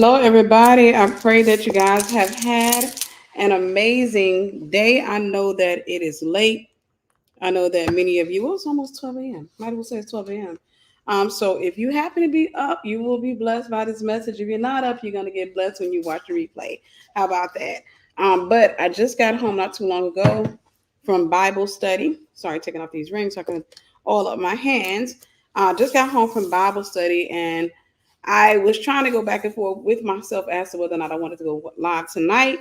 Hello, everybody. I pray that you guys have had an amazing day. I know that it is late. I know that many of you, well, it's almost 12 a.m. Might as well say it's 12 a.m. So if you happen to be up, you will be blessed by this message. If you're not up, you're going to get blessed when you watch the replay. How about that? But I just got home not too long ago from Bible study. Sorry, taking off these rings so I can oil up my hands. Just got home from Bible study, and I was trying to go back and forth with myself as to whether or not I wanted to go live tonight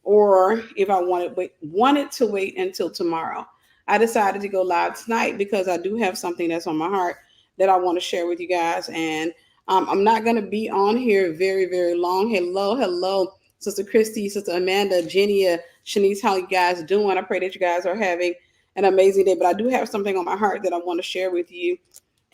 or if I wanted to wait until tomorrow. I decided to go live tonight because I do have something that's on my heart that I want to share with you guys. And I'm not going to be on here very, very long. Hello, Sister Christy, Sister Amanda, Jenny, Shanice, how you guys doing? I pray that you guys are having an amazing day. But I do have something on my heart that I want to share with you.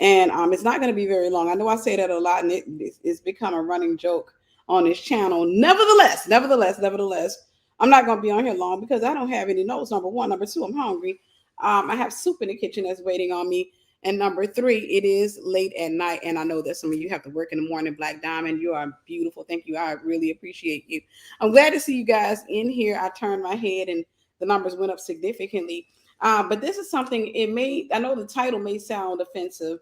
And it's not going to be very long. I know I say that a lot, and it's become a running joke on this channel. Nevertheless, I'm not going to be on here long because I don't have any notes. Number one. Number two, I'm hungry. I have soup in the kitchen that's waiting on me. And number three, it is late at night. And I know that some of you have to work in the morning. Black Diamond, you are beautiful. Thank you. I really appreciate you. I'm glad to see you guys in here. I turned my head and the numbers went up significantly. But this is something, I know the title may sound offensive,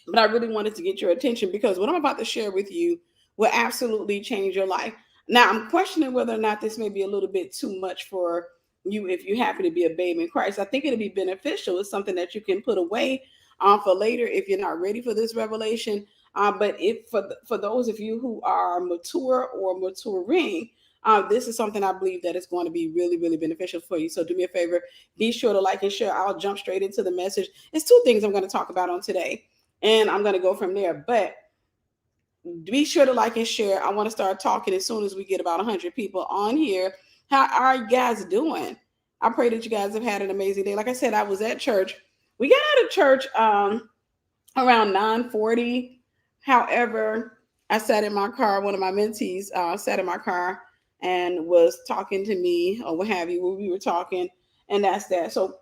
but I really wanted to get your attention because what I'm about to share with you will absolutely change your life. Now, I'm questioning whether or not this may be a little bit too much for you if you happen to be a babe in Christ. I think it'll be beneficial. It's something that you can put away for later if you're not ready for this revelation. But if for those of you who are mature or maturing, this is something I believe that is going to be really, really beneficial for you. So do me a favor, be sure to like and share. I'll jump straight into the message. It's two things I'm going to talk about on today, and I'm going to go from there. But be sure to like and share. I want to start talking as soon as we get about 100 people on here. How are you guys doing? I pray that you guys have had an amazing day. Like I said, I was at church. We got out of church around 9:40. However, I sat in my car. One of my mentees sat in my car and was talking to me or what have you. We were talking, and that's that. So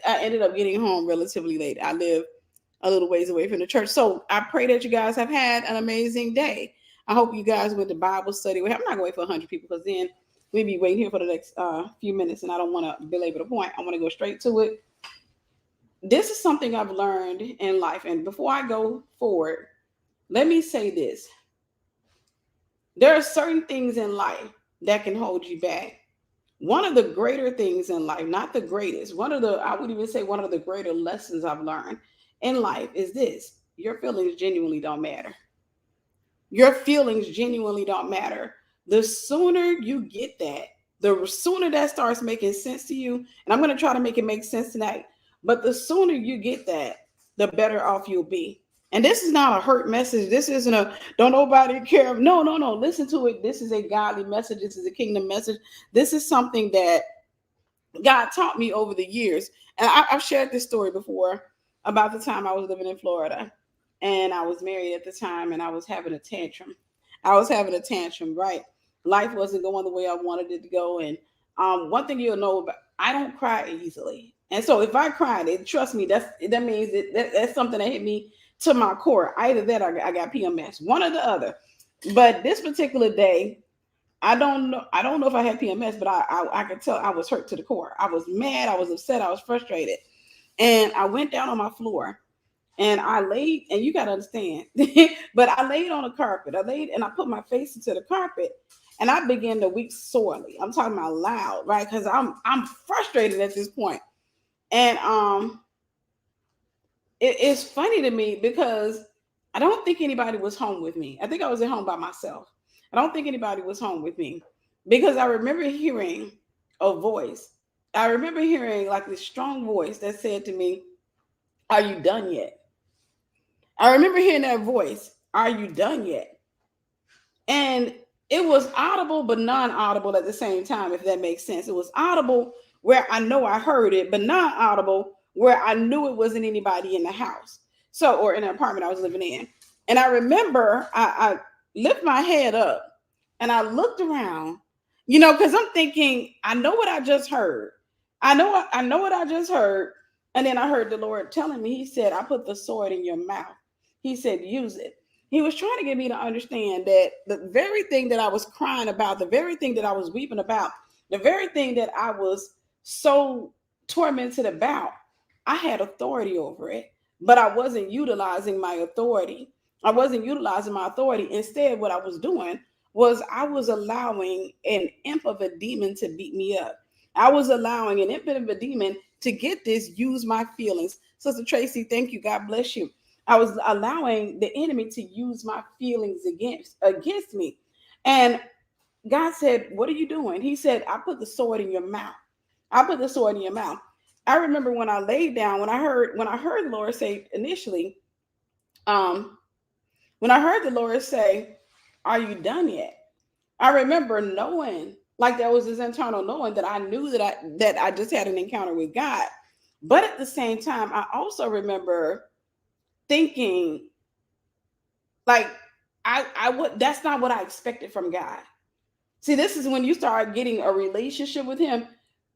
I ended up getting home relatively late. I live a little ways away from the church. So I pray that you guys have had an amazing day. I hope you guys went to Bible study. I'm not going to wait for 100 people because then we'll be waiting here for the next few minutes, and I don't want to belabor the point. I want to go straight to it. This is something I've learned in life. And before I go forward, let me say this. There are certain things in life that can hold you back. One of the greater things in life, not the greatest, I would even say one of the greater lessons I've learned in life is this: your feelings genuinely don't matter. Your feelings genuinely don't matter. The sooner you get that, the sooner that starts making sense to you, and I'm going to try to make it make sense tonight, but the sooner you get that, the better off you'll be. And this is not a hurt message. This isn't a don't nobody care. No. Listen to it. This is a godly message. This is a kingdom message. This is something that God taught me over the years. And I've shared this story before about the time I was living in Florida and I was married at the time and I was having a tantrum. Right? Life wasn't going the way I wanted it to go. And one thing you'll know about, I don't cry easily. And so if I cried, trust me, that means that's something that hit me to my core. Either that or I got PMS, one or the other. But this particular day, I don't know. I don't know if I had PMS, but I could tell I was hurt to the core. I was mad. I was upset. I was frustrated, and I went down on my floor and I laid. And you got to understand, but I laid on the carpet. I laid and I put my face into the carpet, and I began to weep sorely. I'm talking about loud, right? Because I'm frustrated at this point, and it's funny to me because I don't think anybody was home with me. I think I was at home by myself. I don't think anybody was home with me because I remember hearing a voice. I remember hearing like this strong voice that said to me, "Are you done yet?" I remember hearing that voice, "Are you done yet?" And it was audible but non-audible at the same time, if that makes sense. It was audible where I know I heard it, but non-audible where I knew it wasn't anybody in the house. So, or in an apartment I was living in. And I remember I lift my head up and I looked around, because I'm thinking, I know what I just heard. I know what I just heard. And then I heard the Lord telling me, he said, "I put the sword in your mouth." He said, "Use it." He was trying to get me to understand that the very thing that I was crying about, the very thing that I was weeping about, the very thing that I was so tormented about, I had authority over it, but I wasn't utilizing my authority. I wasn't utilizing my authority. Instead, what I was doing was I was allowing an imp of a demon to beat me up. I was allowing an imp of a demon to get this, use my feelings. Sister Tracy, thank you. God bless you. I was allowing the enemy to use my feelings against me. And God said, "What are you doing?" He said, "I put the sword in your mouth. I put the sword in your mouth." I remember when I laid down, when I heard the Lord say initially, um, when I heard the Lord say, "Are you done yet?" I remember knowing, like there was this internal knowing that I knew that I just had an encounter with God. But at the same time, I also remember thinking, like, I would that's not what I expected from God. See, this is when you start getting a relationship with him.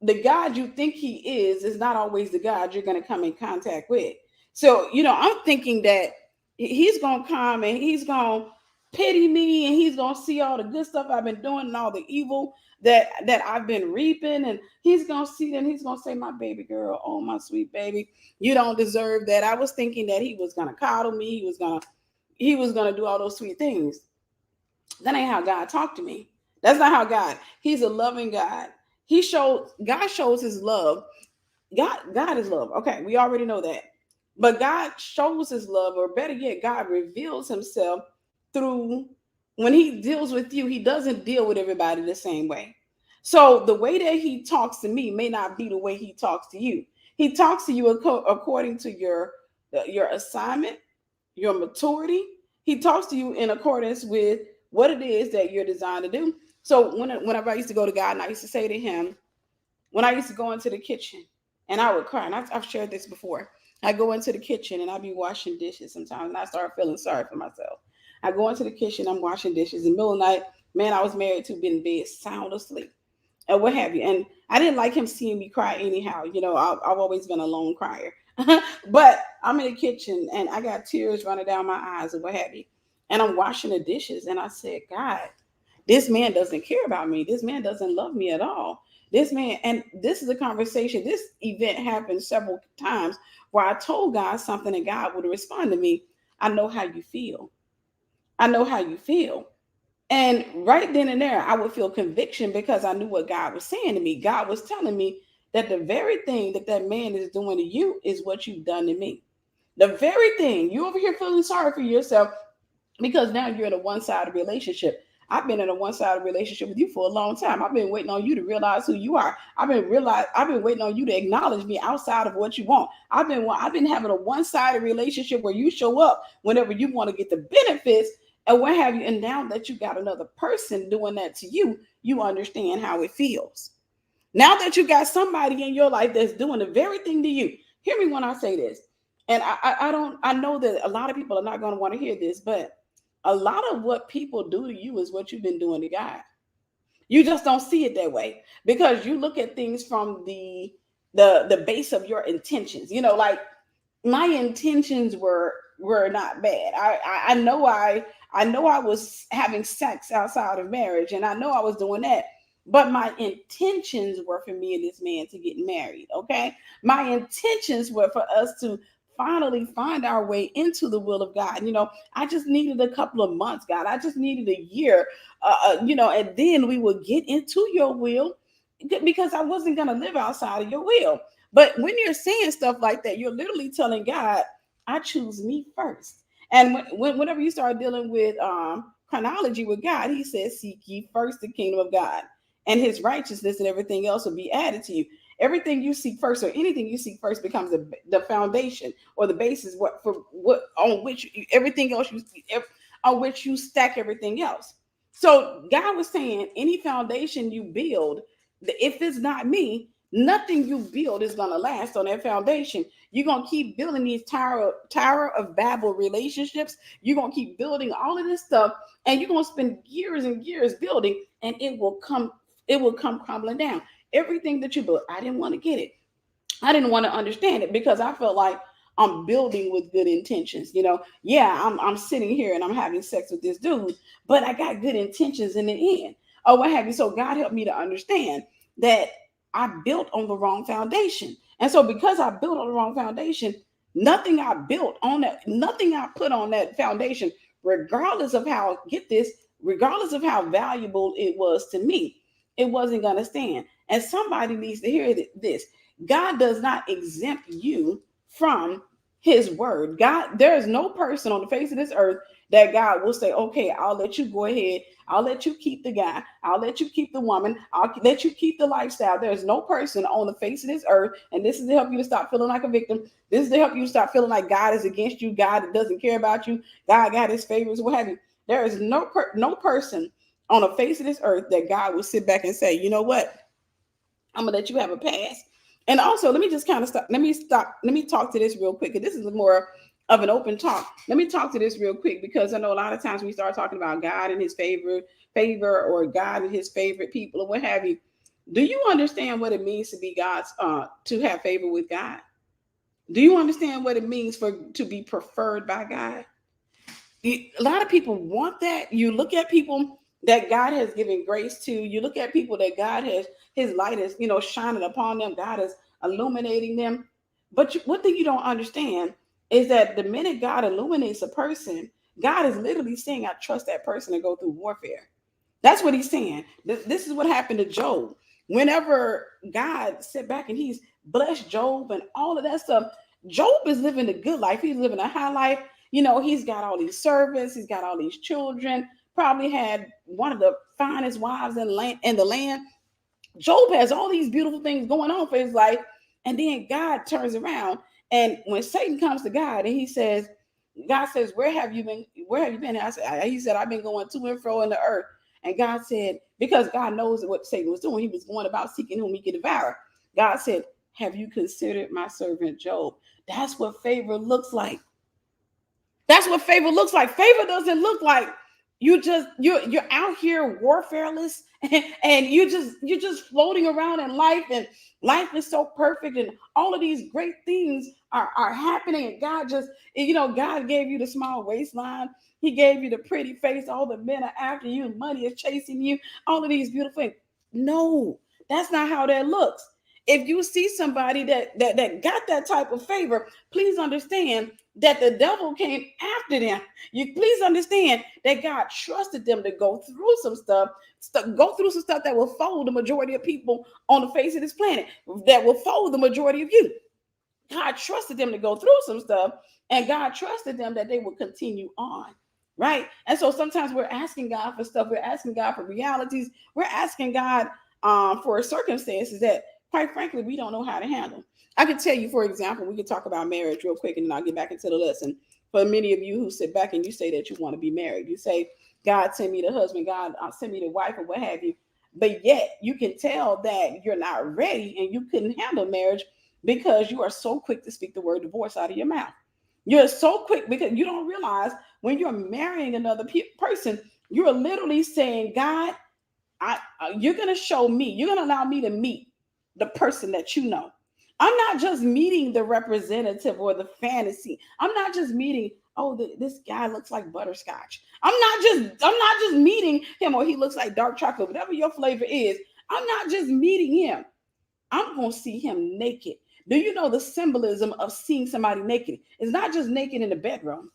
The God you think he is not always the God you're going to come in contact with. So, I'm thinking that he's going to come and he's going to pity me, and he's going to see all the good stuff I've been doing and all the evil that I've been reaping, and he's going to see, and he's going to say, "My baby girl, oh my sweet baby, you don't deserve that." I was thinking that he was going to coddle me, he was going to do all those sweet things. That ain't how God talked to me. That's not how God. He's a loving God. God shows his love. God is love. Okay, we already know that. But God shows his love, or better yet, God reveals himself through, when he deals with you, he doesn't deal with everybody the same way. So the way that he talks to me may not be the way he talks to you. He talks to you according to your assignment, your maturity. He talks to you in accordance with what it is that you're designed to do. So whenever I used to go to God, and I used to say to him, when I used to go into the kitchen and I would cry, and I've shared this before. I go into the kitchen and I be washing dishes sometimes, and I start feeling sorry for myself. I go into the kitchen, I'm washing dishes in the middle of the night. Man, I was married to, been in bed, sound asleep, and what have you. And I didn't like him seeing me cry anyhow. I've always been a lone crier. But I'm in the kitchen and I got tears running down my eyes and what have you. And I'm washing the dishes, and I said, "God, this man doesn't care about me. This man doesn't love me at all. This man," and this is a conversation. This event happened several times where I told God something and God would respond to me, "I know how you feel. I know how you feel." And right then and there, I would feel conviction because I knew what God was saying to me. God was telling me that the very thing that man is doing to you is what you've done to me. The very thing, you over here feeling sorry for yourself because now you're in a one-sided relationship. I've been in a one-sided relationship with you for a long time. I've been waiting on you to realize who you are. I've been waiting on you to acknowledge me outside of what you want. I've been having a one-sided relationship where you show up whenever you want to get the benefits and what have you. And now that you got another person doing that to you, you understand how it feels. Now that you got somebody in your life that's doing the very thing to you. Hear me when I say this. And I know that a lot of people are not going to want to hear this, but a lot of what people do to you is what you've been doing to God. You just don't see it that way because you look at things from the base of your intentions. Like my intentions were not bad. I know I was having sex outside of marriage, and I know I was doing that. But my intentions were for me and this man to get married. Okay, my intentions were for us to finally find our way into the will of God. I just needed a couple of months, God. I just needed a year, and then we would get into your will because I wasn't going to live outside of your will. But when you're saying stuff like that, you're literally telling God, "I choose me first." And whenever you start dealing with chronology with God, he says, "Seek ye first the kingdom of God and his righteousness, and everything else will be added to you." Everything you seek first, or anything you seek first, becomes the foundation or the basis on which everything else on which you stack everything else. So God was saying, any foundation you build, if it's not me, nothing you build is going to last on that foundation. You're going to keep building these Tower of Babel relationships. You're going to keep building all of this stuff, and you're going to spend years and years building, and it will come crumbling down. Everything that you built, I didn't want to get it. I didn't want to understand it because I felt like I'm building with good intentions. Yeah, I'm sitting here and I'm having sex with this dude, but I got good intentions in the end, or what have you. So God helped me to understand that I built on the wrong foundation. And so because I built on the wrong foundation, nothing I built on that, nothing I put on that foundation, regardless of how, get this, regardless of how valuable it was to me, it wasn't going to stand. And somebody needs to hear this. God does not exempt you from his word. God, there is no person on the face of this earth that God will say, okay, I'll let you go ahead. I'll let you keep the guy. I'll let you keep the woman. I'll let you keep the lifestyle. There's no person on the face of this earth. And this is to help you to stop feeling like a victim. This is to help you to stop feeling like God is against you. God doesn't care about you. God got his favors, what have you. There is no person on the face of this earth that God will sit back and say, you know what? I'm gonna let you have a pass. And also, let me just kind of stop. Let me talk to this real quick, because this is more of an open talk. Let me talk to this real quick, because I know a lot of times we start talking about God and his favor, or God and his favorite people, or what have you. Do you understand what it means to be God's to have favor with God? Do you understand what it means to be preferred by God? A lot of people want that. You look at people that God has given grace to. You look at people that God has, his light is, shining upon them. God is illuminating them. But one thing you don't understand is that the minute God illuminates a person, God is literally saying, I trust that person to go through warfare. That's what he's saying. This is what happened to Job. Whenever God sat back and he's blessed Job and all of that stuff, Job is living a good life. He's living a high life. He's got all these servants. He's got all these children. Probably had one of the finest wives in the land. Job has all these beautiful things going on for his life. And then God turns around. And when Satan comes to God and God says, where have you been? Where have you been? He said, I've been going to and fro in the earth. And God said, because God knows what Satan was doing, he was going about seeking whom he could devour. God said, have you considered my servant Job? That's what favor looks like. That's what favor looks like. Favor doesn't look like you're out here warfareless and you're just floating around in life, and life is so perfect and all of these great things are happening, and God gave you the small waistline. He gave you the pretty face. All the men are after you. Money is chasing you. All of these beautiful things. No, that's not how that looks. If you see somebody that got that type of favor, please understand that the devil came after them. You please understand that God trusted them to go through some stuff that will fold the majority of people on the face of this planet, that will fold the majority of you. God trusted them to go through some stuff, and God trusted them that they would continue on. Right. And so sometimes we're asking God for stuff. We're asking God for realities. We're asking God for circumstances that, quite frankly, we don't know how to handle. I can tell you, for example, we can talk about marriage real quick, and then I'll get back into the lesson. For many of you who sit back and you say that you want to be married, you say, God, send me the husband, God, send me the wife, or what have you. But yet you can tell that you're not ready and you couldn't handle marriage because you are so quick to speak the word divorce out of your mouth. You're so quick because you don't realize when you're marrying another person, you're literally saying, God, you're going to show me, you're going to allow me to meet the person that you know. I'm not just meeting the representative or the fantasy. I'm not just meeting, this guy looks like butterscotch. I'm not just meeting him, or he looks like dark chocolate, whatever your flavor is. I'm not just meeting him. I'm going to see him naked. Do you know the symbolism of seeing somebody naked? It's not just naked in the bedroom.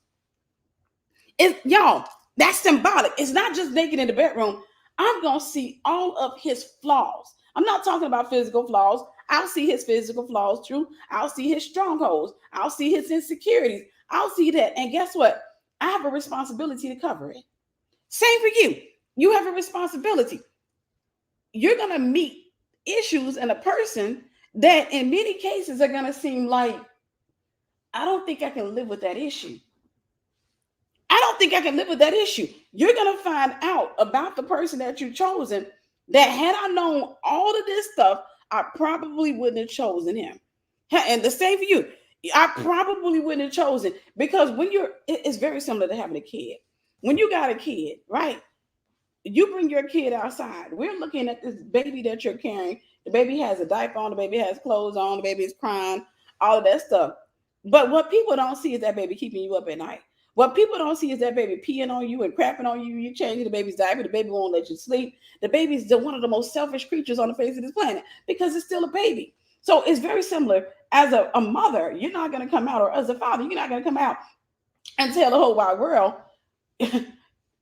Y'all, that's symbolic. It's not just naked in the bedroom. I'm going to see all of his flaws. I'm not talking about physical flaws. I'll see his physical flaws too. I'll see his strongholds. I'll see his insecurities. I'll see that. And guess what? I have a responsibility to cover it. Same for you. You have a responsibility. You're going to meet issues in a person that in many cases are going to seem like, I don't think I can live with that issue. I don't think I can live with that issue. You're going to find out about the person that you've chosen that had I known all of this stuff, I probably wouldn't have chosen him. And the same for you. I probably wouldn't have chosen, because it's very similar to having a kid. When you got a kid, right? You bring your kid outside. We're looking at this baby that you're carrying. The baby has a diaper on. The baby has clothes on. The baby is crying. All of that stuff. But what people don't see is that baby keeping you up at night. What people don't see is that baby peeing on you and crapping on you. You changing the baby's diaper. The baby won't let you sleep. The baby's one of the most selfish creatures on the face of this planet because it's still a baby. So it's very similar. As a mother, you're not going to come out, or as a father, you're not going to come out and tell the whole wide world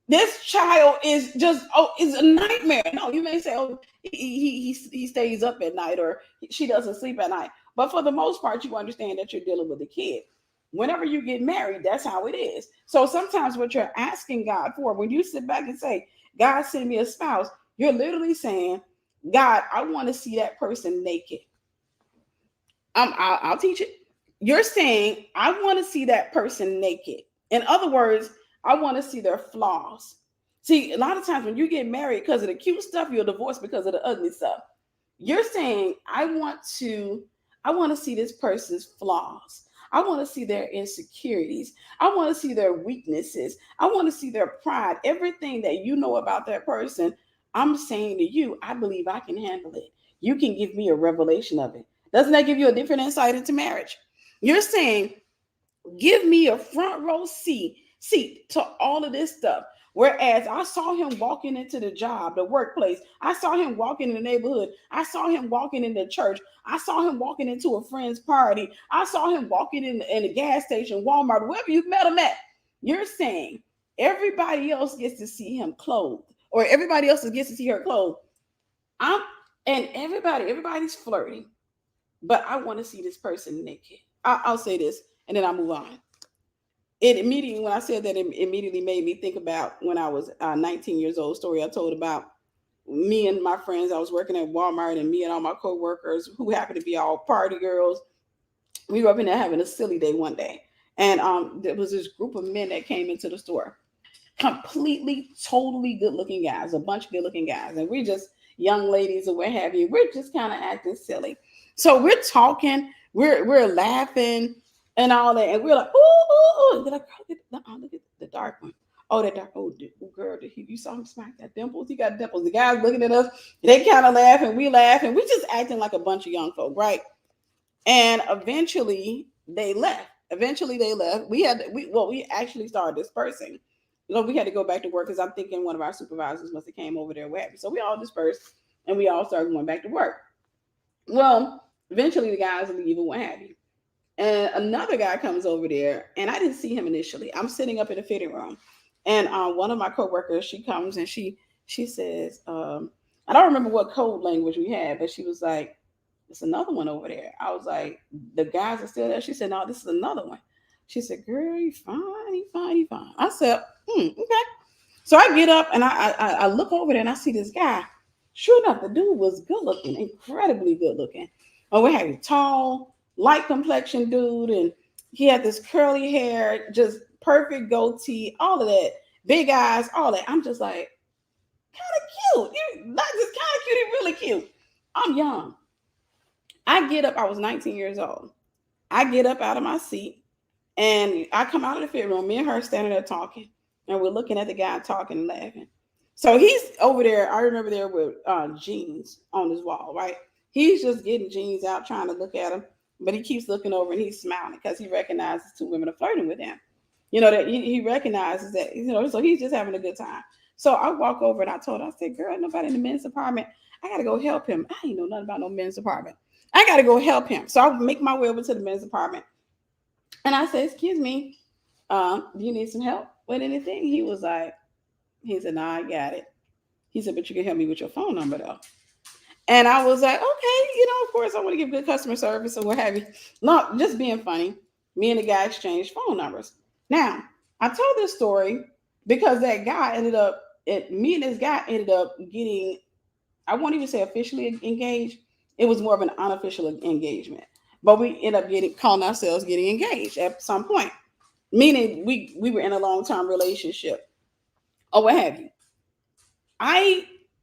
this child is just is a nightmare. No, you may say, oh, he stays up at night, or she doesn't sleep at night. But for the most part, you understand that you're dealing with a kid. Whenever you get married, that's how it is. So sometimes what you're asking God for, when you sit back and say, God, send me a spouse, you're literally saying, God, I want to see that person naked. I'll teach it. You're saying, I want to see that person naked. In other words, I want to see their flaws. See, a lot of times when you get married because of the cute stuff, you're divorced because of the ugly stuff. You're saying, I want to see this person's flaws. I want to see their insecurities. I want to see their weaknesses. I want to see their pride. Everything that you know about that person, I'm saying to you, I believe I can handle it. You can give me a revelation of it. Doesn't that give you a different insight into marriage? You're saying, give me a front row seat to all of this stuff. Whereas I saw him walking into the job, the workplace. I saw him walking in the neighborhood. I saw him walking in the church. I saw him walking into a friend's party. I saw him walking in a gas station, Walmart, wherever you met him at. You're saying everybody else gets to see him clothed, or everybody else gets to see her clothed. And everybody's flirting, but I want to see this person naked. I'll say this, and then I'll move on. It immediately, when I said that, it immediately made me think about when I was 19 years old. Story I told about me and my friends. I was working at Walmart, and me and all my coworkers, who happened to be all party girls, we were up in there having a silly day one day, and there was this group of men that came into the store, completely, totally good-looking guys, a bunch of good-looking guys, and we just young ladies or what have you. We're just kind of acting silly. So we're talking, we're laughing and all that, and we're like, ooh, ooh, ooh. They're like, look at the dark one. Oh, that dark, girl, you saw him smack that dimples? He got dimples. The guys looking at us, they kind of laugh, and we laugh, and we just acting like a bunch of young folk, right? And eventually they left. We actually started dispersing. We had to go back to work because I'm thinking one of our supervisors must have came over there. So we all dispersed, and we all started going back to work. Well, eventually the guys leave and what have you. And another guy comes over there, and I didn't see him initially. I'm sitting up in the fitting room, and one of my coworkers, she comes and she says, I don't remember what code language we had, but she was like, "It's another one over there." I was like, "The guys are still there?" She said, "No, this is another one." She said, "Girl, you fine, you fine, you fine." I said, okay. So I get up and I look over there and I see this guy. Sure enough, the dude was good looking, incredibly good looking. Oh, we had a tall, light complexion dude, and he had this curly hair, just perfect goatee, all of that, big eyes, all that. I'm just like, kind of cute. You're not just kind of cute, you're really cute. I'm young. I get up, I was 19 years old. I get up out of my seat and I come out of the fit room. Me and her standing there talking, and we're looking at the guy talking and laughing. So he's over there. I remember there with jeans on his wall, right? He's just getting jeans out, trying to look at them, but he keeps looking over and he's smiling because he recognizes two women are flirting with him. That he recognizes that, so he's just having a good time. So I walk over and I told her, I said, "Girl, nobody in the men's department. I got to go help him. I ain't know nothing about no men's department. I got to go help him." So I make my way over to the men's department. And I said, "Excuse me, do you need some help with anything?" He said, "Nah, I got it." He said, "But you can help me with your phone number though." And I was like, "Okay, of course I want to give good customer service or what have you." Not just being funny. Me and the guy exchanged phone numbers. Now, I told this story because that guy me and this guy ended up getting, I won't even say officially engaged. It was more of an unofficial engagement. But we ended up calling ourselves getting engaged at some point. Meaning we were in a long-term relationship or what have you.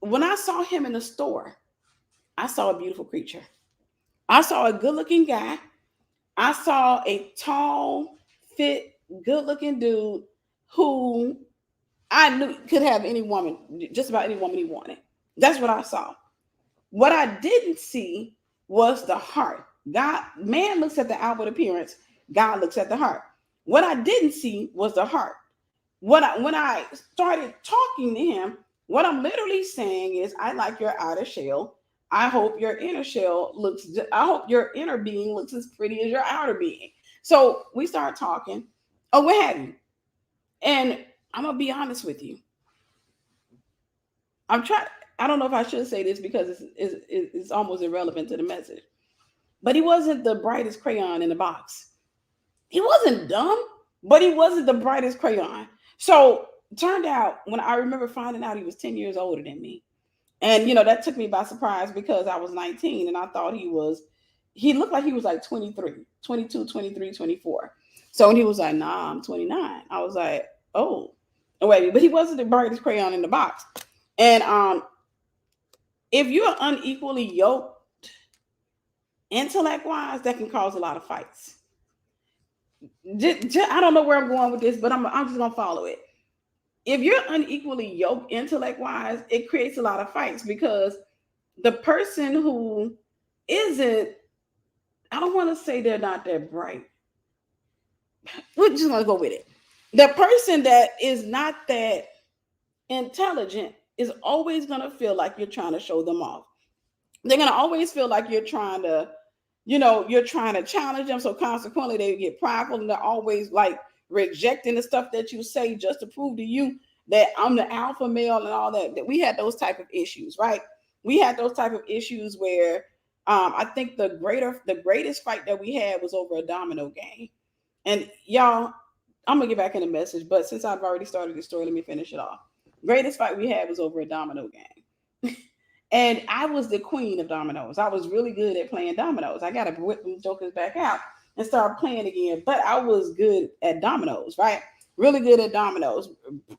When I saw him in the store, I saw a beautiful creature. I saw a good-looking guy. I saw a tall, fit, good-looking dude who I knew could have any woman, just about any woman he wanted. That's what I saw. What I didn't see was the heart. Man looks at the outward appearance. God looks at the heart. What I didn't see was the heart. When I started talking to him, what I'm literally saying is, I like your outer shell. I hope your inner shell looks. I hope your inner being looks as pretty as your outer being. So we start talking. Oh, what have you? And I'm gonna be honest with you. I'm trying. I don't know if I should say this because it's almost irrelevant to the message. But he wasn't the brightest crayon in the box. He wasn't dumb, but he wasn't the brightest crayon. So turned out, when I remember finding out he was 10 years older than me. And that took me by surprise because I was 19 and I thought he looked like he was like 23, 22, 23, 24. So when he was like, nah, I'm 29, I was like, oh, wait, but he wasn't the brightest crayon in the box. And if you're unequally yoked intellect wise, that can cause a lot of fights. I don't know where I'm going with this, but I'm just gonna follow it. If you're unequally yoked intellect wise, it creates a lot of fights because the person who isn't, I don't want to say they're not that bright. We're just gonna go with it. The person that is not that intelligent is always gonna feel like you're trying to show them off. They're gonna always feel like you're trying to challenge them. So consequently, they get prideful and they're always like rejecting the stuff that you say just to prove to you that I'm the alpha male and all that. That we had those type of issues, right? We had those type of issues where I think the greatest fight that we had was over a domino game. And y'all, I'm gonna get back in the message, but since I've already started the story, let me finish it off. Greatest fight we had was over a domino game. And I was the queen of dominoes. I was really good at playing dominoes. I got to whip them jokers back out and start playing again. But I was good at dominoes, right? Really good at dominoes,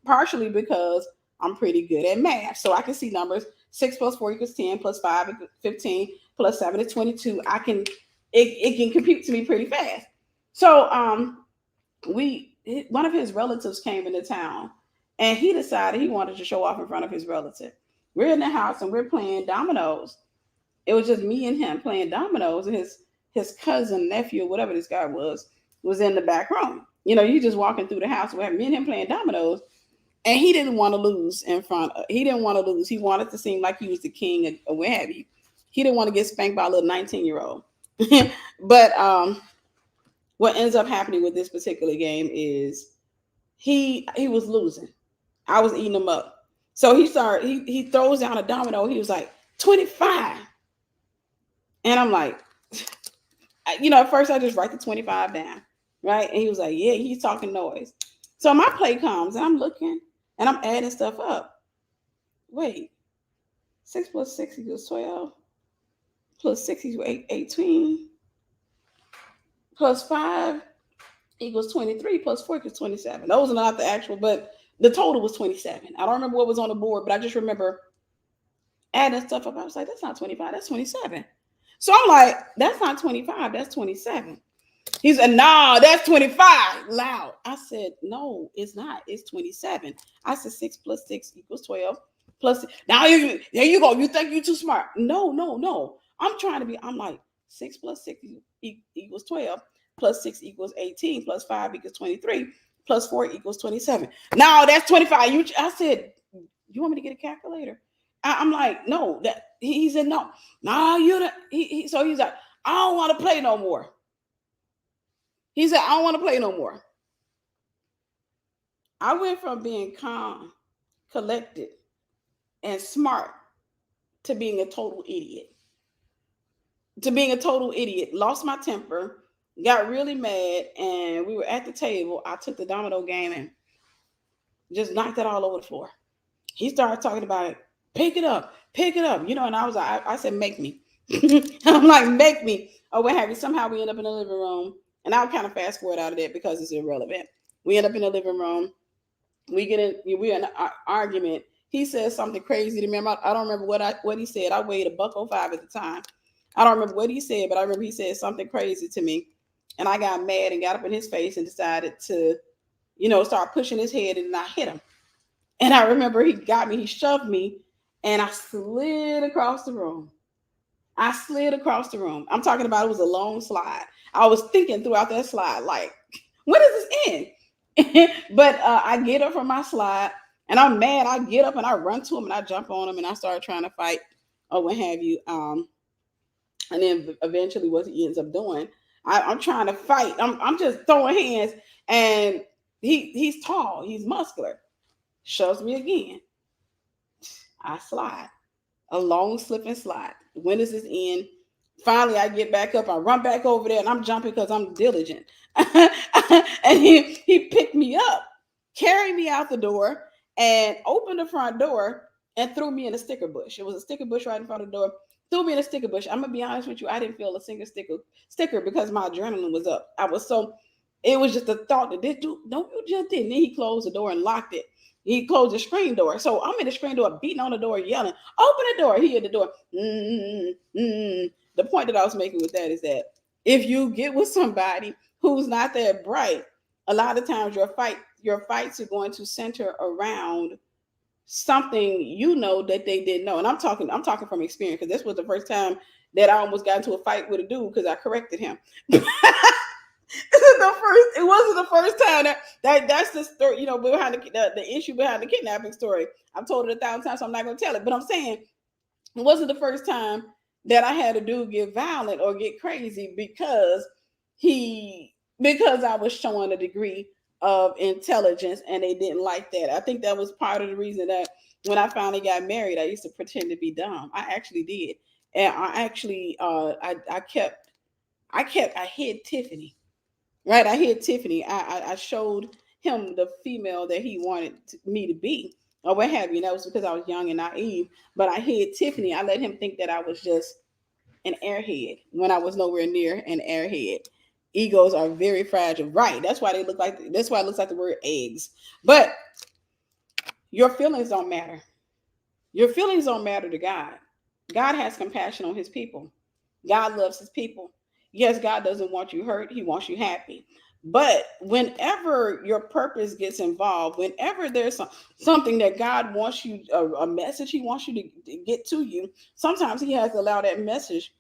partially because I'm pretty good at math. So I can see numbers. 6 plus 4 equals 10, plus 5 equals 15, plus 7 is 22. It can compute to me pretty fast. So one of his relatives came into town and he decided he wanted to show off in front of his relative. We're in the house and we're playing dominoes. It was just me and him playing dominoes, and his cousin, nephew, whatever this guy was in the back room. You just walking through the house. We had me and him playing dominoes, and he didn't want to lose in front. He didn't want to lose. He wanted to seem like he was the king or what have you. He didn't want to get spanked by a little 19-year-old. But what ends up happening with this particular game is he was losing. I was eating him up. So he throws down a domino. He was like, 25. And I'm like, at first I just write the 25 down, right? And he was like, yeah, he's talking noise. So my play comes and I'm looking and I'm adding stuff up. Wait, 6 plus 6 equals 12. Plus 6 equals 18. Plus 5 equals 23. Plus 4 equals 27. Those are not the actual, but the total was 27. I don't remember what was on the board, but I just remember adding stuff up. I was like, that's not 25, that's 27. So I'm like, that's not 25, that's 27. He said, nah, that's 25. Loud. I said, no, it's not. It's 27. I said, 6 plus 6 equals 12. Plus, now there you go. You think you're too smart. No. I'm like, 6 plus 6 equals 12. Plus 6 equals 18. Plus 5 equals 23. Plus 4 equals 27. Now that's 25. I said, you want me to get a calculator? I'm like, no. That he said, no. So he's like, I don't want to play no more. He said, I don't want to play no more. I went from being calm, collected, and smart to being a total idiot. Lost my temper, got really mad, and we were at the table. I took the domino game and just knocked it all over the floor. He started talking about it. Pick it up. And I was like, I said, make me. I'm like, make me. Or what have you. Somehow we end up in the living room. And I'll kind of fast forward out of that because it's irrelevant. We end up in the living room. We're in an argument. He says something crazy to me. I don't remember what he said. I weighed $105 at the time. I don't remember what he said, but I remember he said something crazy to me. And I got mad and got up in his face and decided to, start pushing his head, and I hit him. And I remember he shoved me, and I slid across the room. I'm talking about it was a long slide. I was thinking throughout that slide, like, when does this end? But I get up from my slide and I'm mad. I get up and I run to him and I jump on him and I start trying to fight or what have you. And then eventually what he ends up doing, I'm trying to fight. I'm just throwing hands, and he's tall, he's muscular, shoves me again. I slide, a long slip and slide. When does this end? Finally, I get back up. I run back over there, and I'm jumping because I'm diligent. And he picked me up, carried me out the door, and opened the front door and threw me in a sticker bush. It was a sticker bush right in front of the door. Threw me in a sticker bush. I'm gonna be honest with you. I didn't feel a single sticker because my adrenaline was up. I was so. It was just a thought that this dude, don't you jump in. Then he closed the door and locked it. He closed the screen door. So I'm in the screen door, beating on the door, yelling, open the door. He at the door. The point that I was making with that is that if you get with somebody who's not that bright, a lot of times your fights are going to center around something you know that they didn't know. And I'm talking from experience, because this was the first time that I almost got into a fight with a dude because I corrected him. It wasn't the first time that's the story, behind the issue behind the kidnapping story. I've told it 1,000 times, so I'm not going to tell it. But I'm saying it wasn't the first time that I had a dude get violent or get crazy because I was showing a degree of intelligence, and they didn't like that. I think that was part of the reason that when I finally got married, I used to pretend to be dumb. I actually did, and I actually I hid Tiffany. Right, I hid Tiffany. I showed him the female that he wanted me to be, or what have you. And that was because I was young and naive. But I hid Tiffany. I let him think that I was just an airhead when I was nowhere near an airhead. Egos are very fragile. Right. That's why that's why it looks like the word eggs. But your feelings don't matter. Your feelings don't matter to God. God has compassion on his people. God loves his people. Yes, God doesn't want you hurt. He wants you happy. But whenever your purpose gets involved, whenever there's something that God wants you, a message he wants you to get to you, sometimes he has to allow that message,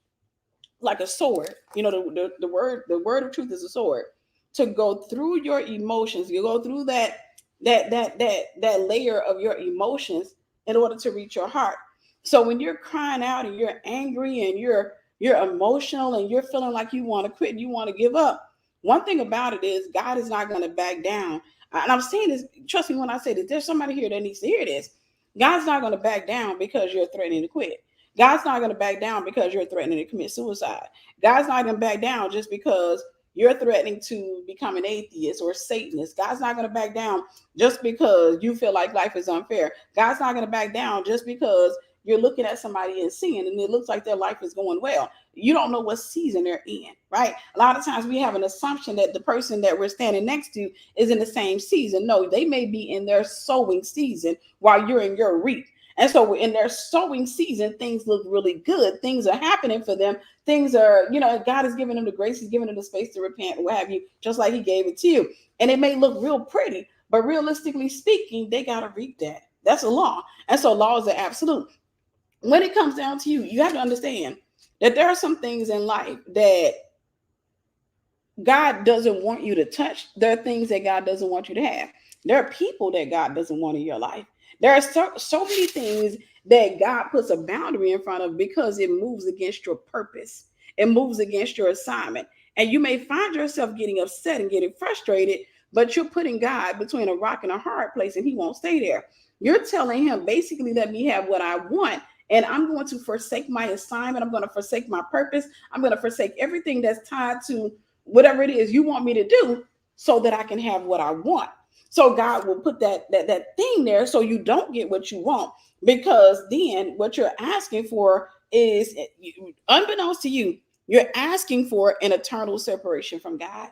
like a sword. The word of truth is a sword, to go through your emotions. You go through that layer of your emotions in order to reach your heart. So when you're crying out and you're angry and you're emotional and you're feeling like you want to quit, you want to give up, one thing about it is God is not going to back down. And I'm saying this, trust me when I say this, there's somebody here that needs to hear this. God's not going to back down because you're threatening to quit. God's not going to back down because you're threatening to commit suicide. God's not going to back down just because you're threatening to become an atheist or Satanist. God's not going to back down just because you feel like life is unfair. God's not going to back down just because you're looking at somebody and seeing, and it looks like their life is going well. You don't know what season they're in, right? A lot of times we have an assumption that the person that we're standing next to is in the same season. No, they may be in their sowing season while you're in your reap. And so in their sowing season, things look really good. Things are happening for them. Things are, God has given them the grace. He's given them the space to repent, what have you, just like he gave it to you. And it may look real pretty, but realistically speaking, they got to reap that. That's a law. And so laws are absolute. When it comes down to you, you have to understand that there are some things in life that God doesn't want you to touch. There are things that God doesn't want you to have. There are people that God doesn't want in your life. There are so many things that God puts a boundary in front of because it moves against your purpose. It moves against your assignment. And you may find yourself getting upset and getting frustrated, but you're putting God between a rock and a hard place, and he won't stay there. You're telling him, basically, let me have what I want. And I'm going to forsake my assignment. I'm going to forsake my purpose. I'm going to forsake everything that's tied to whatever it is you want me to do so that I can have what I want. So God will put that thing there so you don't get what you want, because then what you're asking for is, unbeknownst to you, you're asking for an eternal separation from God.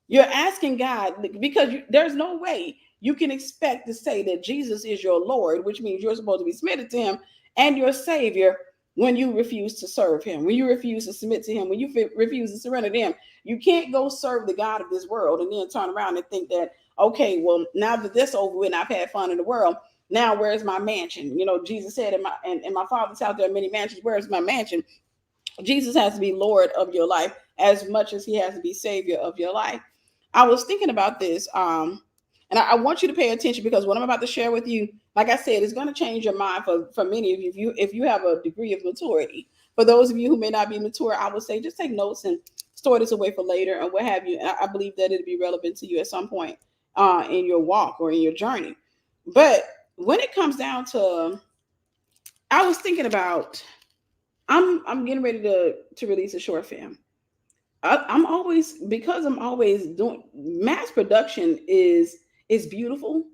You're asking God because there's no way you can expect to say that Jesus is your Lord, which means you're supposed to be submitted to him, and your Savior, when you refuse to serve him, when you refuse to submit to him, when you refuse to surrender to him. You can't go serve the God of this world and then turn around and think that, okay, well, now that this over with and I've had fun in the world, now where's my mansion? Jesus said, in my father's house there are many mansions. Where's my mansion? Jesus has to be Lord of your life as much as he has to be Savior of your life. I was thinking about this, and I want you to pay attention because what I'm about to share with you, like I said, is going to change your mind for many of you if you have a degree of maturity. For those of you who may not be mature, I would say just take notes and store this away for later and what have you. And I believe that it'll be relevant to you at some point in your walk or in your journey. But when it comes down to, I was thinking about, I'm getting ready to release a short film. I'm always, because I'm always doing mass production is beautiful,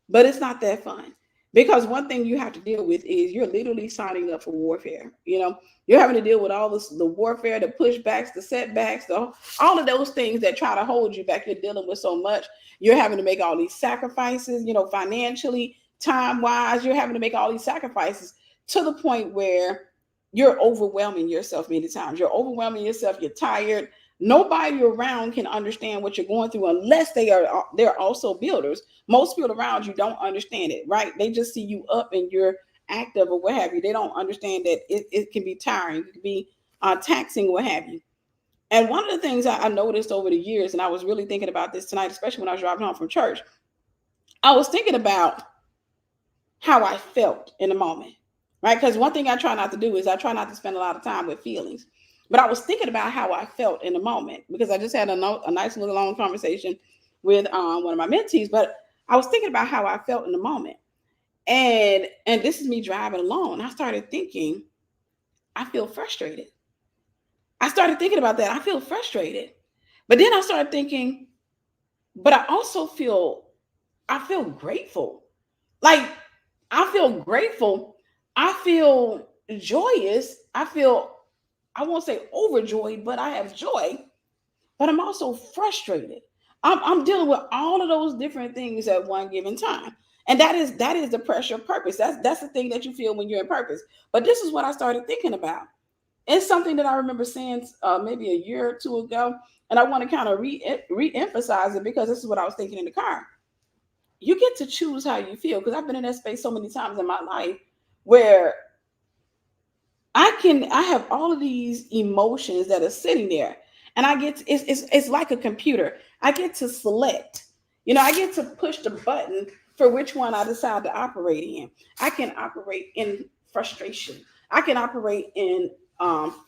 but it's not that fun. Because one thing you have to deal with is you're literally signing up for warfare. You're having to deal with all this, the warfare, the pushbacks, the setbacks, all of those things that try to hold you back. You're dealing with so much. You're having to make all these sacrifices, financially, time wise. You're having to make all these sacrifices to the point where you're overwhelming yourself many times. You're overwhelming yourself. You're tired. Nobody around can understand what you're going through unless they're also builders. Most people around you don't understand it, right? They just see you up and you're active or what have you. They don't understand that it can be tiring, it can be taxing, what have you. And one of the things I noticed over the years, and I was really thinking about this tonight, especially when I was driving home from church, I was thinking about how I felt in the moment, right? Because one thing I try not to do is I try not to spend a lot of time with feelings. But I was thinking about how I felt in the moment because I just had a nice little long conversation with one of my mentees. But I was thinking about how I felt in the moment, and this is me driving alone. I started thinking, I feel frustrated. I started thinking about that. I feel frustrated, but then I started thinking, but I feel grateful. Like, I feel grateful. I feel joyous. I won't say overjoyed, but I have joy, but I'm also frustrated. I'm dealing with all of those different things at one given time. And that is the pressure of purpose. That's the thing that you feel when you're in purpose. But this is what I started thinking about. It's something that I remember saying maybe a year or two ago, and I want to kind of re-emphasize it because this is what I was thinking in the car. You get to choose how you feel because I've been in that space so many times in my life where I have all of these emotions that are sitting there, and I get to, it's like a computer. I get to select. I get to push the button for which one I decide to operate in. I can operate in frustration. I can operate in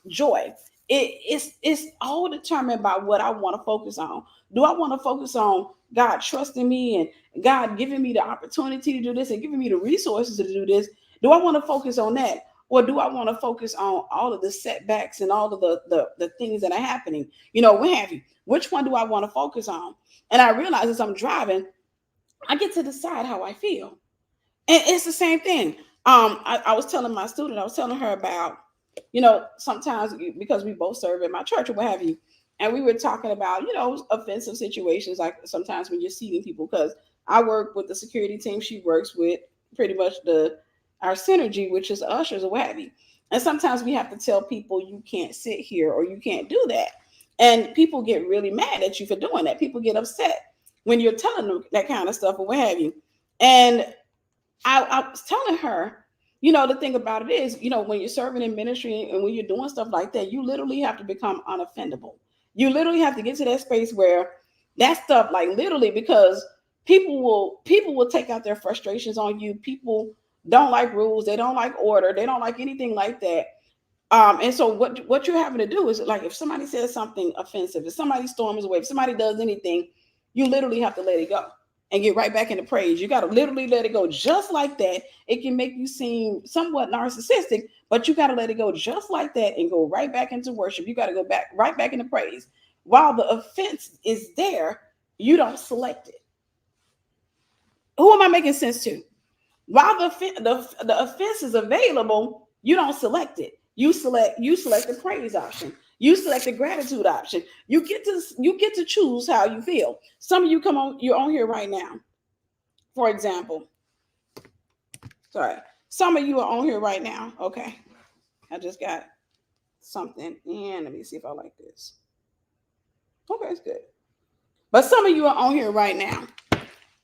joy. It's all determined by what I want to focus on. Do I want to focus on God trusting me and God giving me the opportunity to do this and giving me the resources to do this? Do I want to focus on that? Or do I want to focus on all of the setbacks and all of the things that are happening? What have you? Which one do I want to focus on? And I realize as I'm driving, I get to decide how I feel. And it's the same thing. I was telling my student, I was telling her about, sometimes because we both serve at my church or what have you, and we were talking about, offensive situations, like sometimes when you're seating people, because I work with the security team, she works with pretty much our synergy, which is ushers or what have you. And sometimes we have to tell people you can't sit here or you can't do that. And people get really mad at you for doing that. People get upset when you're telling them that kind of stuff or what have you. And I was telling her, the thing about it is, when you're serving in ministry and when you're doing stuff like that, you literally have to become unoffendable. You literally have to get to that space where that stuff, like literally, because people will take out their frustrations on you. People don't like rules, they don't like order, they don't like anything like that. And so what you're having to do is, like, if somebody says something offensive, if somebody storms away, if somebody does anything, you literally have to let it go and get right back into praise. You got to literally let it go just like that. It can make you seem somewhat narcissistic, but you got to let it go just like that and go right back into worship. You got to go back right back into praise. While the offense is there, you don't select it. Who am I making sense to? While the offense is available, you don't select it. You select the praise option. You select the gratitude option. You get to choose how you feel. Some of you you're on here right now. For example, sorry. Some of you are on here right now. Okay. I just got something in. Let me see if I like this. Okay, it's good. But some of you are on here right now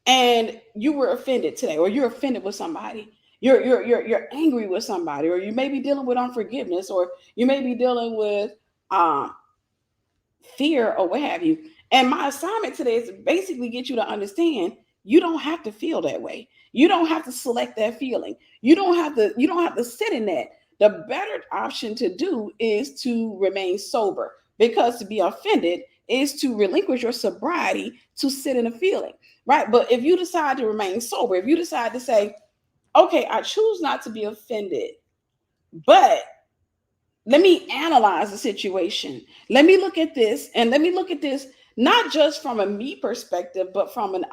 and you were offended today, or you're offended with somebody. You're angry with somebody, or you may be dealing with unforgiveness, or you may be dealing with um, fear or what have you. And my assignment today is to basically get you to understand you don't have to feel that way. You don't have to select that feeling. You don't have to sit in that. The better option to do is to remain sober, because to be offended is to relinquish your sobriety to sit in a feeling, right? But if you decide to remain sober, if you decide to say, okay, I choose not to be offended, but let me analyze the situation. Let me look at this, and let me look at this not just from a me perspective, but from an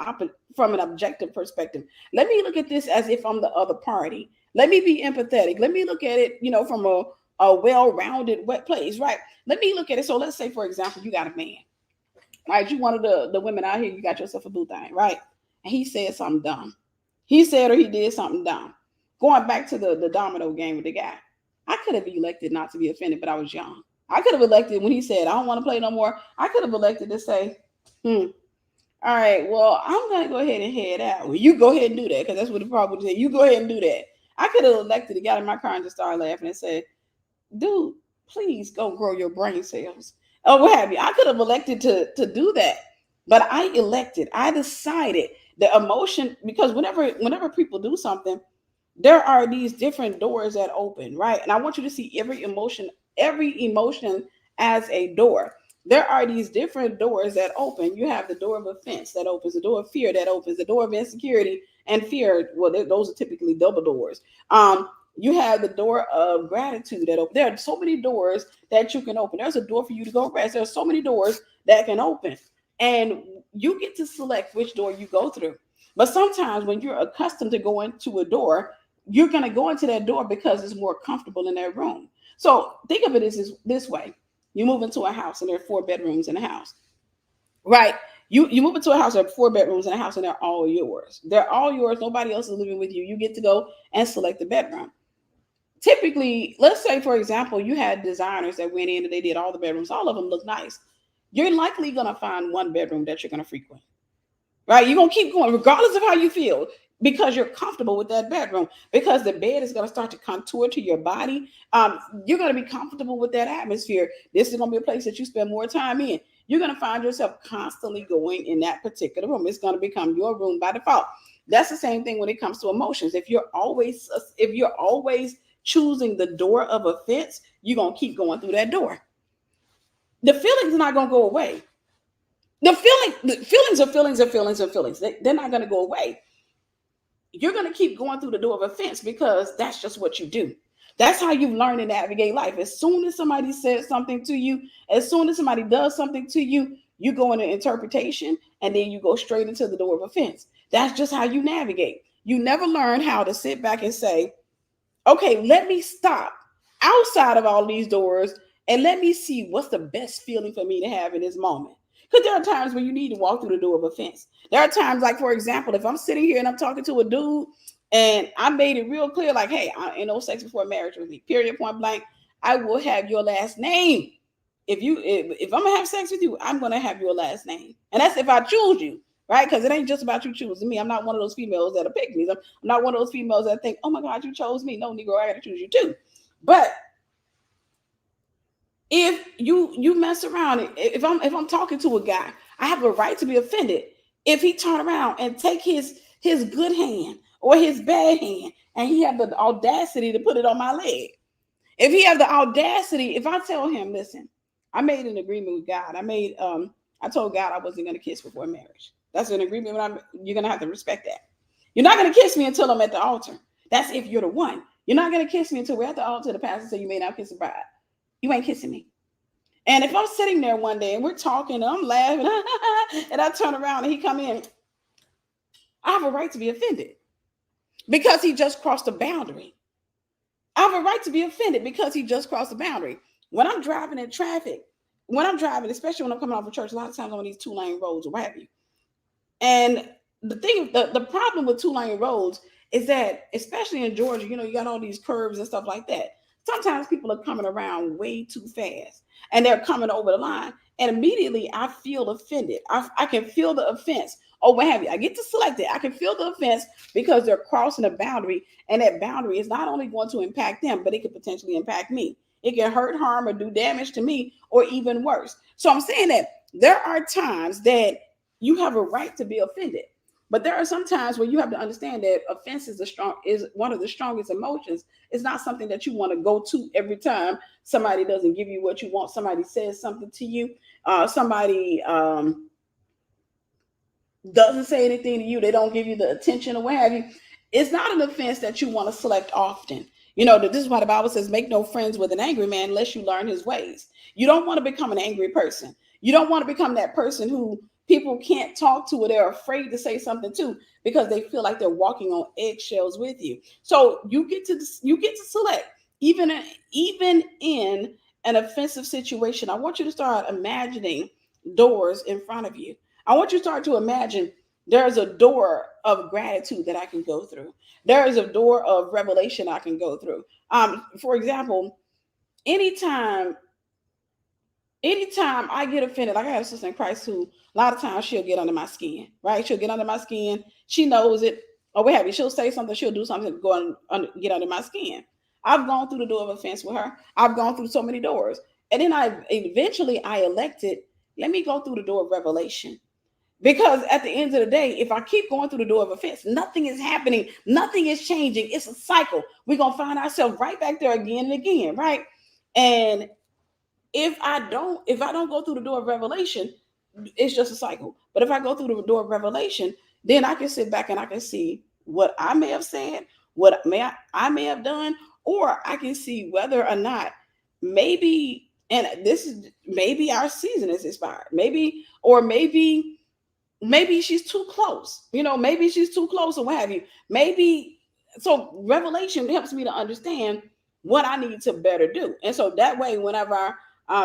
objective perspective. Let me look at this as if I'm the other party. Let me be empathetic. Let me look at it, from a well-rounded wet place, right? Let me look at it. So let's say, for example, you got a man, right? You one of the women out here, you got yourself a boo thing, right? And he said something dumb. He said or he did something dumb. Going back to the domino game with the guy, I could have elected not to be offended, but I was young. I could have elected when he said, I don't want to play no more. I could have elected to say, all right, well, I'm going to go ahead and head out. Well, you go ahead and do that, because that's what the problem would say. You go ahead and do that. I could have elected to get in my car and just start laughing and said, dude, please go grow your brain cells. Or what have you. I could have elected to do that. But I decided the emotion, because whenever people do something, there are these different doors that open, right? And I want you to see every emotion as a door. There are these different doors that open. You have the door of offense that opens, the door of fear that opens, the door of insecurity and fear. Well, those are typically double doors. You have the door of gratitude that open. There are so many doors that you can open. There's a door for you to go rest. There's so many doors that can open, and you get to select which door you go through. But sometimes when you're accustomed to going to a door, you're going to go into that door because it's more comfortable in that room. So think of it as this way. You move into a house and there are 4 bedrooms in the house, right? You move into a house, there are 4 bedrooms in a house, and they're all yours. They're all yours. Nobody else is living with you. You get to go and select the bedroom. Typically, let's say, for example, you had designers that went in and they did all the bedrooms. All of them look nice. You're likely going to find one bedroom that you're going to frequent, right? You're going to keep going regardless of how you feel, because you're comfortable with that bedroom, because the bed is going to start to contour to your body. You're going to be comfortable with that atmosphere. This is going to be a place that you spend more time in. You're going to find yourself constantly going in that particular room. It's going to become your room by default. That's the same thing when it comes to emotions. If you're always choosing the door of offense, you're going to keep going through that door. The feeling's not going to go away. The feelings are feelings are feelings are feelings. They're not going to go away. You're going to keep going through the door of offense, because that's just what you do. That's how you learn to navigate life. As soon as somebody says something to you, as soon as somebody does something to you, you go into interpretation, and then you go straight into the door of offense. That's just how you navigate. You never learn how to sit back and say, okay, let me stop outside of all these doors and let me see what's the best feeling for me to have in this moment. Because there are times when you need to walk through the door of offense. There are times, like, for example, if I'm sitting here and I'm talking to a dude and I made it real clear, like, hey, I ain't no sex before marriage with me, period, point blank. I will have your last name. If I'm gonna have sex with you, I'm gonna have your last name. And that's if I choose you, right? Because it ain't just about you choosing me. I'm not one of those females that are pick me. I'm not one of those females that think, oh my God, you chose me. No, Negro, I gotta choose you too. But if you mess around, if I'm talking to a guy, I have a right to be offended if he turn around and take his good hand or his bad hand and he have the audacity to put it on my leg. If he have the audacity, if I tell him, listen, I made an agreement with God. I told God I wasn't gonna kiss before marriage. That's an agreement. You're gonna have to respect that. You're not gonna kiss me until I'm at the altar. That's if you're the one. You're not gonna kiss me until we're at the altar. The pastor said you may not kiss the bride. You ain't kissing me. And if I'm sitting there one day and we're talking and I'm laughing and I turn around and he come in, I have a right to be offended because he just crossed the boundary. I have a right to be offended because he just crossed the boundary. When I'm driving in traffic, especially when I'm coming off of church, a lot of times I'm on these 2-lane roads or what have you. And the problem with 2-lane roads is that, especially in Georgia, you got all these curves and stuff like that. Sometimes people are coming around way too fast and they're coming over the line. and immediately I feel offended. I can feel the offense or what have you. I get to select it. I can feel the offense because they're crossing a boundary, and that boundary is not only going to impact them, but it could potentially impact me. It can hurt, harm, or do damage to me, or even worse. So I'm saying that there are times that you have a right to be offended. But there are some times where you have to understand that offense is one of the strongest emotions. It's not something that you want to go to every time somebody doesn't give you what you want. Somebody says something to you. Somebody doesn't say anything to you. They don't give you the attention or what have you. It's not an offense that you want to select often. This is why the Bible says, make no friends with an angry man unless you learn his ways. You don't want to become an angry person. You don't want to become that person who people can't talk to or they're afraid to say something to because they feel like they're walking on eggshells with you. So you get to select, even in an offensive situation. I want you to start imagining doors in front of you. I want you to start to imagine there's a door of gratitude that I can go through. There is a door of revelation I can go through. For example, anytime I get offended, like I have a sister in Christ who a lot of times she'll get under my skin, right? She'll get under my skin. She knows it, or what have you. She'll say something, she'll do something to get under my skin. I've gone through the door of offense with her. I've gone through so many doors. And then I elected, let me go through the door of revelation. Because at the end of the day, if I keep going through the door of offense, nothing is happening, nothing is changing. It's a cycle. We're gonna find ourselves right back there again and again, right? And if I don't go through the door of revelation, it's just a cycle. But if I go through the door of revelation, then I can sit back and I can see what I may have said, what I may have done, or I can see whether or not maybe, and this is maybe our season is expired, maybe she's too close. Maybe she's too close or what have you. Maybe so revelation helps me to understand what I need to better do. And so that way, whenever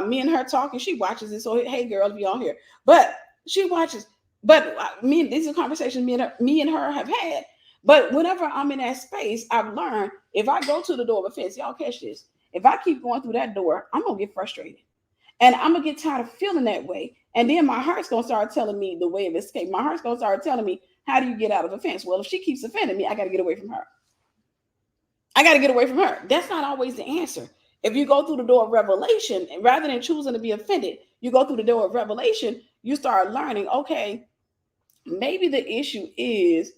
me and her talking, she watches it. So hey, girls, be on here. But she watches. But these are conversations me and her have had. But whenever I'm in that space, I've learned if I go to the door of offense, y'all catch this. If I keep going through that door, I'm gonna get frustrated. And I'm gonna get tired of feeling that way. And then my heart's gonna start telling me the way of escape. My heart's gonna start telling me, how do you get out of offense? Well, if she keeps offending me, I gotta get away from her. That's not always the answer. If you go through the door of revelation, and rather than choosing to be offended, you go through the door of revelation, you start learning, okay, maybe the issue is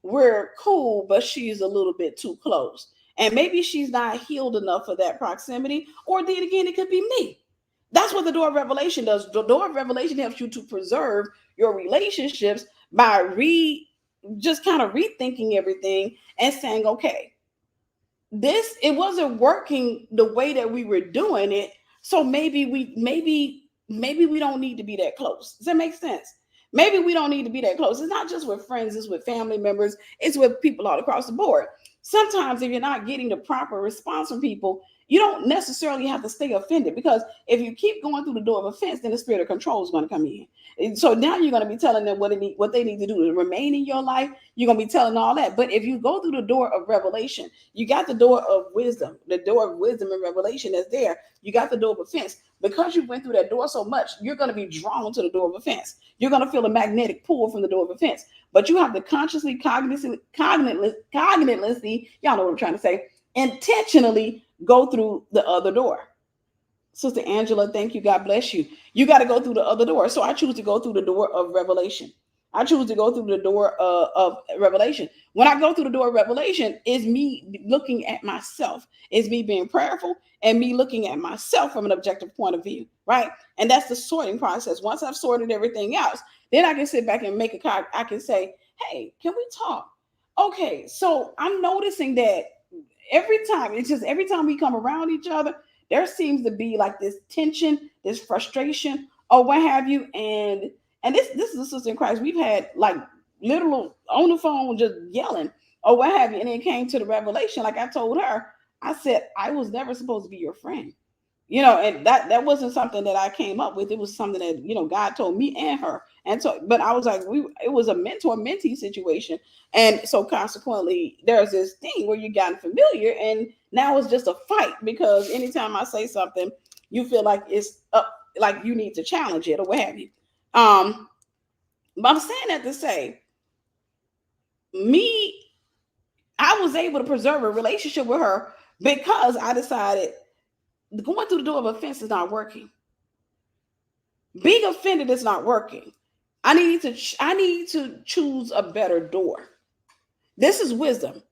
we're cool, but she's a little bit too close. And maybe she's not healed enough for that proximity. Or then again, it could be me. That's what the door of revelation does. The door of revelation helps you to preserve your relationships by just kind of rethinking everything and saying, okay, it wasn't working the way that we were doing it. So maybe we don't need to be that close. Does that make sense? Maybe we don't need to be that close. It's not just with friends, it's with family members, it's with people all across the board. Sometimes if you're not getting the proper response from people, you don't necessarily have to stay offended, because if you keep going through the door of offense, then the spirit of control is going to come in. And so now you're going to be telling them what they need to do to remain in your life. You're going to be telling all that. But if you go through the door of revelation, you got the door of wisdom, the door of wisdom and revelation that's there. You got the door of offense. Because you went through that door so much, you're going to be drawn to the door of offense. You're going to feel a magnetic pull from the door of offense. But you have to consciously, cognitively, y'all know what I'm trying to say, intentionally go through the other door. Sister Angela, thank you. God bless you. You got to go through the other door. So I choose to go through the door of revelation. I choose to go through the door of revelation. When I go through the door of revelation, it's me looking at myself. It's me being prayerful and me looking at myself from an objective point of view, right? And that's the sorting process. Once I've sorted everything else, then I can sit back and I can say, hey, can we talk? Okay, so I'm noticing that every time we come around each other, there seems to be like this tension, this frustration, or what have you. And this is a sister in Christ. We've had like literal on the phone just yelling or what have you. And then it came to the revelation. Like I told her, I said, I was never supposed to be your friend. And that wasn't something that I came up with. It was something that, God told me and her. And so, but I was like, it was a mentor-mentee situation. And so consequently, there's this thing where you gotten familiar and now it's just a fight, because anytime I say something, you feel like it's up. like you need to challenge it or what have you. But I'm saying that to say, me, I was able to preserve a relationship with her because I decided going through the door of offense is not working. Being offended is not working. I need to choose a better door. This is wisdom.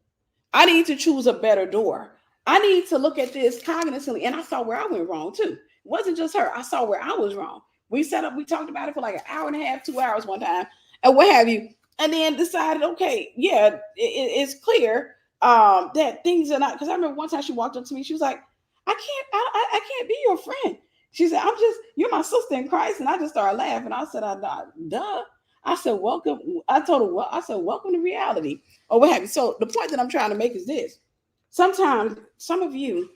I need to choose a better door. I need to look at this cognitively. And I saw where I went wrong too. It wasn't just her. I saw where I was wrong. We talked about it for like an hour and a half, 2 hours one time, and what have you. And then decided, okay, yeah, it's clear that things are not, because I remember one time she walked up to me, she was like, I can't be your friend. She said, you're my sister in Christ. And I just started laughing. I said, duh. I said, welcome. I told her, well, I said, welcome to reality or what have you. So the point that I'm trying to make is this. Sometimes some of you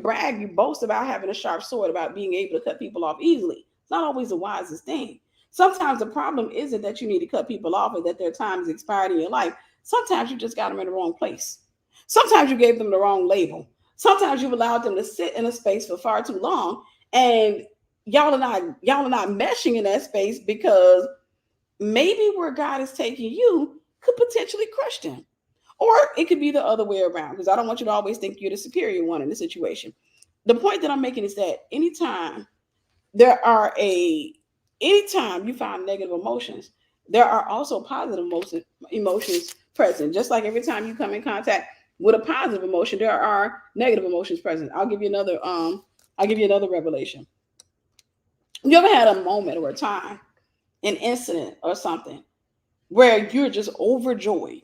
brag, you boast about having a sharp sword, about being able to cut people off easily. It's not always the wisest thing. Sometimes the problem isn't that you need to cut people off or that their time is expired in your life. Sometimes you just got them in the wrong place. Sometimes you gave them the wrong label. Sometimes you've allowed them to sit in a space for far too long, and y'all are not meshing in that space because maybe where God is taking you could potentially crush them. Or it could be the other way around, because I don't want you to always think you're the superior one in the situation. The point that I'm making is that anytime you find negative emotions, there are also positive emotions present. Just like every time you come in contact with a positive emotion, there are negative emotions present. I'll give you another revelation. You ever had a moment or a time, an incident or something, where you're just overjoyed?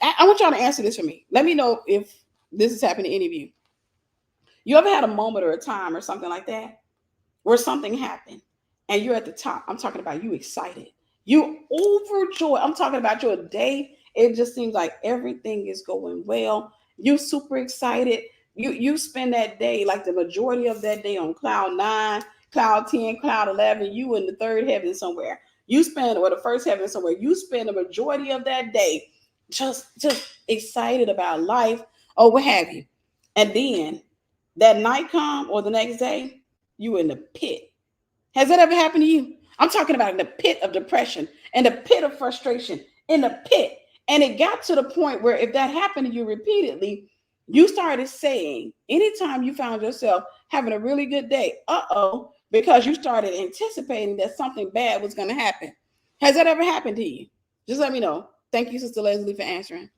I want y'all to answer this for me. Let me know if this has happened to any of you. You ever had a moment or a time or something like that where something happened and you're at the top? I'm talking about you excited. You overjoyed. I'm talking about your day. It just seems like everything is going well. You super excited. You spend that day, like the majority of that day, on cloud 9, cloud 10, cloud 11. You in the third heaven somewhere. Or the first heaven somewhere. You spend the majority of that day just excited about life or what have you. And then that night come or the next day, you in the pit. Has that ever happened to you? I'm talking about in the pit of depression, in the pit of frustration, in the pit. And it got to the point where if that happened to you repeatedly, you started saying, anytime you found yourself having a really good day, because you started anticipating that something bad was going to happen. Has that ever happened to you? Just let me know. Thank you, Sister Leslie, for answering.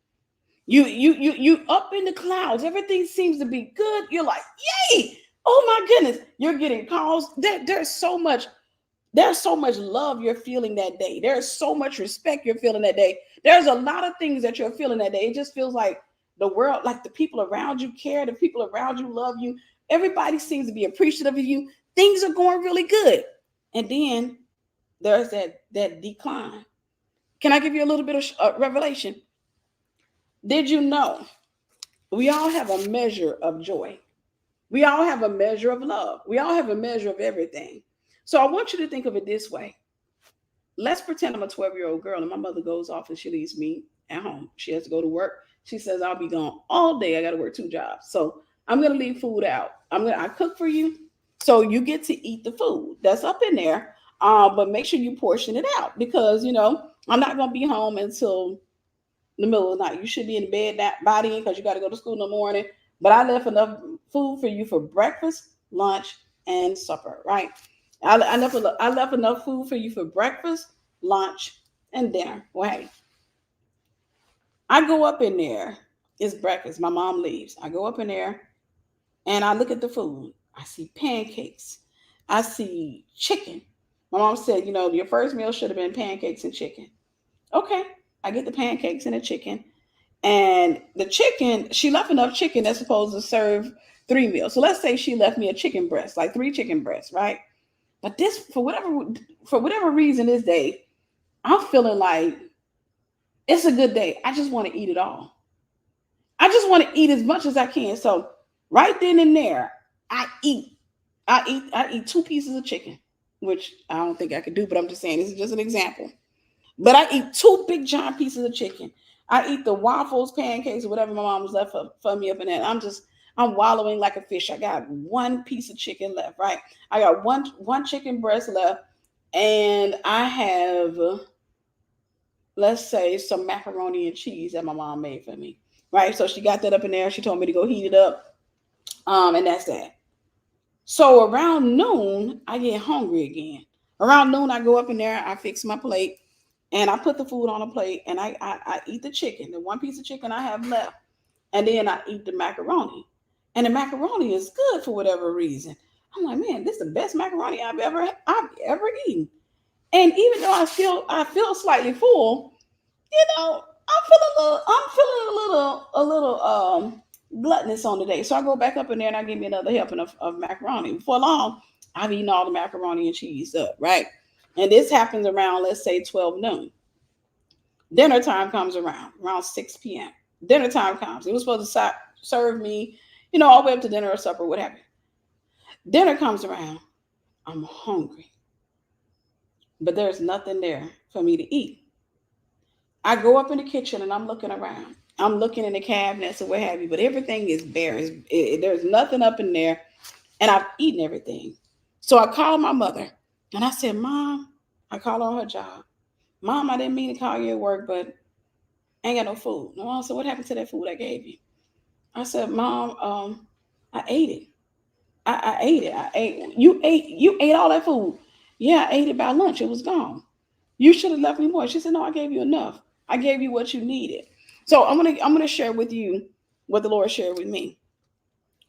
You up in the clouds. Everything seems to be good. You're like, yay! Oh my goodness! You're getting calls. There's so much love you're feeling that day. There's so much respect you're feeling that day. There's a lot of things that you're feeling that day. It just feels like the world, like the people around you care. The people around you love you. Everybody seems to be appreciative of you. Things are going really good. And then there's that decline. Can I give you a little bit of revelation? Did you know we all have a measure of joy? We all have a measure of love. We all have a measure of everything. So I want you to think of it this way. Let's pretend I'm a 12-year-old girl and my mother goes off and she leaves me at home. She has to go to work. She says, I'll be gone all day. I got to work 2 jobs. So I'm going to leave food out. I cook for you. So you get to eat the food that's up in there. But make sure you portion it out because, I'm not going to be home until the middle of the night. You should be in bed by then because you got to go to school in the morning. But I left enough food for you for breakfast, lunch, and supper, right? I left enough food for you for breakfast, lunch, and dinner. Well, hey, I go up in there. It's breakfast. My mom leaves. I go up in there and I look at the food. I see pancakes. I see chicken. My mom said, your first meal should have been pancakes and chicken. Okay. I get the pancakes and the chicken. And the chicken, she left enough chicken that's supposed to serve 3 meals. So let's say she left me a chicken breast, like 3 chicken breasts, right? But this, for whatever reason this day, I'm feeling like it's a good day. I just want to eat it all. I just want to eat as much as I can. So right then and there, I eat 2 pieces of chicken, which I don't think I could do, but I'm just saying this is just an example. But I eat 2 big giant pieces of chicken. I eat the waffles, pancakes, or whatever my mom was left for me up in there. I'm wallowing like a fish. I got one piece of chicken left, right? I got one chicken breast left, and I have, let's say, some macaroni and cheese that my mom made for me, right? So she got that up in there. She told me to go heat it up, and that's that. So around noon, I get hungry again. Around noon, I go up in there, I fix my plate, and I put the food on a plate, and I eat the chicken, the one piece of chicken I have left, and then I eat the macaroni. And the macaroni is good for whatever reason. I'm like, man, this is the best macaroni I've ever eaten. And even though I feel slightly full, I'm feeling a little gluttonous on the day. So I go back up in there and I give me another helping of macaroni. Before long, I've eaten all the macaroni and cheese up, right? And this happens around, let's say, 12 noon. Dinner time comes around 6 p.m. Dinner time comes. It was supposed to serve me, all the way up to dinner or supper, what have you. Dinner comes around. I'm hungry, but there's nothing there for me to eat. I go up in the kitchen and I'm looking around. I'm looking in the cabinets or what have you, but everything is bare. There's nothing up in there, and I've eaten everything. So I called my mother and I said, Mom, I called her on her job. Mom, I didn't mean to call you at work, but I ain't got no food. No, I said, what happened to that food I gave you? I said, Mom, I ate it. I ate it. I ate. You ate all that food. Yeah, I ate it by lunch. It was gone. You should have left me more. She said, no, I gave you enough. I gave you what you needed. So I'm gonna share with you what the Lord shared with me.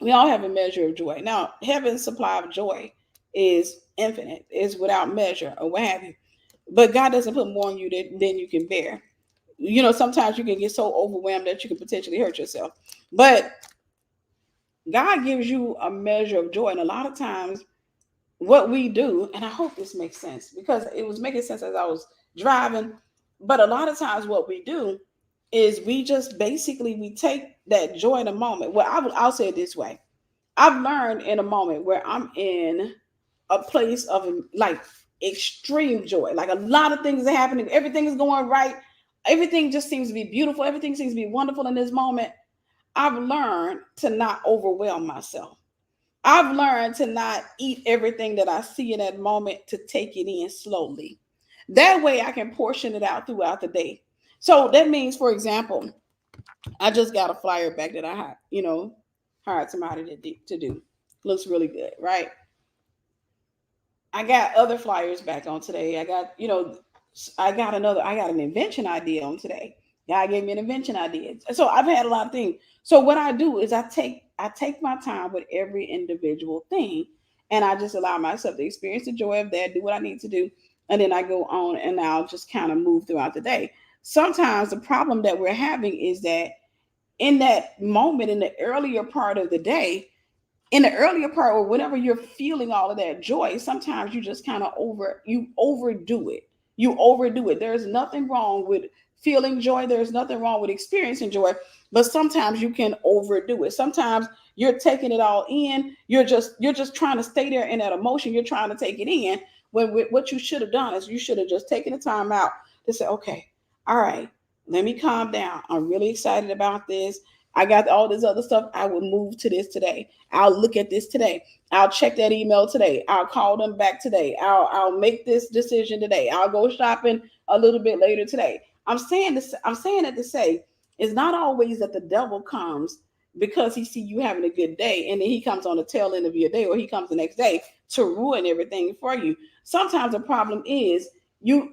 We all have a measure of joy. Now, heaven's supply of joy is infinite, is without measure, or what have you. But God doesn't put more on you than you can bear. Sometimes you can get so overwhelmed that you can potentially hurt yourself. But God gives you a measure of joy. And a lot of times what we do, and I hope this makes sense because it was making sense as I was driving. But a lot of times what we do is we just basically we take that joy in a moment. Well, I'll say it this way. I've learned in a moment where I'm in a place of like extreme joy. Like a lot of things are happening. Everything is going right. Everything just seems to be beautiful. Everything seems to be wonderful in this moment. I've learned to not overwhelm myself. I've learned to not eat everything that I see in that moment, to take it in slowly. That way I can portion it out throughout the day. So that means, for example, I just got a flyer back that I hired somebody to do. Looks really good, right? I got other flyers back on today. I got an invention idea on today. God gave me an invention idea. So I've had a lot of things. So what I do is I take my time with every individual thing, and I just allow myself to experience the joy of that, do what I need to do, and then I go on and I'll just kind of move throughout the day. Sometimes the problem that we're having is that in that moment, in the earlier part of the day, in the earlier part, or whenever you're feeling all of that joy, sometimes you just kind of overdo it. You overdo it. There's nothing wrong with feeling joy. There's nothing wrong with experiencing joy, but sometimes you can overdo it. Sometimes you're taking it all in. You're just trying to stay there in that emotion. You're trying to take it in. When what you should have done is you should have just taken the time out to say, okay, all right, let me calm down. I'm really excited about this. I got all this other stuff. I will move to this today. I'll look at this today. I'll check that email today. I'll call them back today. I'll make this decision today. I'll go shopping a little bit later today. I'm saying this. I'm saying it to say it's not always that the devil comes because he see you having a good day and then he comes on the tail end of your day, or he comes the next day to ruin everything for you. Sometimes the problem is you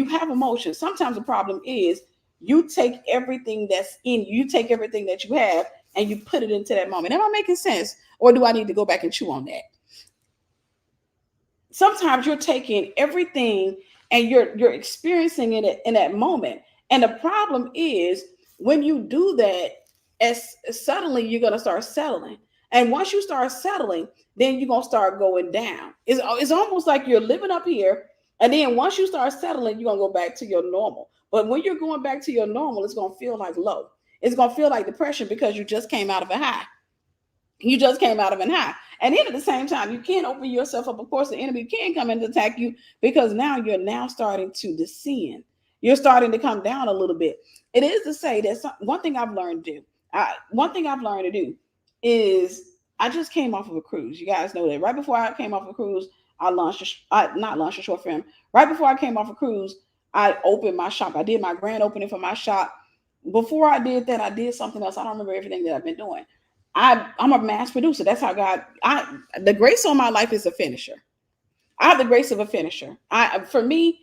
have emotions. Sometimes the problem is you take everything that's in you, you take everything that you have and you put it into that moment. Am I making sense? Or do I need to go back and chew on that? Sometimes you're taking everything and you're experiencing it in that moment. And the problem is when you do that, as suddenly you're gonna start settling. And once you start settling, then you're gonna start going down. It's almost like you're living up here, and then once you start settling, you're gonna go back to your normal. But when you're going back to your normal, it's gonna feel like low. It's gonna feel like depression because you just came out of a high. You just came out of an high. And then at the same time, you can't open yourself up. Of course, the enemy can come and attack you because now you're now starting to descend. You're starting to come down a little bit. It is to say that one thing I've learned to do. One thing I've learned to do. is I just came off of a cruise. You guys know that. Right before I came off a cruise, I not launched a short film. Right before I came off a cruise, I opened my shop. I did my grand opening for my shop. Before I did that, I did something else. I don't remember everything that I've been doing. I'm a mass producer. That's how God. The grace on my life is a finisher. I have the grace of a finisher. For me,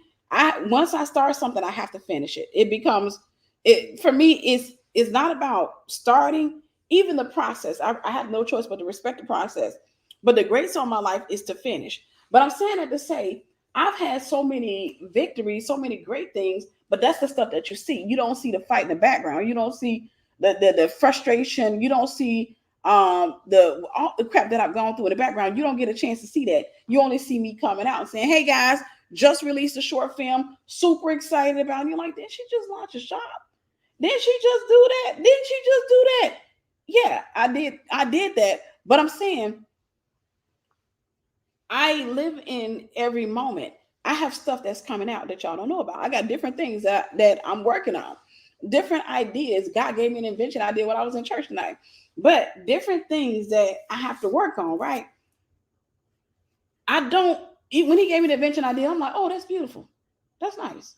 once I start something, I have to finish it. It becomes it for me. It's not about starting. Even the process, I have no choice but to respect the process. But the grace on my life is to finish. But I'm saying that to say I've had so many victories, so many great things. But that's the stuff that you see. You don't see the fight in the background. You don't see the frustration. You don't see the all the crap that I've gone through in the background. You don't get a chance to see that. You only see me coming out and saying, "Hey guys, just released a short film, super excited about it." And you're like, "Didn't she just launch a shop? Didn't she just do that? Didn't she just do that?" Yeah, I did that. But I'm saying I live in every moment. I have stuff that's coming out that y'all don't know about. I got different things that I'm working on, different ideas. God gave me an invention I did when I was in church tonight, but different things that I have to work on, right? I don't, when he gave me the invention idea, I'm like, oh, that's beautiful. That's nice.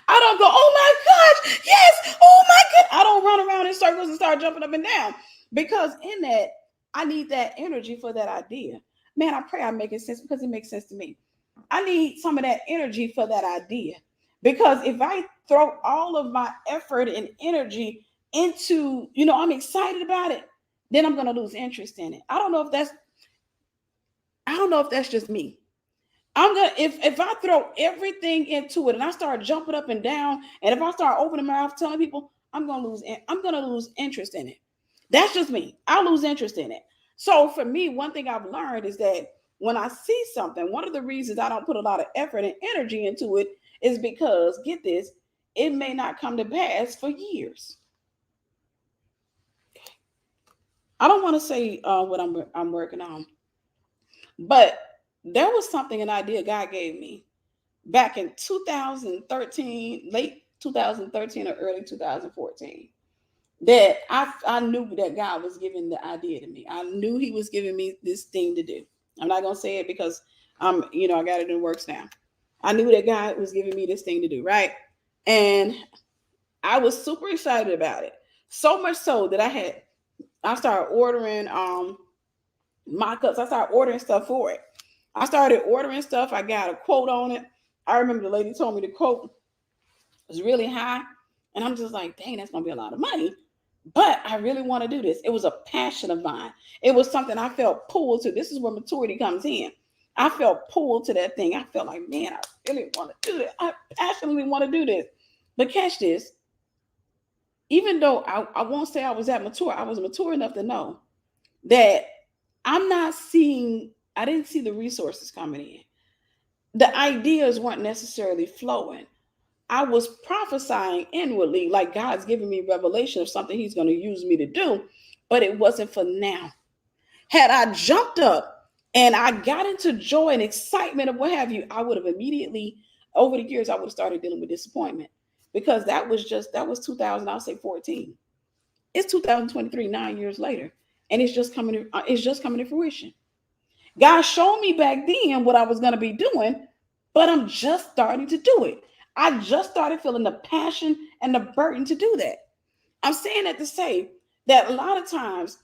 I don't go, oh my gosh, yes, oh my god. I don't run around in circles and start jumping up and down because in that, I need that energy for that idea. Man, I pray I'm making sense because it makes sense to me. I need some of that energy for that idea because if I throw all of my effort and energy into, I'm excited about it, then I'm going to lose interest in it. I don't know if that's just me. I'm gonna if I throw everything into it and I start jumping up and down, and if I start opening my mouth telling people, I'm gonna lose interest in it. That's just me. I'll lose interest in it. So for me, one thing I've learned is that when I see something, one of the reasons I don't put a lot of effort and energy into it is because, get this, it may not come to pass for years. I don't want to say what I'm working on, but there was something, an idea God gave me back in 2013, late 2013 or early 2014, that I knew that God was giving the idea to me. I knew He was giving me this thing to do. I'm not gonna say it because I got it in works now. I knew that God was giving me this thing to do, right? And I was super excited about it. So much so that I started ordering mock-ups. I started ordering stuff for it. I started ordering stuff. I got a quote on it. I remember the lady told me the quote was really high. And I'm just like, dang, that's going to be a lot of money. But I really want to do this. It was a passion of mine. It was something I felt pulled to. This is where maturity comes in. I felt pulled to that thing. I felt like, man, I really want to do this. I passionately want to do this. But catch this. Even though I won't say I was that mature, I was mature enough to know that I didn't see the resources coming in. The ideas weren't necessarily flowing. I was prophesying inwardly, like God's giving me revelation of something He's going to use me to do, but it wasn't for now. Had I jumped up and I got into joy and excitement of what have you, I would have immediately, over the years, I would have started dealing with disappointment because that was 2000, I'll say 14. It's 2023, 9 years later, and it's just coming to fruition. God showed me back then what I was going to be doing, but I'm just starting to do it. I just started feeling the passion and the burden to do that. I'm saying that to say that a lot of times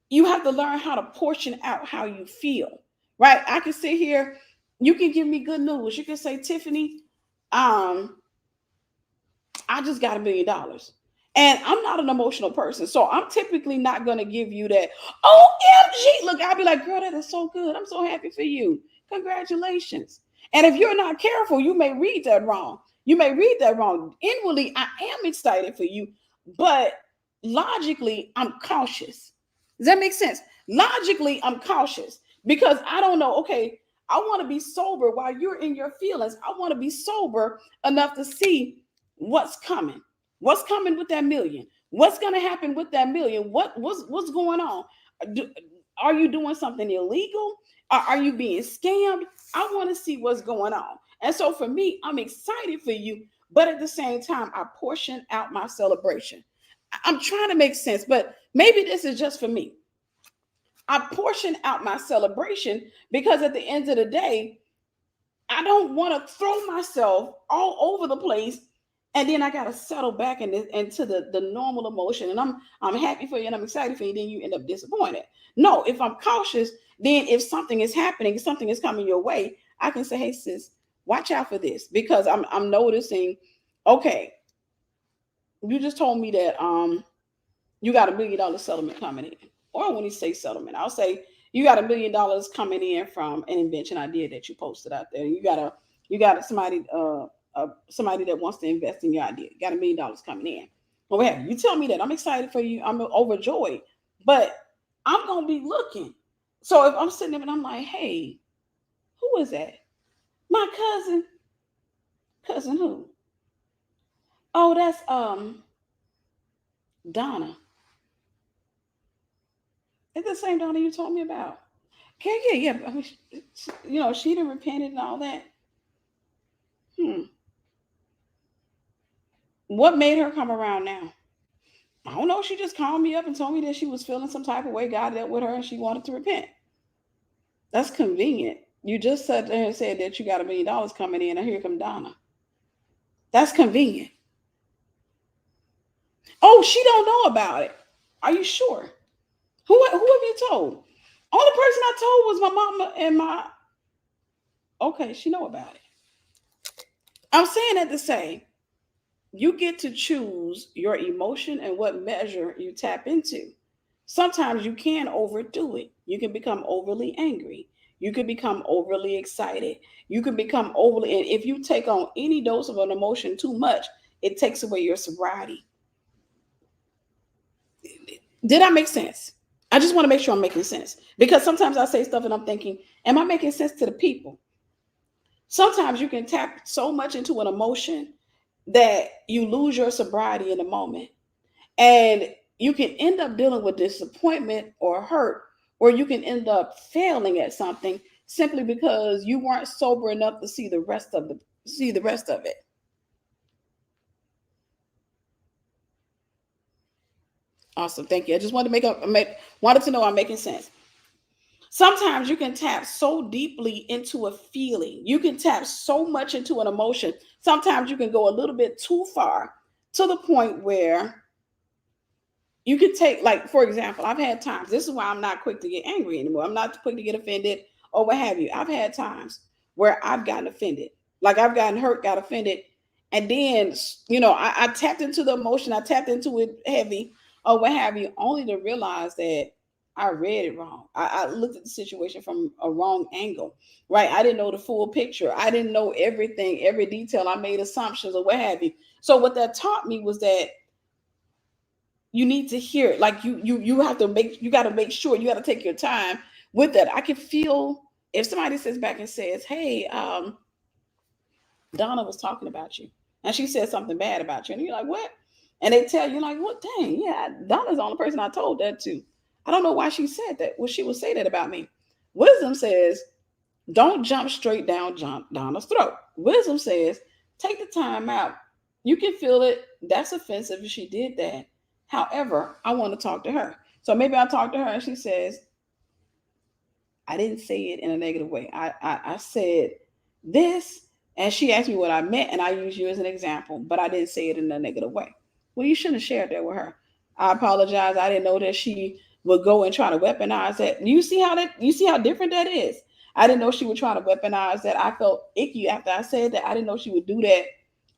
you have to learn how to portion out how you feel, right? I can sit here, you can give me good news. You can say, Tiffany, um, I just got $1 million. And I'm not an emotional person. So I'm typically not going to give you that, OMG. Look, I'll be like, girl, that is so good. I'm so happy for you. Congratulations. And if you're not careful, you may read that wrong. You may read that wrong. Inwardly, I am excited for you, but logically, I'm cautious. Does that make sense? Logically, I'm cautious because I don't know. Okay, I want to be sober while you're in your feelings. I want to be sober enough to see what's coming. What's coming with that million? What's going to happen with that million? What's going on? Are you doing something illegal? Are you being scammed? I want to see what's going on. And so for me, I'm excited for you, but at the same time, I portion out my celebration. I'm trying to make sense, but maybe this is just for me. I portion out my celebration because at the end of the day, I don't want to throw myself all over the place, and then I gotta settle back into the normal emotion. And I'm happy for you and I'm excited for you. Then you end up disappointed. No, if I'm cautious, then if something is happening, something is coming your way, I can say, hey sis, watch out for this, because I'm noticing. Okay, you just told me that you got $1 million settlement coming in. Or when you say settlement, I'll say you got $1 million coming in from an invention idea that you posted out there. You got somebody that wants to invest in your idea. You got $1 million coming in. Well, you tell me that, I'm excited for you. I'm overjoyed, but I'm gonna be looking. So if I'm sitting there and I'm like, hey, who is that? My cousin. Cousin who? Oh, that's Donna. It's the same Donna you told me about. Okay, yeah. I mean, she done repented and all that. Hmm. What made her come around now? I don't know. She just called me up and told me that she was feeling some type of way. God dealt with her and she wanted to repent. That's convenient. You just sat there and said that you got $1 million coming in, and here come Donna. That's convenient. Oh, she don't know about it. Are you sure? Who have you told? Only person I told was my mama and my. Okay, she know about it. I'm saying that to say, you get to choose your emotion and what measure you tap into. Sometimes you can overdo it. You can become overly angry. You can become overly excited. You can become overly, and if you take on any dose of an emotion too much, it takes away your sobriety. Did I make sense? I just want to make sure I'm making sense, because sometimes I say stuff and I'm thinking, am I making sense to the people? Sometimes you can tap so much into an emotion that you lose your sobriety in the moment. And you can end up dealing with disappointment or hurt, or you can end up failing at something simply because you weren't sober enough to see the rest of it. Awesome, thank you. I just wanted to wanted to know I'm making sense. Sometimes you can tap so deeply into a feeling. You can tap so much into an emotion. Sometimes you can go a little bit too far, to the point where you could take, like, for example, I've had times, this is why I'm not quick to get angry anymore. I'm not quick to get offended or what have you. I've had times where I've gotten offended, like I've gotten hurt, got offended, and then I tapped into the emotion, I tapped into it heavy or what have you, only to realize that I read it wrong. I looked at the situation from a wrong angle, right? I didn't know the full picture. I didn't know everything, every detail. I made assumptions or what have you. So what that taught me was that you need to hear it. Like you have to you got to make sure, you got to take your time with that. I can feel if somebody sits back and says, hey, Donna was talking about you and she said something bad about you, and you're like, what? And they tell you, like, what? Dang, yeah, Donna's the only person I told that to. I don't know why she said that. Well, she would say that about me. Wisdom says, don't jump straight down Donna's throat. Wisdom says, take the time out. You can feel it. That's offensive if she did that. However, I want to talk to her. So maybe I talk to her and she says, I didn't say it in a negative way. I said this, and she asked me what I meant, and I use you as an example, but I didn't say it in a negative way. Well, you shouldn't have shared that with her. I apologize. I didn't know that she would go and try to weaponize that. You see how different that is? I didn't know she would try to weaponize that. I felt icky after I said that. I didn't know she would do that.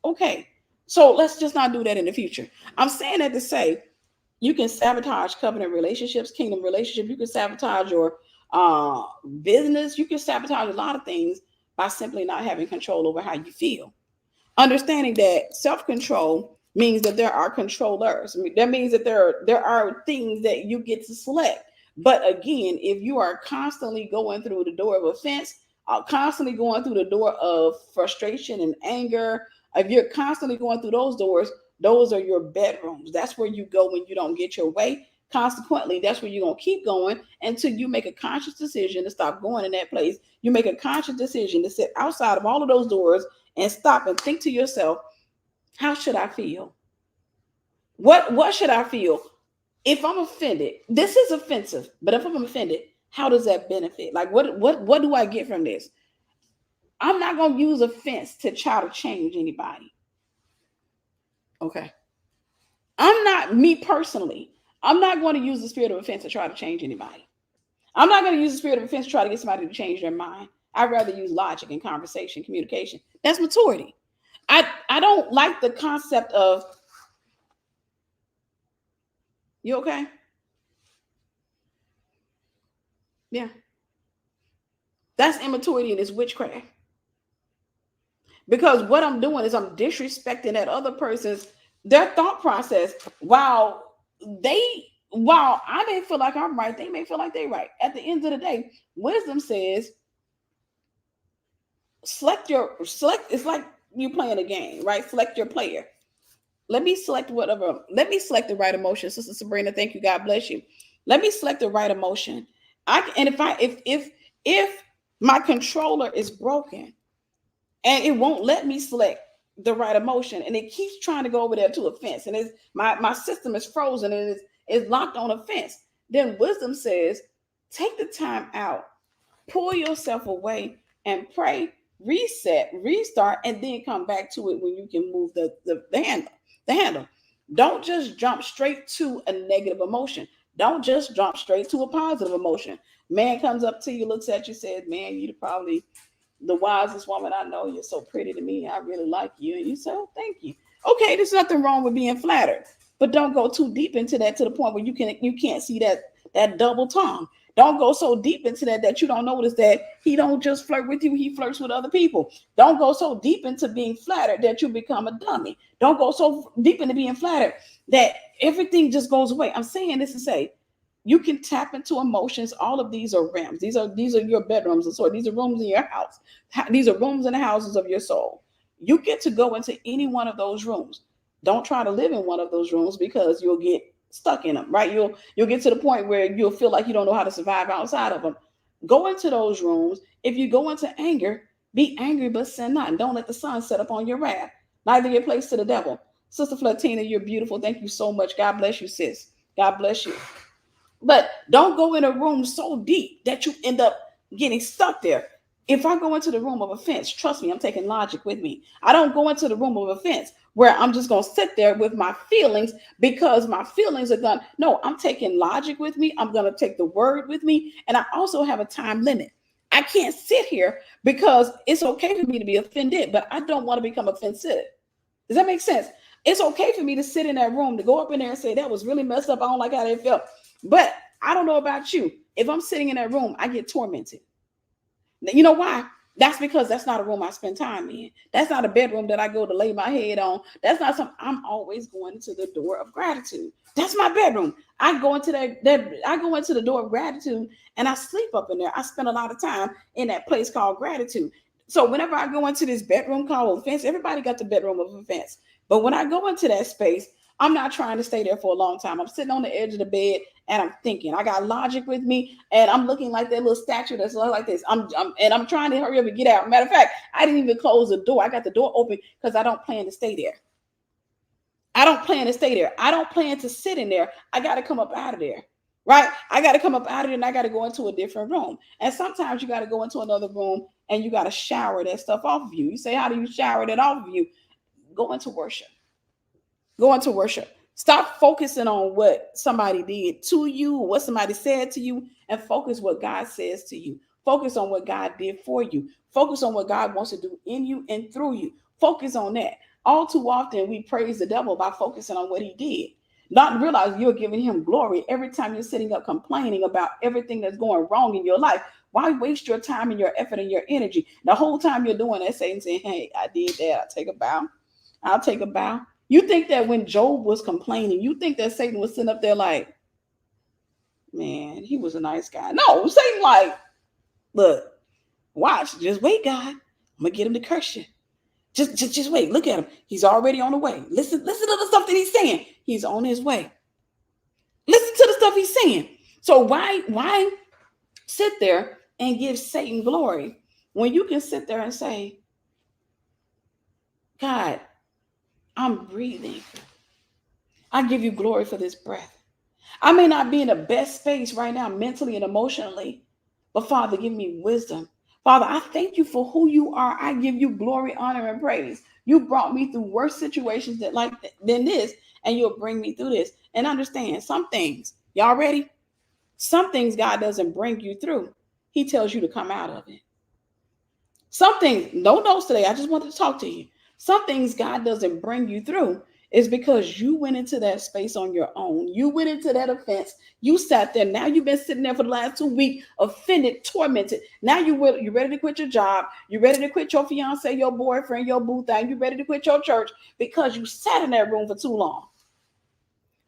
Okay. So let's just not do that in the future. I'm saying that to say, you can sabotage covenant relationships, kingdom relationships. You can sabotage your business. You can sabotage a lot of things by simply not having control over how you feel. Understanding that self-control means that there are controllers. That means that there are things that you get to select. But again, if you are constantly going through the door of offense, constantly going through the door of frustration and anger, if you're constantly going through those doors, those are your bedrooms. That's where you go when you don't get your way. Consequently, that's where you're going to keep going until you make a conscious decision to stop going in that place. You make a conscious decision to sit outside of all of those doors and stop and think to yourself, how should I feel? What should I feel? If I'm offended, this is offensive, but if I'm offended, how does that benefit? Like what do I get from this? I'm not going to use offense to try to change anybody. Okay. I'm not, me personally, I'm not going to use the spirit of offense to try to change anybody. I'm not going to use the spirit of offense to try to get somebody to change their mind. I'd rather use logic and conversation, communication. That's maturity. I don't like the concept of, you okay? Yeah. That's immaturity and it's witchcraft. Because what I'm doing is I'm disrespecting that other person's their thought process they while I may feel like I'm right, they may feel like they're right. At the end of the day, wisdom says select it's like you playing a game, right? Select your player. Let me select the right emotion. Sister Sabrina, thank you. God bless you. Let me select the right emotion. And if my controller is broken, and it won't let me select the right emotion, and it keeps trying to go over there to a fence, and it's my system is frozen and it's locked on a fence. Then wisdom says, take the time out, pull yourself away, and pray, reset, restart, and then come back to it when you can move the handle. Don't just jump straight to a negative emotion. Don't just jump straight to a positive emotion. Man comes up to you, looks at you, says, man, you probably the wisest woman I know. You're so pretty to me. I really like you. And you say, oh, thank you. Okay, there's nothing wrong with being flattered, but don't go too deep into that to the point where you can't see that double tongue. Don't go so deep into that you don't notice that he don't just flirt with you, he flirts with other people. Don't go so deep into being flattered that you become a dummy. Don't go so deep into being flattered that everything just goes away. I'm saying this to say you can tap into emotions. All of these are realms. These are your bedrooms and so these are rooms in your house. These are rooms in the houses of your soul. You get to go into any one of those rooms. Don't try to live in one of those rooms because you'll get stuck in them, right? You'll get to the point where you'll feel like you don't know how to survive outside of them. Go into those rooms. If you go into anger, be angry but sin not. And don't let the sun set up on your wrath. Neither your place to the devil. Sister Flatina, you're beautiful. Thank you so much. God bless you, sis. God bless you. But don't go in a room so deep that you end up getting stuck there. If I go into the room of offense, trust me, I'm taking logic with me. I don't go into the room of offense where I'm just going to sit there with my feelings because my feelings are gone. No, I'm taking logic with me. I'm going to take the word with me. And I also have a time limit. I can't sit here because it's okay for me to be offended, but I don't want to become offensive. Does that make sense? It's okay for me to sit in that room, to go up in there and say, that was really messed up. I don't like how that felt. But I don't know about you. If I'm sitting in that room, I get tormented. You know why? That's because that's not a room I spend time in. That's not a bedroom that I go to lay my head on. That's not something. I'm always going to the door of gratitude. That's my bedroom. I go into I go into the door of gratitude and I sleep up in there. I spend a lot of time in that place called gratitude. So whenever I go into this bedroom called offense, everybody got the bedroom of offense. But when I go into that space, I'm not trying to stay there for a long time. I'm sitting on the edge of the bed and I'm thinking. I got logic with me, and I'm looking like that little statue that's like this. I'm trying to hurry up and get out. Matter of fact, I didn't even close the door. I got the door open because I don't plan to stay there. I don't plan to stay there. I don't plan to sit in there. I got to come up out of there. Right? I got to come up out of there and I got to go into a different room. And sometimes you got to go into another room and you got to shower that stuff off of you. You say, how do you shower that off of you? Go into worship. Go into worship. Stop focusing on what somebody did to you, what somebody said to you, and focus what God says to you. Focus on what God did for you. Focus on what God wants to do in you and through you. Focus on that. All too often, we praise the devil by focusing on what he did. Not realize you're giving him glory every time you're sitting up complaining about everything that's going wrong in your life. Why waste your time and your effort and your energy? The whole time you're doing that, Satan saying, hey, I did that. I'll take a bow. I'll take a bow. You think that when Job was complaining, you think that Satan was sitting up there like, man, he was a nice guy. No, Satan like, look, watch, just wait, God. I'm gonna get him to curse you. Just wait. Look at him. He's already on the way. Listen to the stuff that he's saying. He's on his way. Listen to the stuff he's saying. So why sit there and give Satan glory when you can sit there and say, God, I'm breathing. I give you glory for this breath. I may not be in the best space right now, mentally and emotionally, but Father, give me wisdom. Father, I thank you for who you are. I give you glory, honor, and praise. You brought me through worse situations than this, and you'll bring me through this. And understand some things. Y'all ready? Some things God doesn't bring you through. He tells you to come out of it. Some things, no notes today. I just wanted to talk to you. Some things God doesn't bring you through is because you went into that space on your own. You went into that offense. You sat there. Now you've been sitting there for the last 2 weeks, offended, tormented. Now you're ready to quit your job. You're ready to quit your fiance, your boyfriend, your boo thing. You're ready to quit your church because you sat in that room for too long.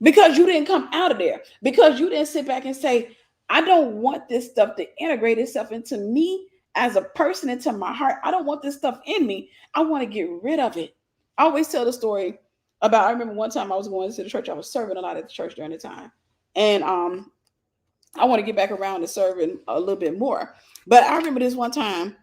Because you didn't come out of there. Because you didn't sit back and say, I don't want this stuff to integrate itself into me as a person, into my heart. I don't want this stuff in me. I want to get rid of it. I always tell the story about, I remember one time I was going to the church. I was serving a lot at the church during the time. And I want to get back around to serving a little bit more. But I remember this one time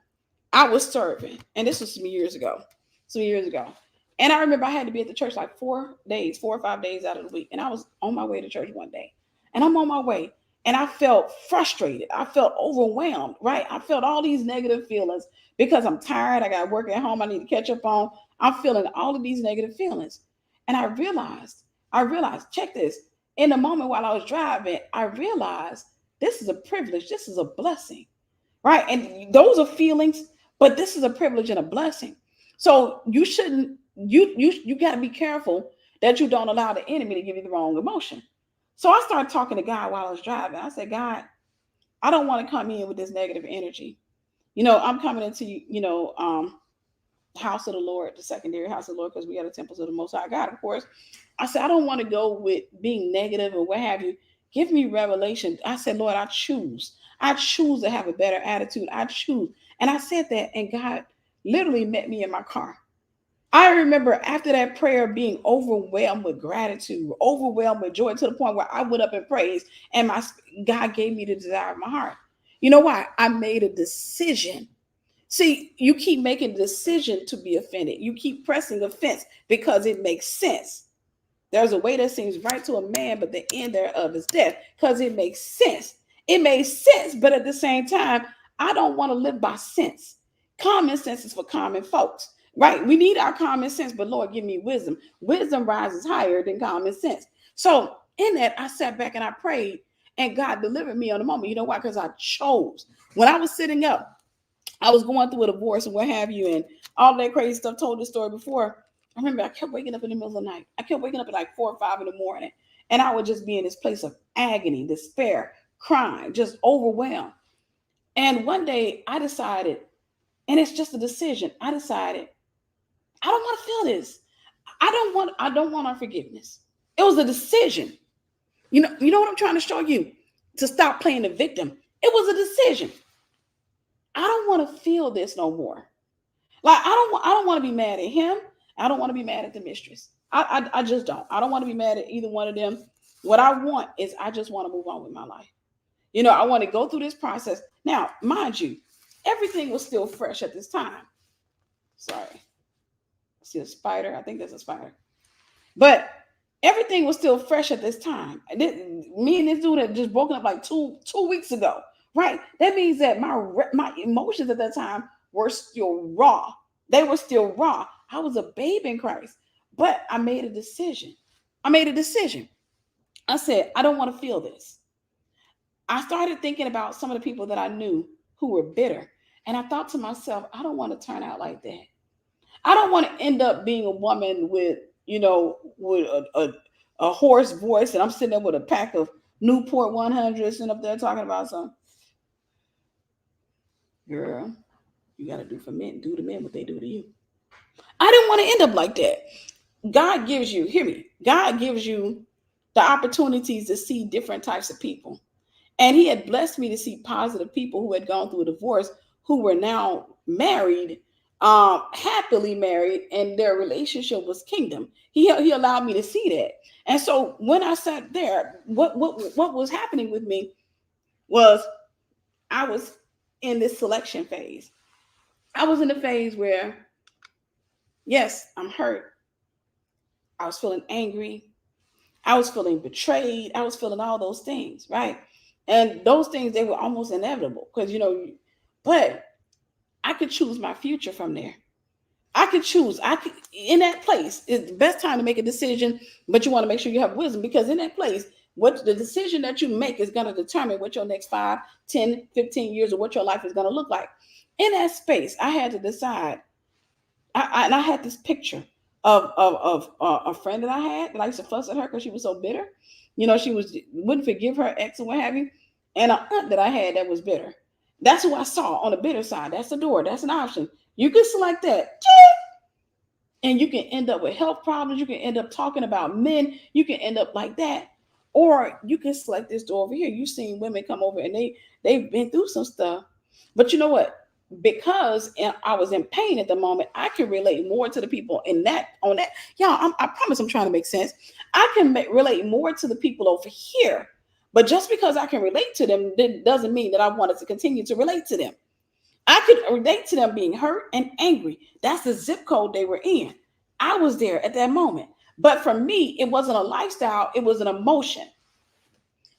I was serving, and this was some years ago. Some years ago. And I remember I had to be at the church like 4 days, 4 or 5 days out of the week. And I was on my way to church one day. And I'm on my way. And I felt frustrated. I felt overwhelmed, right? I felt all these negative feelings because I'm tired. I got work at home I need to catch up on. I'm feeling all of these negative feelings. And I realized, check this. In the moment while I was driving, I realized this is a privilege. This is a blessing, right? And those are feelings, but this is a privilege and a blessing. So you shouldn't, you got to be careful that you don't allow the enemy to give you the wrong emotion. So I started talking to God while I was driving. I said, God, I don't want to come in with this negative energy. I'm coming into, house of the Lord, the secondary house of the Lord, because we got a temple to the Most High God, of course. I said, I don't want to go with being negative or what have you. Give me revelation. I said, Lord, I choose. I choose to have a better attitude. I choose. And I said that, and God literally met me in my car. I remember after that prayer being overwhelmed with gratitude, overwhelmed with joy to the point where I went up and praised, and my God gave me the desire of my heart. You know why? I made a decision. See, you keep making a decision to be offended. You keep pressing offense because it makes sense. There's a way that seems right to a man, but the end thereof is death, because it makes sense. It makes sense, but at the same time, I don't want to live by sense. Common sense is for common folks, right? We need our common sense, but Lord, give me wisdom. Wisdom rises higher than common sense. So in that, I sat back and I prayed, and God delivered me on the moment. You know why? Because I chose. When I was sitting up, I was going through a divorce and what have you, and all that crazy stuff. Told this story before. I remember I kept waking up in the middle of the night. I kept waking up at like 4 or 5 in the morning, and I would just be in this place of agony, despair, crying, just overwhelmed. And one day I decided, and it's just a decision. I decided I don't want to feel this. I don't want unforgiveness. It was a decision. You know what I'm trying to show you? To stop playing the victim. It was a decision. I don't want to feel this no more. Like I don't want to be mad at him. I don't want to be mad at the mistress. I just don't. I don't want to be mad at either one of them. What I want is I just want to move on with my life. I want to go through this process. Now, mind you, everything was still fresh at this time. Sorry. See a spider? I think there's a spider. But everything was still fresh at this time. Me and this dude had just broken up like two weeks ago, right? That means that my emotions at that time were still raw. They were still raw. I was a babe in Christ, but I made a decision. I made a decision. I said, I don't want to feel this. I started thinking about some of the people that I knew who were bitter. And I thought to myself, I don't want to turn out like that. I don't want to end up being a woman with a hoarse voice, and I'm sitting there with a pack of Newport 100s and up there talking about something. Girl, you got to do for men, do to men what they do to you. I didn't want to end up like that. God gives you, hear me, God gives you the opportunities to see different types of people. And he had blessed me to see positive people who had gone through a divorce, who were now married, happily married, and their relationship was kingdom. He allowed me to see that. And so when I sat there, what was happening with me was I was in this selection phase. I was in the phase where, yes, I'm hurt. I was feeling angry. I was feeling betrayed. I was feeling all those things, right? And those things, they were almost inevitable because, but I could choose my future from there. I could choose. I could, in that place, it's the best time to make a decision, but you want to make sure you have wisdom because in that place, what the decision that you make is going to determine what your next 5, 10, 15 years or what your life is going to look like. In that space, I had to decide. And I had this picture of a friend that I had that I used to fuss at her because she was so bitter. She wouldn't forgive her ex and what have you. And an aunt that I had that was bitter. That's who I saw on the bitter side. That's the door. That's an option. You can select that. And you can end up with health problems. You can end up talking about men. You can end up like that. Or you can select this door over here. You've seen women come over and they've been through some stuff. But you know what? Because I was in pain at the moment, I can relate more to the people in that on that. Yeah, I promise I'm trying to make sense. I can relate more to the people over here. But just because I can relate to them doesn't mean that I wanted to continue to relate to them. I could relate to them being hurt and angry. That's the zip code they were in. I was there at that moment. But for me, it wasn't a lifestyle, it was an emotion.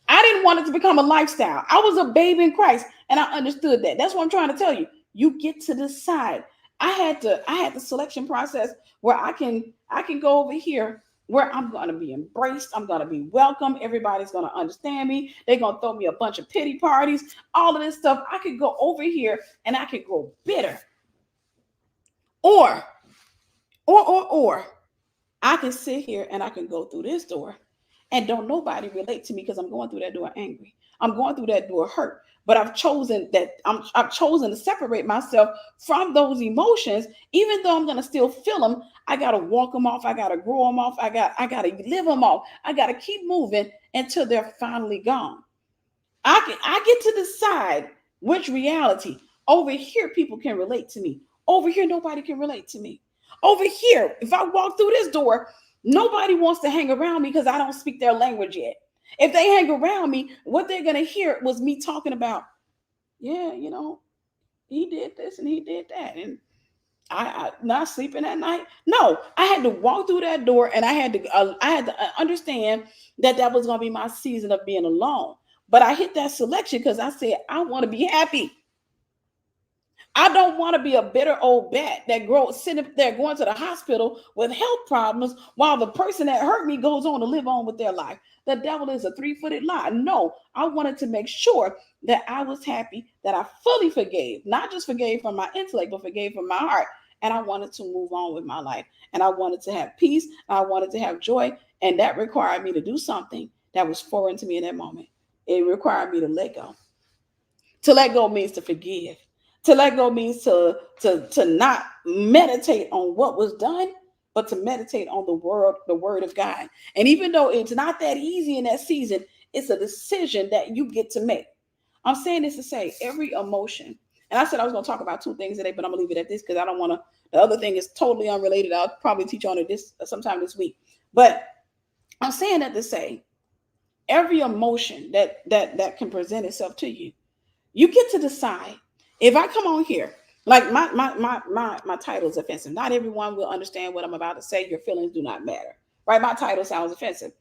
I didn't want it to become a lifestyle. I was a babe in Christ and I understood that. That's what I'm trying to tell you. You get to decide. I had the selection process where I can go over here where I'm going to be embraced. I'm going to be welcome. Everybody's going to understand me. They're going to throw me a bunch of pity parties, all of this stuff. I could go over here and I could grow bitter. Or I can sit here and I can go through this door and don't nobody relate to me because I'm going through that door angry. I'm going through that door hurt. But I've chosen to separate myself from those emotions, even though I'm gonna still feel them. I gotta walk them off. I gotta grow them off. I gotta live them off. I gotta keep moving until they're finally gone. I get to decide which reality. Over here, people can relate to me. Over here, nobody can relate to me. Over here, if I walk through this door, nobody wants to hang around me because I don't speak their language yet. If they hang around me, what they're going to hear was me talking about, yeah, he did this and he did that. And I not sleeping at night. No, I had to walk through that door and I had to understand that was going to be my season of being alone. But I hit that selection because I said, I want to be happy. I don't want to be a bitter old bat that sitting there going to the hospital with health problems while the person that hurt me goes on to live on with their life. The devil is a three-footed lie. No, I wanted to make sure that I was happy, that I fully forgave, not just forgave from my intellect, but forgave from my heart. And I wanted to move on with my life. And I wanted to have peace. I wanted to have joy. And that required me to do something that was foreign to me in that moment. It required me to let go. To let go means to forgive. To let go means to not meditate on what was done, but to meditate on the word of God. And even though it's not that easy in that season, it's a decision that you get to make. I'm saying this to say every emotion, and I said I was going to talk about two things today, but I'm going to leave it at this because I don't want to. The other thing is totally unrelated. I'll probably teach on it sometime this week. But I'm saying that to say every emotion that can present itself to you, you get to decide. If I come on here, like my title is offensive. Not everyone will understand what I'm about to say. Your feelings do not matter, right? My title sounds offensive.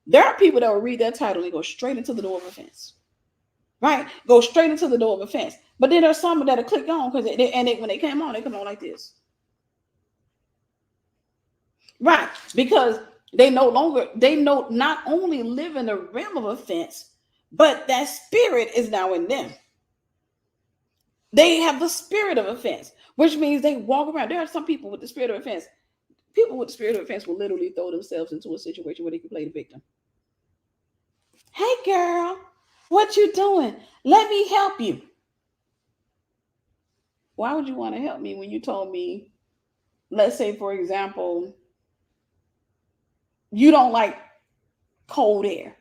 There are people that will read that title and go straight into the door of offense, right? Go straight into the door of offense. But then there's some that'll click on because when they come on like this, right? Because they not only live in the realm of offense, but that spirit is now in them. They have the spirit of offense, which means they walk around. There are some people with the spirit of offense. People with the spirit of offense will literally throw themselves into a situation where they can play the victim. Hey, girl, what you doing? Let me help you. Why would you want to help me when you told me, let's say, for example, you don't like cold air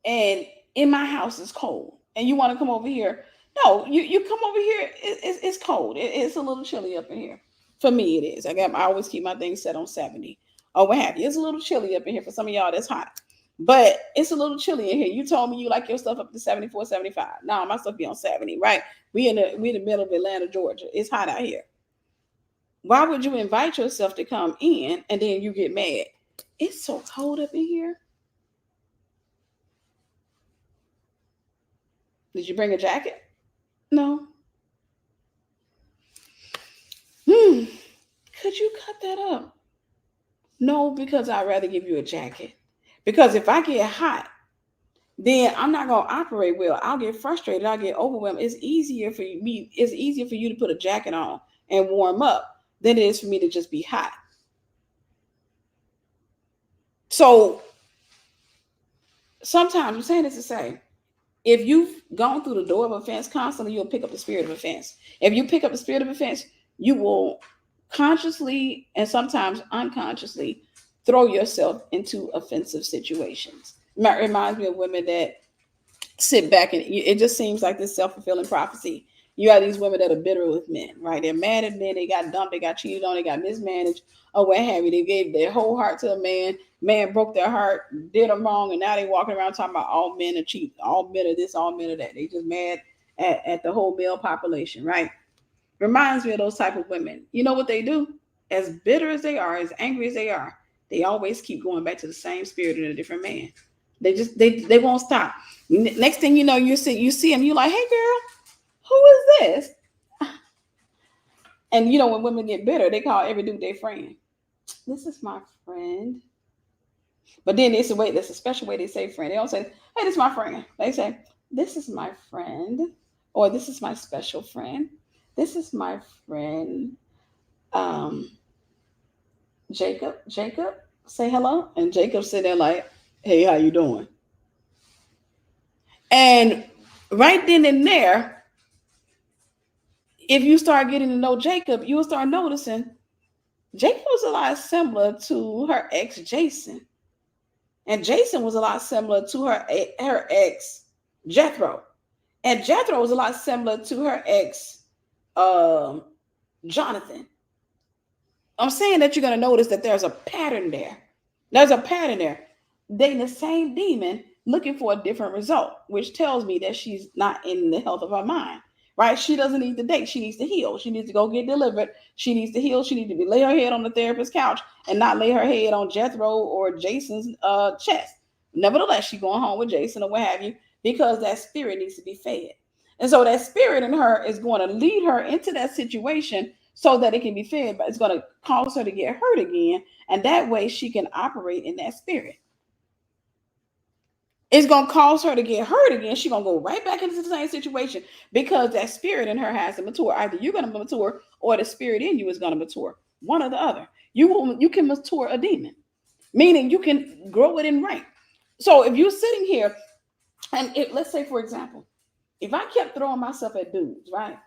and in my house is cold and you want to come over here? No, you come over here. It's cold. It's a little chilly up in here. For me, it is. I always keep my things set on 70 or what have you. It's a little chilly up in here. For some of y'all, that's hot. But it's a little chilly in here. You told me you like your stuff up to 74, 75. No, my stuff be on 70, right? We in the middle of Atlanta, Georgia. It's hot out here. Why would you invite yourself to come in and then you get mad? It's so cold up in here. Did you bring a jacket? No. Could you cut that up? No, because I'd rather give you a jacket. Because if I get hot, then I'm not gonna operate well. I'll get frustrated. I'll get overwhelmed. It's easier for me. It's easier for you to put a jacket on and warm up than it is for me to just be hot. So sometimes I'm saying this to say, if you've gone through the door of offense constantly, you'll pick up the spirit of offense. If you pick up the spirit of offense, you will consciously and sometimes unconsciously throw yourself into offensive situations. It reminds me of women that sit back and it just seems like this self-fulfilling prophecy. You have these women that are bitter with men, right? They're mad at men. They got dumped. They got cheated on. They got mismanaged or what have you. They gave their whole heart to a man. Man broke their heart, did them wrong, and now they walking around talking about all men are cheat, all men are this, all men are that. They just mad at the whole male population, right? Reminds me of those type of women. You know what they do? As bitter as they are, as angry as they are, they always keep going back to the same spirit in a different man. They won't stop. Next thing you know, you see him, you're like, hey girl, who is this? And you know, when women get bitter, they call every dude their friend. This is my friend. But then it's a way, that's a special way they say friend. They don't say, hey, this is my friend. They say, this is my friend, or this is my special friend. This is my friend, um, Jacob. Jacob, say hello. And Jacob sit there like, hey, how you doing? And right then and there, if you start getting to know Jacob, you'll start noticing Jacob was a lot similar to her ex Jason, and Jason was a lot similar to her ex Jethro, and Jethro was a lot similar to her ex um, Jonathan. I'm saying that you're going to notice that there's a pattern there. There's a pattern there. Dating the same demon, looking for a different result, which tells me that she's not in the health of her mind, right? She doesn't need to date. She needs to heal. She needs to go get delivered. She needs to heal. She needs to lay her head on the therapist's couch and not lay her head on Jethro or Jason's chest. Nevertheless, she's going home with Jason or what have you, because that spirit needs to be fed. And so that spirit in her is going to lead her into that situation so that it can be fed, but it's going to cause her to get hurt again. And that way she can operate in that spirit. It's going to cause her to get hurt again. She's going to go right back into the same situation because that spirit in her has to mature. Either you're going to mature or the spirit in you is going to mature. One or the other. You can mature a demon, meaning you can grow it in rank. So if you're sitting here and let's say, for example, if I kept throwing myself at dudes, right?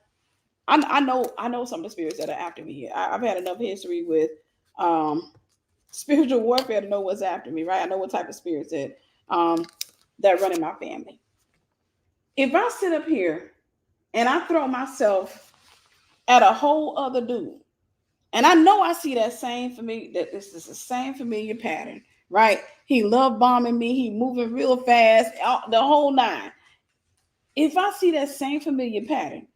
I know some of the spirits that are after me here. I've had enough history with spiritual warfare to know what's after me, right? I know what type of spirits that run in my family. If I sit up here and I throw myself at a whole other dude, and I know I see that same familiar, that this is the same familiar pattern, right? He love bombing me, he moving real fast, the whole nine. If I see that same familiar pattern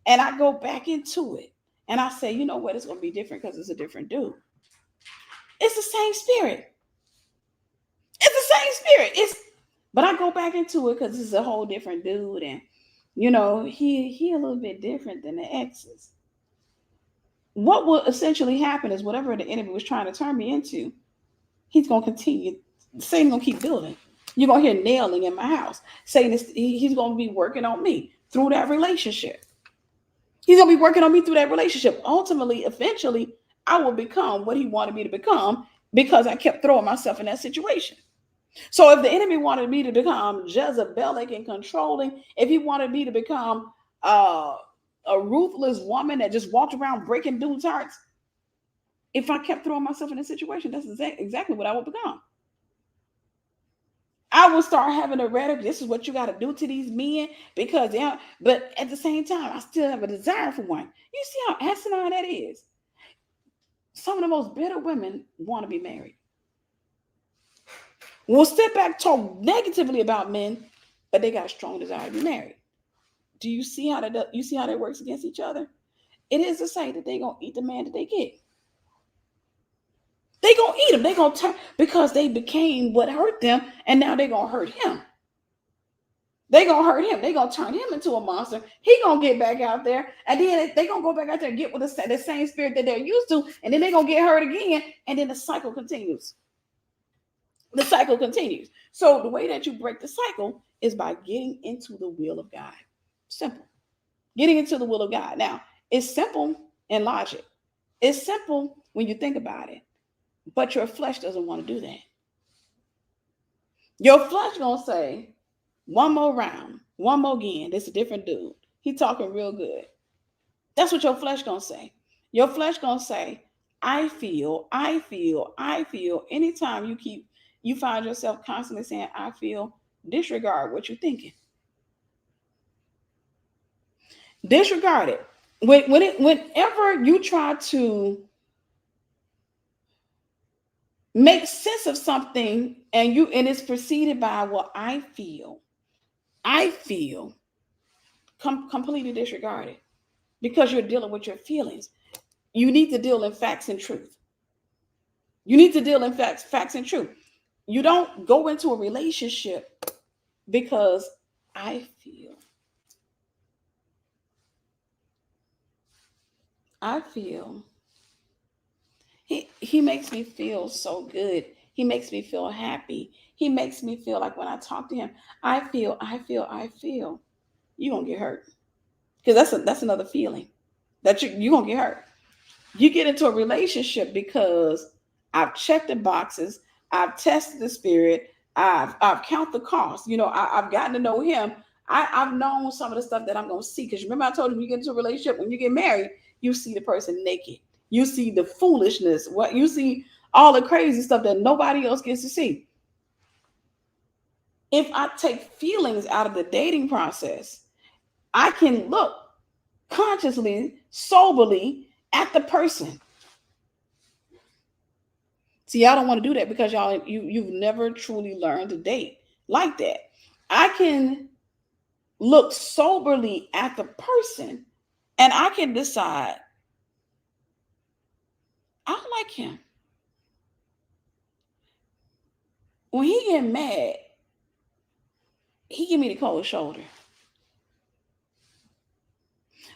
and I go back into it and I say, you know what, it's going to be different because it's a different dude. It's the same spirit. It's the same spirit. But I go back into it because it's a whole different dude, and you know he a little bit different than the exes. What will essentially happen is whatever the enemy was trying to turn me into, he's gonna continue. Satan's gonna keep building. You're gonna hear nailing in my house. Satan he's gonna be working on me through that relationship. He's gonna be working on me through that relationship. Ultimately, eventually, I will become what he wanted me to become because I kept throwing myself in that situation. So if the enemy wanted me to become Jezebelic and controlling, if he wanted me to become a ruthless woman that just walked around breaking dudes' hearts, if I kept throwing myself in a situation, that's exactly what I would become. I would start having a rhetoric. This is what you got to do to these men because they are, but at the same time, I still have a desire for one. You see how asinine that is? Some of the most bitter women want to be married. Will step back, talk negatively about men, but they got a strong desire to be married. Do you see how that? You see how that works against each other? It is to say that they gonna eat the man that they get. They gonna eat him. They gonna turn because they became what hurt them, and now they gonna hurt him. They gonna hurt him. They gonna turn him into a monster. He gonna get back out there, and then they gonna go back out there and get with the same spirit that they're used to, and then they gonna get hurt again, and then the cycle continues. The cycle continues. So the way that you break the cycle is by getting into the will of God. Simple. Getting into the will of God. Now, it's simple in logic. It's simple when you think about it, but your flesh doesn't want to do that. Your flesh gonna say, one more round, one more again. This is a different dude. He talking real good. That's what your flesh gonna say. Your flesh gonna say, I feel, I feel, I feel. Anytime you find yourself constantly saying, I feel, disregard what you're thinking. Disregard it. Whenever you try to make sense of something and it's preceded by what I feel, completely disregard it, because you're dealing with your feelings. You need to deal in facts and truth. You need to deal in facts and truth. You don't go into a relationship because I feel. He makes me feel so good. He makes me feel happy. He makes me feel like when I talk to him, I feel. You're gonna get hurt. Because that's another feeling. That you're gonna get hurt. You get into a relationship because I've checked the boxes, I've tested the spirit, I've counted the cost. I've gotten to know him. I've known some of the stuff that I'm gonna see. Because remember, I told you, when you get into a relationship, when you get married, you see the person naked. You see the foolishness. What you see, all the crazy stuff that nobody else gets to see. If I take feelings out of the dating process, I can look consciously, soberly at the person. See, y'all don't want to do that because you've never truly learned to date like that. I can look soberly at the person and I can decide, I like him. When he get mad, he give me the cold shoulder.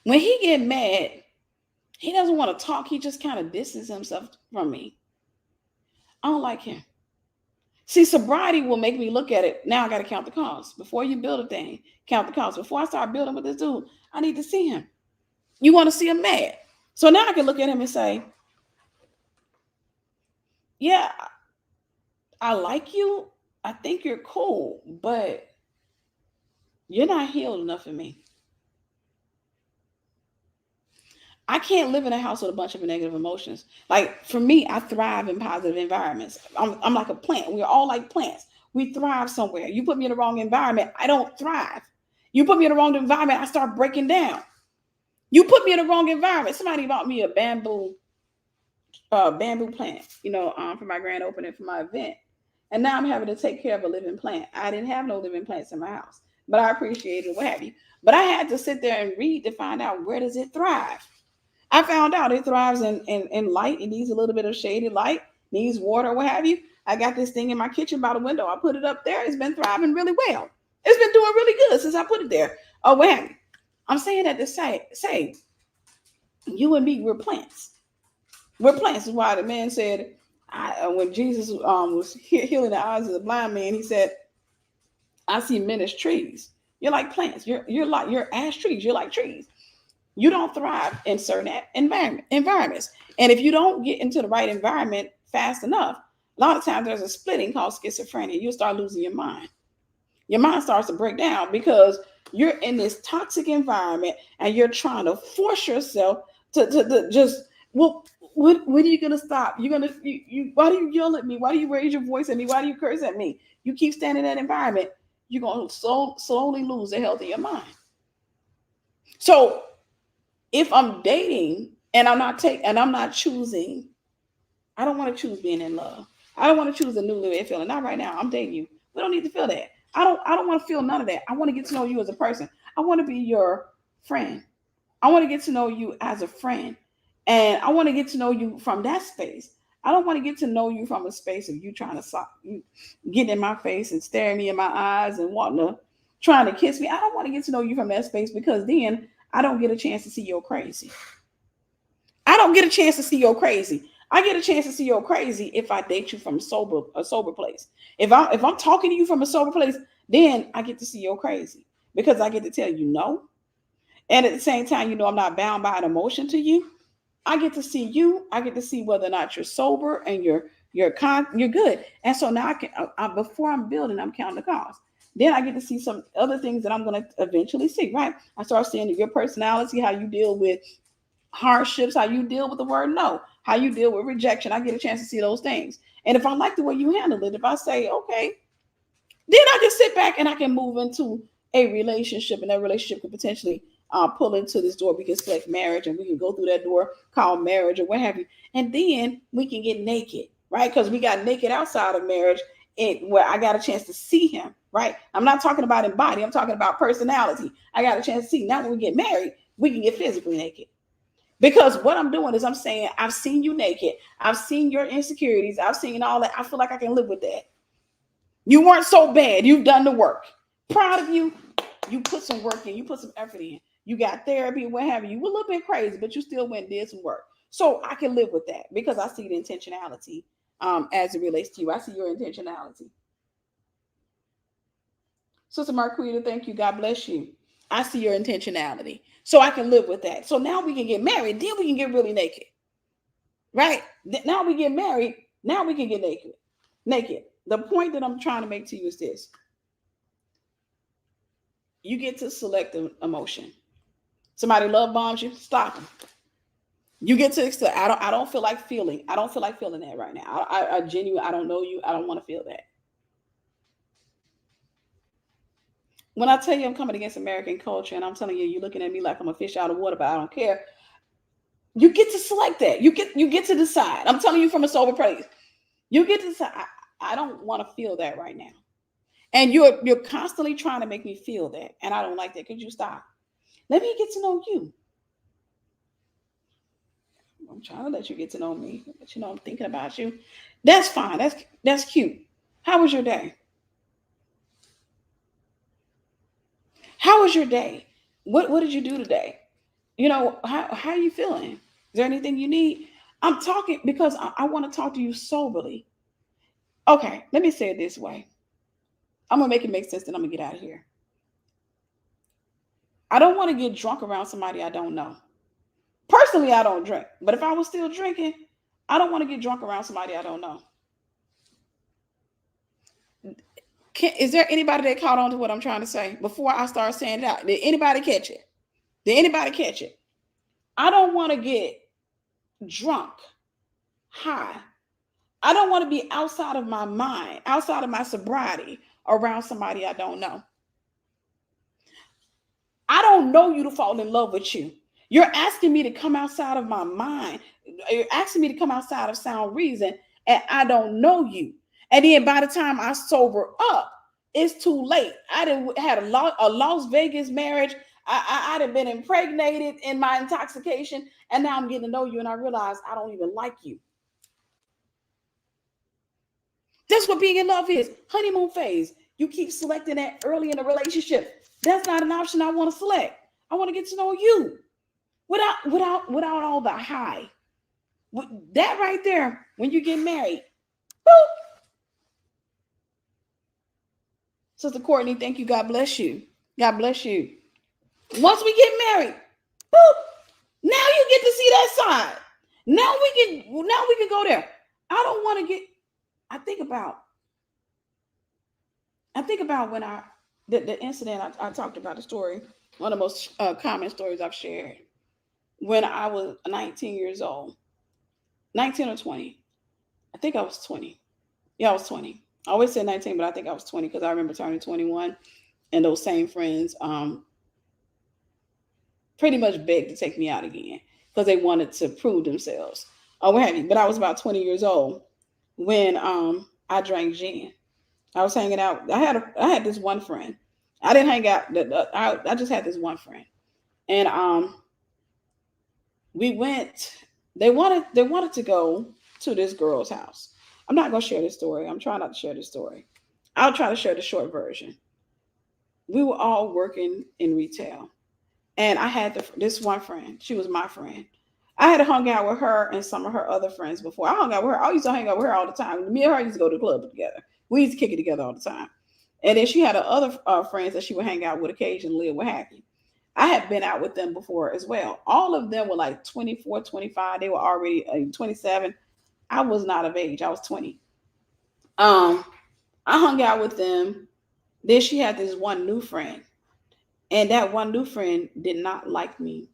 When he get mad, he doesn't want to talk. He just kind of distances himself from me. I don't like him. See, sobriety will make me look at it. Now I got to count the costs. Before you build a thing, count the costs. Before I start building with this dude, I need to see him. You want to see him mad. So now I can look at him and say, yeah, I like you. I think you're cool, but you're not healed enough for me. I can't live in a house with a bunch of negative emotions. Like for me, I thrive in positive environments. I'm like a plant. We're all like plants. We thrive somewhere. You put me in the wrong environment, I don't thrive. You put me in the wrong environment, I start breaking down. You put me in the wrong environment. Somebody bought me a bamboo plant, for my grand opening for my event. And now I'm having to take care of a living plant. I didn't have no living plants in my house, but I appreciate it, what have you. But I had to sit there and read to find out, where does it thrive? I found out it thrives in light. It needs a little bit of shaded light, needs water, what have you. I got this thing in my kitchen by the window. I put it up there. It's been thriving really well. It's been doing really good since I put it there. Oh, what have you. I'm saying that to say, you and me, we're plants. We're plants. Is why the man said, when Jesus was healing the eyes of the blind man, he said, I see men as trees. You're like plants. You're ash trees. You're like trees. You don't thrive in certain environments. And if you don't get into the right environment fast enough, a lot of times there's a splitting called schizophrenia. You'll start losing your mind. Your mind starts to break down because you're in this toxic environment and you're trying to force yourself to just, well, when are you going to stop? Why do you yell at me? Why do you raise your voice at me? Why do you curse at me? You keep standing in that environment, you're going to slowly lose the health of your mind. So if I'm dating and I'm not choosing, I don't want to choose being in love. I don't want to choose a newlywed feeling. Not right now. I'm dating you. We don't need to feel that. I don't want to feel none of that. I want to get to know you as a person. I want to be your friend. I want to get to know you as a friend. And I want to get to know you from that space. I don't want to get to know you from a space of you trying to get in my face and staring me in my eyes and wanting to trying to kiss me. I don't want to get to know you from that space, because then I don't get a chance to see your crazy. I don't get a chance to see your crazy. I get a chance to see your crazy if I date you from a sober place. If I'm talking to you from a sober place, then I get to see your crazy, because I get to tell you no. And at the same time, I'm not bound by an emotion to you. I get to see you. I get to see whether or not you're sober and you're good. And so now before I'm building, I'm counting the cost. Then I get to see some other things that I'm going to eventually see. Right? I start seeing your personality, how you deal with hardships, how you deal with the word no, how you deal with rejection. I get a chance to see those things. And if I like the way you handle it, if I say okay, then I can sit back and I can move into a relationship, and that relationship could potentially pull into this door. We can select marriage, and we can go through that door called marriage or what have you. And then we can get naked, right? Because we got naked outside of marriage, where I got a chance to see him, right? I'm not talking about in body, I'm talking about personality. I got a chance to see. Now when we get married, we can get physically naked. Because what I'm doing is I'm saying, I've seen you naked. I've seen your insecurities. I've seen all that. I feel like I can live with that. You weren't so bad. You've done the work. Proud of you. You put some work in. You put some effort in. You got therapy, what have you. You were a little bit crazy, but you still went and did some work. So I can live with that, because I see the intentionality as it relates to you. I see your intentionality. Sister Marquita, thank you. God bless you. I see your intentionality. So I can live with that. So now we can get married. Then we can get really naked. Right? Now we get married. Now we can get naked. Naked. The point that I'm trying to make to you is this. You get to select an emotion. Somebody love bombs you, stop them. You get to I don't feel like feeling. I don't feel like feeling that right now. I genuinely, I don't know you. I don't want to feel that. When I tell you I'm coming against American culture, and I'm telling you, you're looking at me like I'm a fish out of water, but I don't care. You get to select that. You get to decide. I'm telling you from a sober place. You get to decide. I don't want to feel that right now. And you're constantly trying to make me feel that. And I don't like that. Could you stop? Let me get to know you. I'm trying to let you get to know me. But I'm thinking about you. That's fine. That's cute. How was your day? How was your day? What did you do today? How are you feeling? Is there anything you need? I'm talking because I want to talk to you soberly. Okay, let me say it this way. I'm gonna make it make sense, then I'm gonna get out of here. I don't want to get drunk around somebody I don't know. Personally, I don't drink. But if I was still drinking, I don't want to get drunk around somebody I don't know. Is there anybody that caught on to what I'm trying to say before I start saying it out? Did anybody catch it? Did anybody catch it? I don't want to get drunk, high. I don't want to be outside of my mind, outside of my sobriety, around somebody I don't know. I don't know you to fall in love with you. You're asking me to come outside of my mind. You're asking me to come outside of sound reason, and I don't know you. And then by the time I sober up, it's too late. I done had a Las Vegas marriage. I'd have been impregnated in my intoxication, and now I'm getting to know you, and I realize I don't even like you. That's what being in love is. Honeymoon phase. You keep selecting that early in the relationship. That's not an option I want to select. I want to get to know you without all the high. That right there, when you get married, boop. Sister Courtney, thank you. God bless you. God bless you. Once we get married, boop. Now you get to see that side. Now we can go there. I don't want to get. I think about when the incident I talked about, the story, one of the most common stories I've shared. When I was 19 years old, 19 or 20. I think I was 20. Yeah, I was 20. I always said 19, but I think I was 20 because I remember turning 21, and those same friends pretty much begged to take me out again because they wanted to prove themselves or what have you. But I was about 20 years old when I drank gin. I was hanging out. I had this one friend. I didn't hang out. I just had this one friend, and we went. They wanted to go to this girl's house. I'm not gonna share this story. I'm trying not to share this story. I'll try to share the short version. we were all working in retail. And I had this one friend. She was my friend. I had hung out with her and some of her other friends before. I hung out with her. I used to hang out with her all the time. Me and her used to go to the club together. We used to kick it together all the time. And then she had other friends that she would hang out with occasionally or what have you. I had been out with them before as well. All of them were like 24, 25. They were already 27. I was not of age. I was 20. Um, I hung out with them. Then she had this one new friend. And that one new friend did not like me.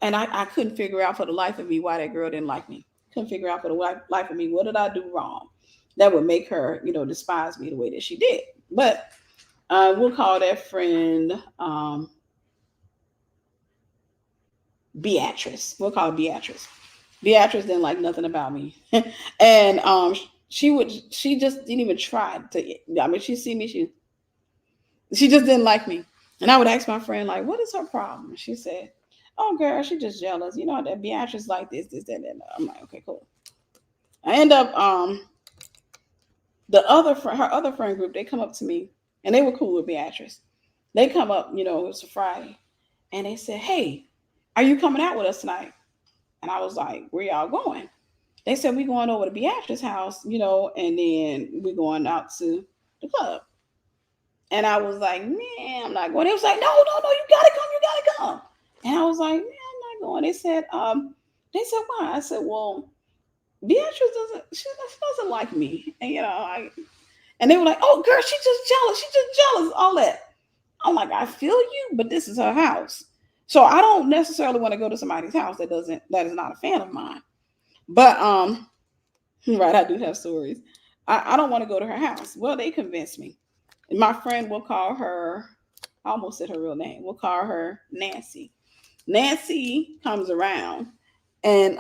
And I couldn't figure out for the life of me why that girl didn't like me. Couldn't figure out for the life of me, what did I do wrong that would make her, despise me the way that she did. But we'll call that friend Beatrice. We'll call her Beatrice. Beatrice didn't like nothing about me. And she just didn't even try to, I mean, she see me, she just didn't like me. And I would ask my friend, like, what is her problem? She said, oh, girl, she just jealous. You know, that Beatrice like this, that. I'm like, okay, cool. I end up, her other friend group, they come up to me, and they were cool with Beatrice. They come up, it was a Friday, and they said, hey, are you coming out with us tonight? And I was like, where y'all going? They said, we going over to Beatrice's house, and then we going out to the club. And I was like, man, I'm not going. They was like, no, you gotta come. And I was like, man, I'm not going. They said, why? I said, well, Beatrice doesn't like me. And and they were like, oh, girl, she's just jealous, all that. I'm like, I feel you, but this is her house. So I don't necessarily want to go to somebody's house that is not a fan of mine. But right, I do have stories. I don't want to go to her house. Well, they convinced me. And my friend will call her, I almost said her real name. We'll call her Nancy. Nancy comes around, and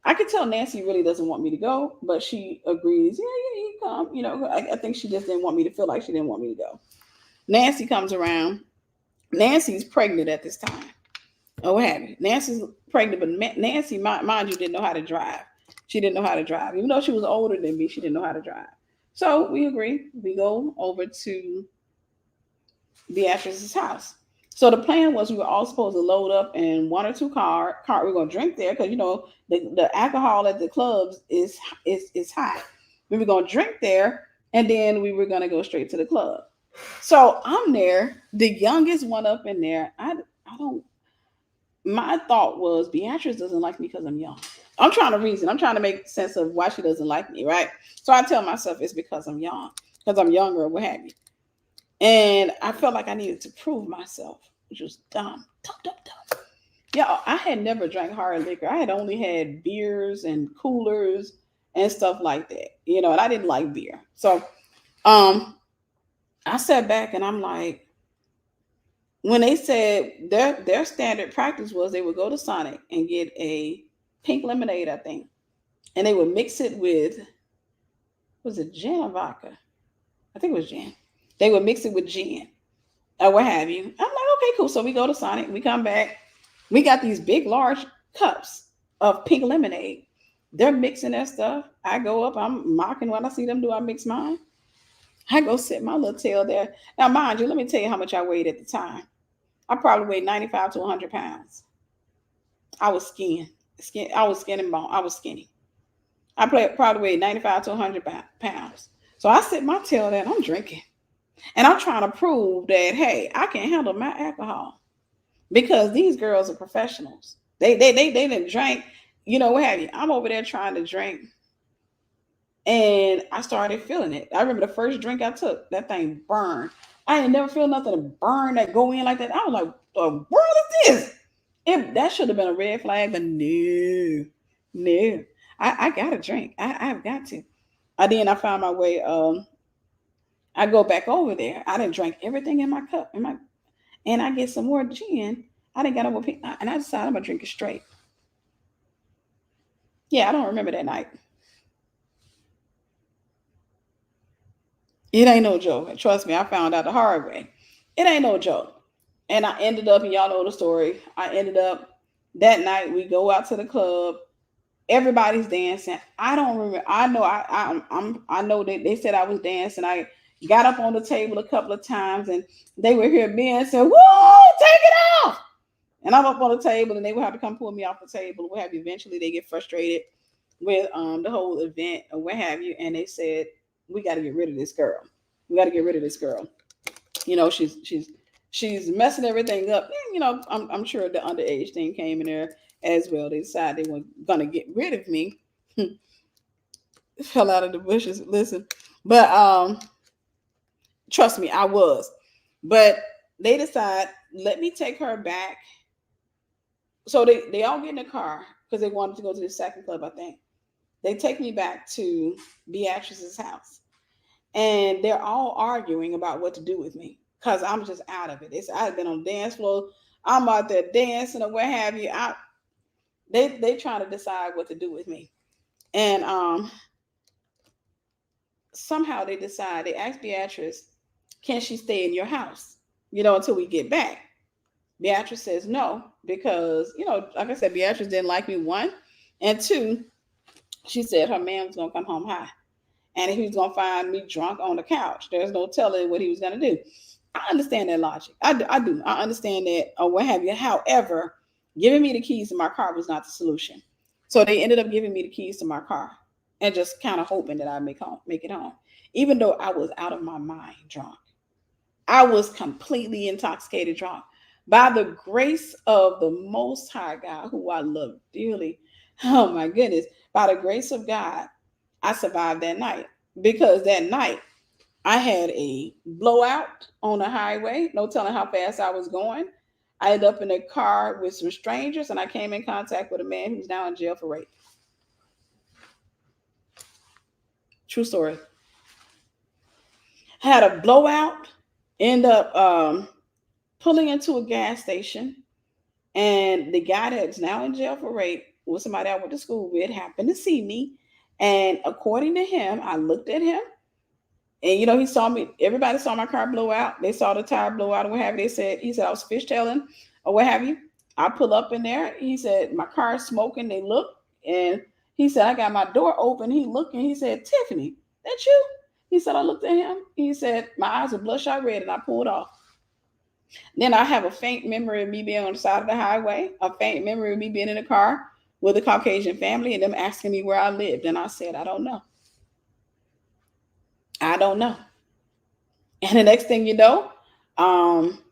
I could tell Nancy really doesn't want me to go, but she agrees. Yeah, you come. I think she just didn't want me to feel like she didn't want me to go. Nancy comes around. Nancy's pregnant at this time. Oh, what have you? Nancy's pregnant, but Nancy, mind you, didn't know how to drive. She didn't know how to drive. Even though she was older than me, she didn't know how to drive. So we agree. We go over to Beatrice's house. So the plan was we were all supposed to load up in one or two car. We're gonna drink there because the alcohol at the clubs is high. We were gonna drink there, and then we were gonna go straight to the club. So I'm there, the youngest one up in there. I don't. My thought was Beatrice doesn't like me because I'm young. I'm trying to reason. I'm trying to make sense of why she doesn't like me, right? So I tell myself it's because I'm young, because I'm younger, or what have you. And I felt like I needed to prove myself, which was dumb. Yeah, I had never drank hard liquor. I had only had beers and coolers and stuff like that, and I didn't like beer. So I sat back and I'm like, when they said their standard practice was they would go to Sonic and get a pink lemonade, I think, and they would mix it with, was it gin or vodka? I think it was gin. They would mix it with gin or what have you. I'm like, okay, cool. So we go to Sonic, we come back, we got these big, large cups of pink lemonade. They're mixing that stuff. I go up, I'm mocking what I see them do. I mix mine. I go sit my little tail there. Now, mind you, let me tell you how much I weighed at the time. I probably weighed 95 to 100 pounds. I was skinny. I was skin and bone. I was skinny. I probably weighed 95 to 100 pounds. So I sit my tail there and I'm drinking. And I'm trying to prove that, hey, I can handle my alcohol. Because these girls are professionals. They didn't drink, what have you. I'm over there trying to drink. And I started feeling it. I remember the first drink I took, that thing burned. I ain't never feel nothing to burn that go in like that. I was like, what the world is this? That should have been a red flag, but no. I got to drink. I've got to. Then I found my way. I go back over there. I didn't drink everything in my cup. And I get some more gin. I didn't get over, and I decided I'm going to drink it straight. Yeah, I don't remember that night. It ain't no joke. Trust me, I found out the hard way. It ain't no joke. And I ended up, and y'all know the story. I ended up that night. We go out to the club. Everybody's dancing. I don't remember. I know. I know that they said I was dancing. got up on the table a couple of times, and they would hear me and say, "Woo, take it off!" And I'm up on the table, and they would have to come pull me off the table. What have you? Eventually, they get frustrated with the whole event or what have you, and they said, "We got to get rid of this girl. We got to get rid of this girl. You know, she's messing everything up." And, you know, I'm sure the underage thing came in there as well. They decided they were gonna get rid of me. Fell out of the bushes. Listen, but trust me, I was. But they decide, let me take her back. So they all get in the car because they wanted to go to the second club, I think. They take me back to Beatrice's house. And they're all arguing about what to do with me because I'm just out of it. I've been on the dance floor. I'm out there dancing or what have you. They trying to decide what to do with me. And somehow they decide, they ask Beatrice, can she stay in your house, you know, until we get back? Beatrice says no, because, you know, like I said, Beatrice didn't like me, one. And two, she said her man was going to come home high. And he was going to find me drunk on the couch. There's no telling what he was going to do. I understand that logic. I do. I understand that or what have you. However, giving me the keys to my car was not the solution. So they ended up giving me the keys to my car and just kind of hoping that I'd make it home. Even though I was out of my mind drunk. I was completely intoxicated drunk. By the grace of the Most High God, who I love dearly, oh my goodness, by the grace of God, I survived that night, because that night I had a blowout on the highway. No telling how fast I was going. I ended up in a car with some strangers, and I came in contact with a man who's now in jail for rape. True story. Had a blowout, end up pulling into a gas station, and the guy that's now in jail for rape was somebody I went to school with, happened to see me. And according to him, I looked at him, and you know, he saw me. Everybody saw my car blow out. They saw the tire blow out or what have you. He said I was fishtailing or what have you. I pull up in there. He said my car's smoking. They look, and he said I got my door open. He looked, and he said, "Tiffany, that you?" He said, I looked at him. He said my eyes were bloodshot red, and I pulled off. Then I have a faint memory of me being on the side of the highway, a faint memory of me being in a car with a Caucasian family and them asking me where I lived. And I said, I don't know. I don't know. And the next thing you know, um,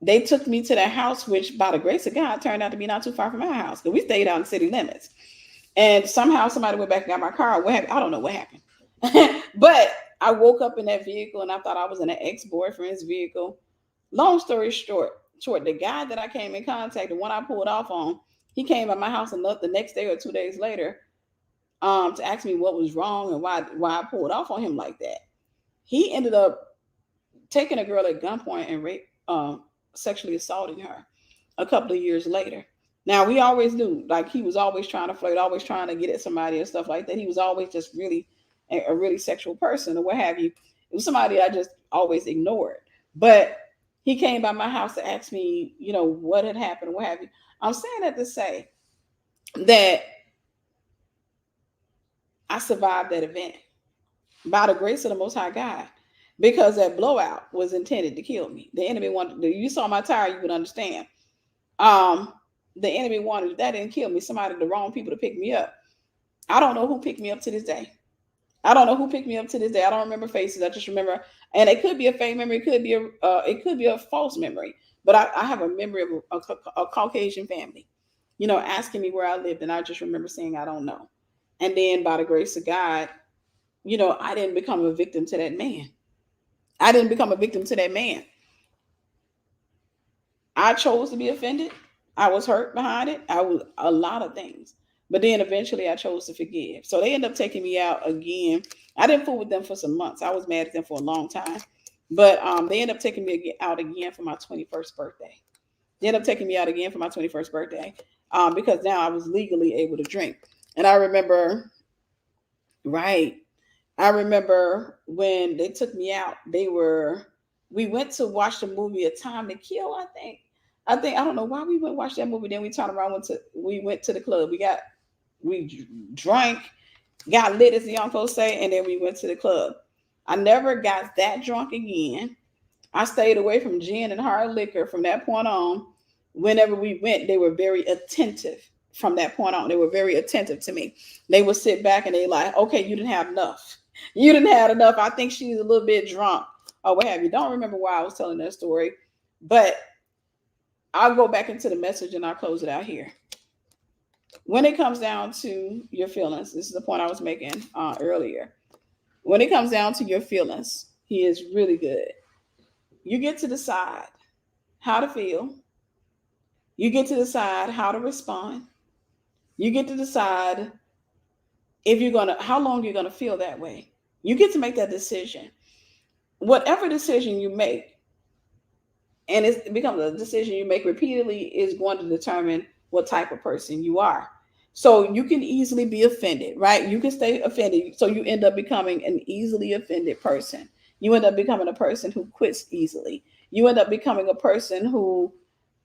they took me to their house, which by the grace of God turned out to be not too far from my house, because we stayed out in city limits. And somehow somebody went back and got my car. What happened? I don't know what happened. But I woke up in that vehicle, and I thought I was in an ex-boyfriend's vehicle. Long story short, the guy that I came in contact, the one I pulled off on, he came by my house and the next day or 2 days later, to ask me what was wrong and why I pulled off on him like that. He ended up taking a girl at gunpoint and sexually assaulting her a couple of years later. Now we always knew, like, he was always trying to flirt, always trying to get at somebody and stuff like that. He was always just really a really sexual person or what have you. It was somebody I just always ignored. But he came by my house to ask me, you know, what had happened or what have you. I'm saying that to say that I survived that event by the grace of the Most High God, because that blowout was intended to kill me. The enemy wanted. You saw my tire, you would understand. Um, the enemy wanted, that didn't kill me. Somebody, the wrong people to pick me up. I don't know who picked me up to this day. I don't know who picked me up to this day. I don't remember faces. I just remember, and it could be a fake memory. It could be a false memory. But I have a memory of a Caucasian family, you know, asking me where I lived, and I just remember saying I don't know. And then by the grace of God, you know, I didn't become a victim to that man. I didn't become a victim to that man. I chose to be offended. I was hurt behind it. I was a lot of things. But then eventually I chose to forgive. So they ended up taking me out again. I didn't fool with them for some months. I was mad at them for a long time. But they ended up taking me out again for my 21st birthday. They ended up taking me out again for my 21st birthday, because now I was legally able to drink. And I remember, right, I remember when they took me out, we went to watch the movie A Time to Kill, I think. I don't know why we went watch that movie. Then we turned around, we went to the club. We drank, got lit, as the young folks say, and then we went to the club. I never got that drunk again. I stayed away from gin and hard liquor from that point on. Whenever we went, they were very attentive. From that point on, they were very attentive to me. They would sit back and they like, okay, you didn't have enough. You didn't have enough. I think she's a little bit drunk or what have you. Don't remember why I was telling that story, but I'll go back into the message and I'll close it out here. When it comes down to your feelings, this is the point I was making earlier. When it comes down to your feelings, he is really good. You get to decide how to feel. You get to decide how to respond. You get to decide if you're gonna how long you're gonna feel that way. You get to make that decision. Whatever decision you make, and it becomes a decision you make repeatedly, is going to determine what type of person you are. So you can easily be offended, right? You can stay offended. So you end up becoming an easily offended person. You end up becoming a person who quits easily. You end up becoming a person who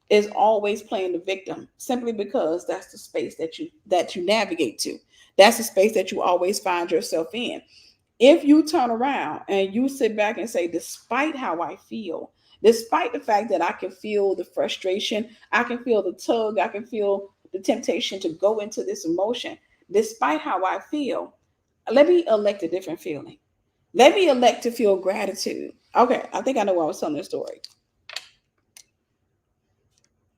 is always playing the victim simply because that's the space that you navigate to. That's the space that you always find yourself in. If you turn around and you sit back and say, despite how I feel, despite the fact that I can feel the frustration, I can feel the tug, I can feel the temptation to go into this emotion, despite how I feel, let me elect a different feeling. Let me elect to feel gratitude. Okay, I think I know why I was telling this story.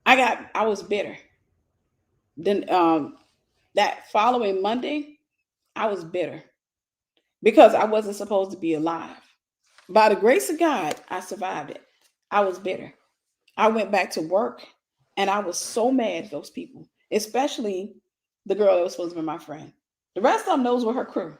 I was bitter. Then that following Monday, I was bitter because I wasn't supposed to be alive. By the grace of God, I survived it. I was bitter. I went back to work and I was so mad at those people, especially the girl that was supposed to be my friend. The rest of them knows were her crew.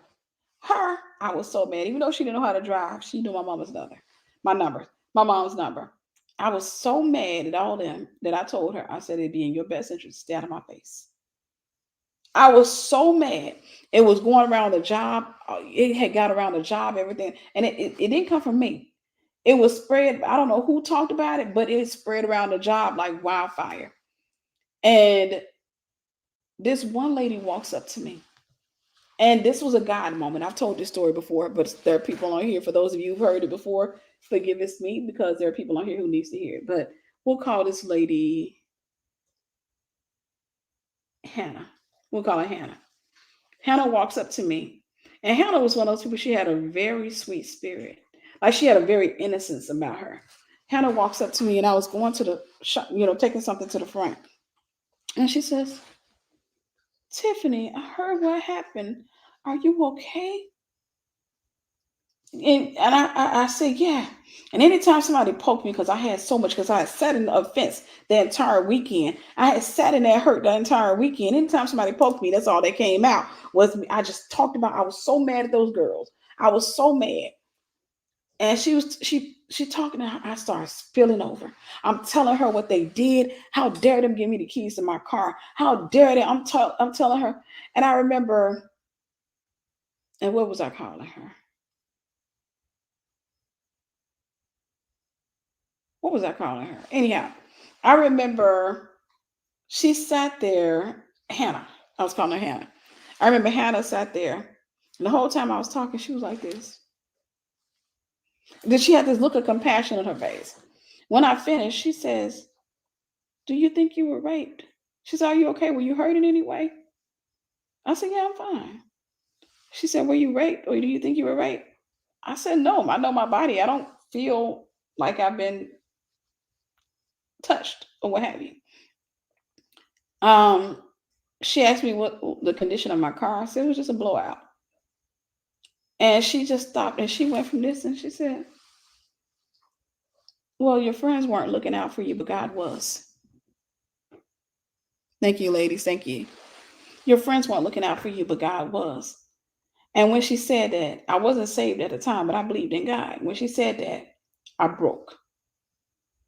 Her, I was so mad. Even though she didn't know how to drive, she knew my mama's number, my number, my mom's number. I was so mad at all them that I told her, I said, it'd be in your best interest to stay out of my face. I was so mad. It was going around the job. It had got around the job, everything. And it didn't come from me. It was spread. I don't know who talked about it, but it spread around the job like wildfire. And this one lady walks up to me. And this was a God moment. I've told this story before, but there are people on here. For those of you who've heard it before, forgive it's me because there are people on here who needs to hear it. But we'll call this lady Hannah. We'll call her Hannah. Hannah walks up to me, and Hannah was one of those people. She had a very sweet spirit, like she had a very innocence about her. Hannah walks up to me, and I was going to the shop, taking something to the front, and she says, "Tiffany, I heard what happened. Are you okay?" And I said, "Yeah." And anytime somebody poked me, because I had so much, because I had sat in the offense the entire weekend, I had sat in that hurt the entire weekend. Anytime somebody poked me, that's all that came out was me. I just talked about. I was so mad at those girls. I was so mad. And she talking, and I started spilling over. I'm telling her what they did. How dare them give me the keys to my car? How dare they? I'm telling her. And I remember, and what was I calling her? What was I calling her? Anyhow, I remember she sat there, Hannah. I was calling her Hannah. I remember Hannah sat there, and the whole time I was talking, she was like this. Then she had this look of compassion on her face. When I finished, she says, "Do you think you were raped?" She said, "Are you okay? Were you hurt in any way?" I said, "Yeah, I'm fine." She said, "Were you raped, or do you think you were raped?" I said, "No, I know my body. I don't feel like I've been touched or what have you." Um, she asked me what the condition of my car. I said it was just a blowout. And she just stopped and she went from this and she said, "Well, your friends weren't looking out for you, but God was." Thank you, ladies. Thank you. Your friends weren't looking out for you, but God was. And when she said that, I wasn't saved at the time, but I believed in God. When she said that, I broke.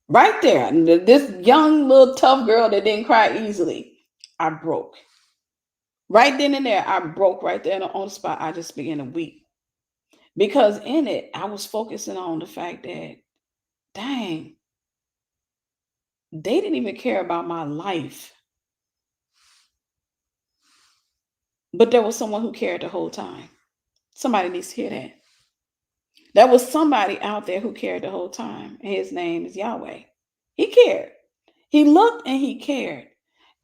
Right there. And this young little tough girl that didn't cry easily, I broke. Right then and there, I broke right there on the spot. I just began to weep. Because in it, I was focusing on the fact that, dang, they didn't even care about my life. But there was someone who cared the whole time. Somebody needs to hear that. There was somebody out there who cared the whole time, and his name is Yahweh. He cared. He looked and he cared.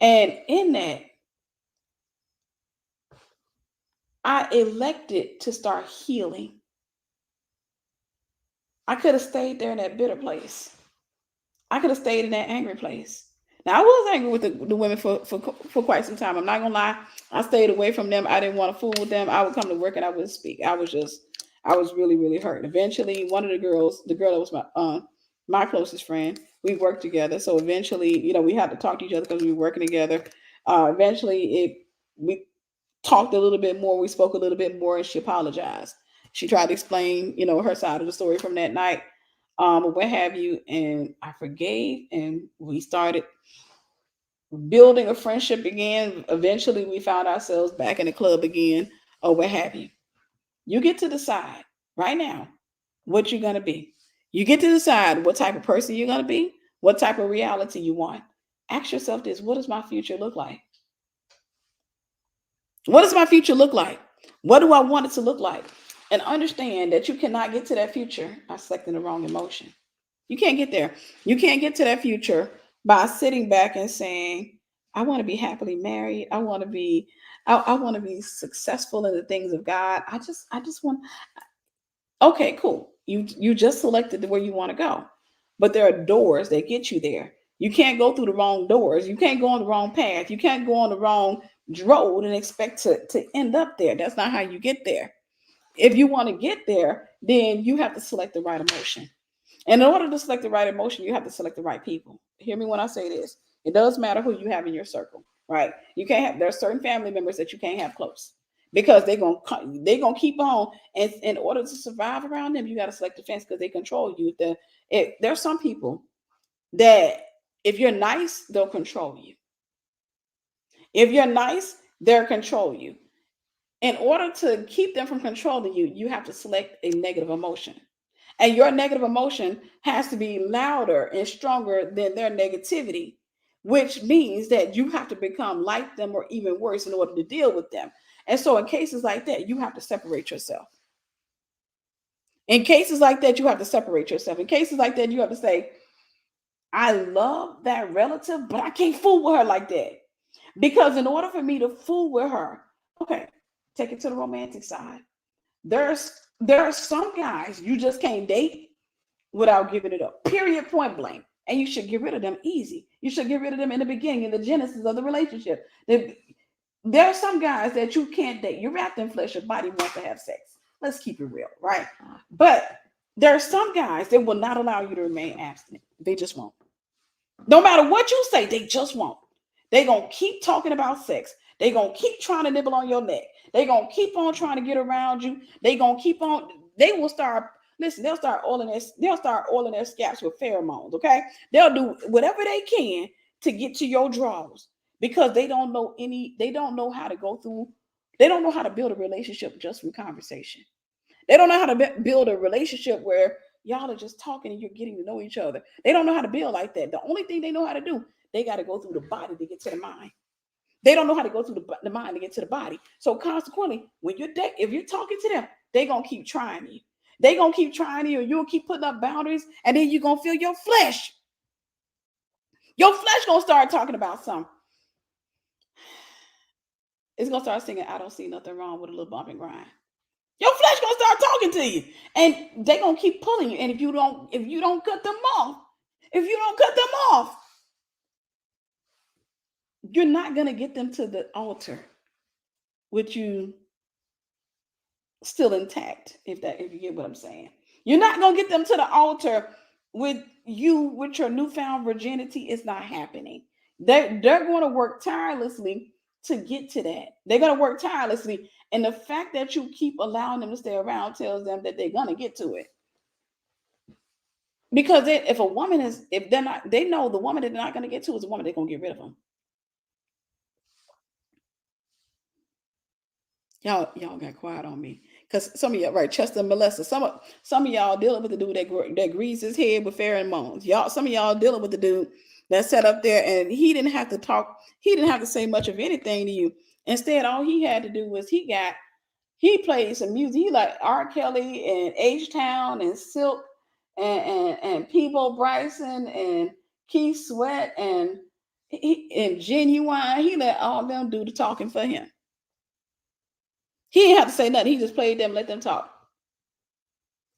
And in that, I elected to start healing. I could have stayed there in that bitter place. I could have stayed in that angry place. Now I was angry with the women for quite some time. I'm not gonna lie. I stayed away from them. I didn't want to fool with them. I would come to work and I wouldn't speak. I was really, really hurt. Eventually, one of the girls, the girl that was my closest friend, we worked together. So eventually, we had to talk to each other because we were working together. Eventually, we talked a little bit more. We spoke a little bit more, and she apologized. She tried to explain, her side of the story from that night, or what have you. And I forgave, and we started building a friendship again. Eventually, we found ourselves back in the club again, or what have you. You get to decide right now what you're going to be. You get to decide what type of person you're going to be, what type of reality you want. Ask yourself this: what does my future look like? What does my future look like? What do I want it to look like? And understand that you cannot get to that future by selecting the wrong emotion. You can't get there. You can't get to that future by sitting back and saying, I want to be happily married. I want to be successful in the things of God. I just want. Okay, cool. You just selected where you want to go. But there are doors that get you there. You can't go through the wrong doors. You can't go on the wrong path. You can't go on the wrong road and expect to end up there. That's not how you get there. If you want to get there, then you have to select the right emotion. And in order to select the right emotion, you have to select the right people. Hear me when I say this. It does matter who you have in your circle, right? You can't have, there are certain family members that you can't have close because they're gonna keep on. And in order to survive around them, you got to select the fence because they control you. There's some people that if you're nice, they'll control you. If you're nice, they'll control you. In order to keep them from controlling you, you have to select a negative emotion. And your negative emotion has to be louder and stronger than their negativity, which means that you have to become like them or even worse in order to deal with them. And so, in cases like that, you have to separate yourself. In cases like that, you have to separate yourself. In cases like that, you have to say, I love that relative, but I can't fool with her like that. Because in order for me to fool with her, okay, take it to the romantic side. There are some guys you just can't date without giving it up. Period, point blank. And you should get rid of them easy. You should get rid of them in the beginning, in the genesis of the relationship. There are some guys that you can't date. You're wrapped in flesh, your body wants to have sex. Let's keep it real, right? But there are some guys that will not allow you to remain abstinent. They just won't. No matter what you say, they just won't. They're going to keep talking about sex. They're going to keep trying to nibble on your neck. They're going to keep on trying to get around you. They're going to keep on. They will start, listen, they'll start oiling their scalps with pheromones, okay? They'll do whatever they can to get to your drawers because they don't know how to go through, they don't know how to build a relationship just from conversation. They don't know how to build a relationship where y'all are just talking and you're getting to know each other. They don't know how to build like that. The only thing they know how to do, they got to go through the body to get to the mind. They don't know how to go through the mind to get to the body. So consequently, when if you're talking to them, they're going to keep trying you. They're going to keep trying you, and you'll keep putting up boundaries, and then you're going to feel your flesh. Your flesh going to start talking about something. It's going to start singing, I don't see nothing wrong with a little bump and grind. Your flesh gonna start talking to you, and they gonna keep pulling you. And if you don't cut them off, you're not gonna get them to the altar with you still intact. If you get what I'm saying, you're not gonna get them to the altar with your newfound virginity. It's not happening. They're going to work tirelessly to get to that. They're going to work tirelessly. And the fact that you keep allowing them to stay around tells them that they're going to get to it. Because if a woman if they're not, they know the woman that they're not going to get to is a woman they're going to get rid of them. Y'all got quiet on me. Because some of y'all, right, Chester and Melissa, some of y'all dealing with the dude that greased his head with pheromones. Some of y'all dealing with the dude that sat up there and he didn't have to talk. He didn't have to say much of anything to you. Instead, all he had to do was he got He played some music. He like R. Kelly and H Town and Silk and Peebo Bryson and Keith Sweat and Genuine. He let all them do the talking for him. He didn't have to say nothing. He just played them, let them talk.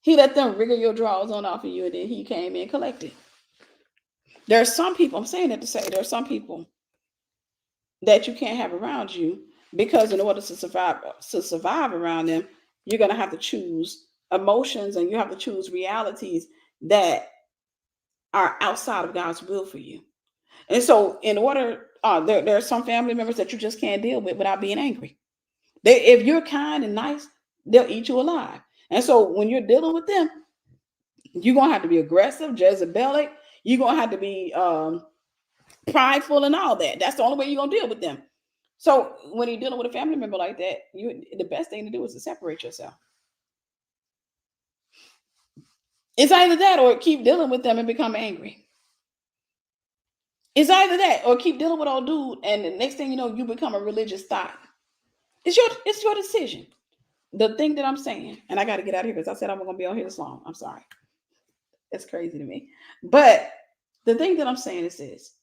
He let them wriggle your drawers on off of you, and then he came in and collected. There are some people, I'm saying that to say, there are some people that you can't have around you because in order to survive around them, you're going to have to choose emotions and you have to choose realities that are outside of God's will for you. And so in order, there are some family members that you just can't deal with without being angry. If you're kind and nice, they'll eat you alive. And so when you're dealing with them, you're going to have to be aggressive, Jezebelic. You're going to have to be prideful and all that. That's the only way you're going to deal with them. So when you're dealing with a family member like that, the best thing to do is to separate yourself. It's either that or keep dealing with them and become angry. It's either that or keep dealing with old dude, and the next thing you know, you become a religious thought. It's your decision. The thing that I'm saying, and I got to get out of here because I said I'm going to be on here this long. I'm sorry. It's crazy to me. But the thing that I'm saying is this.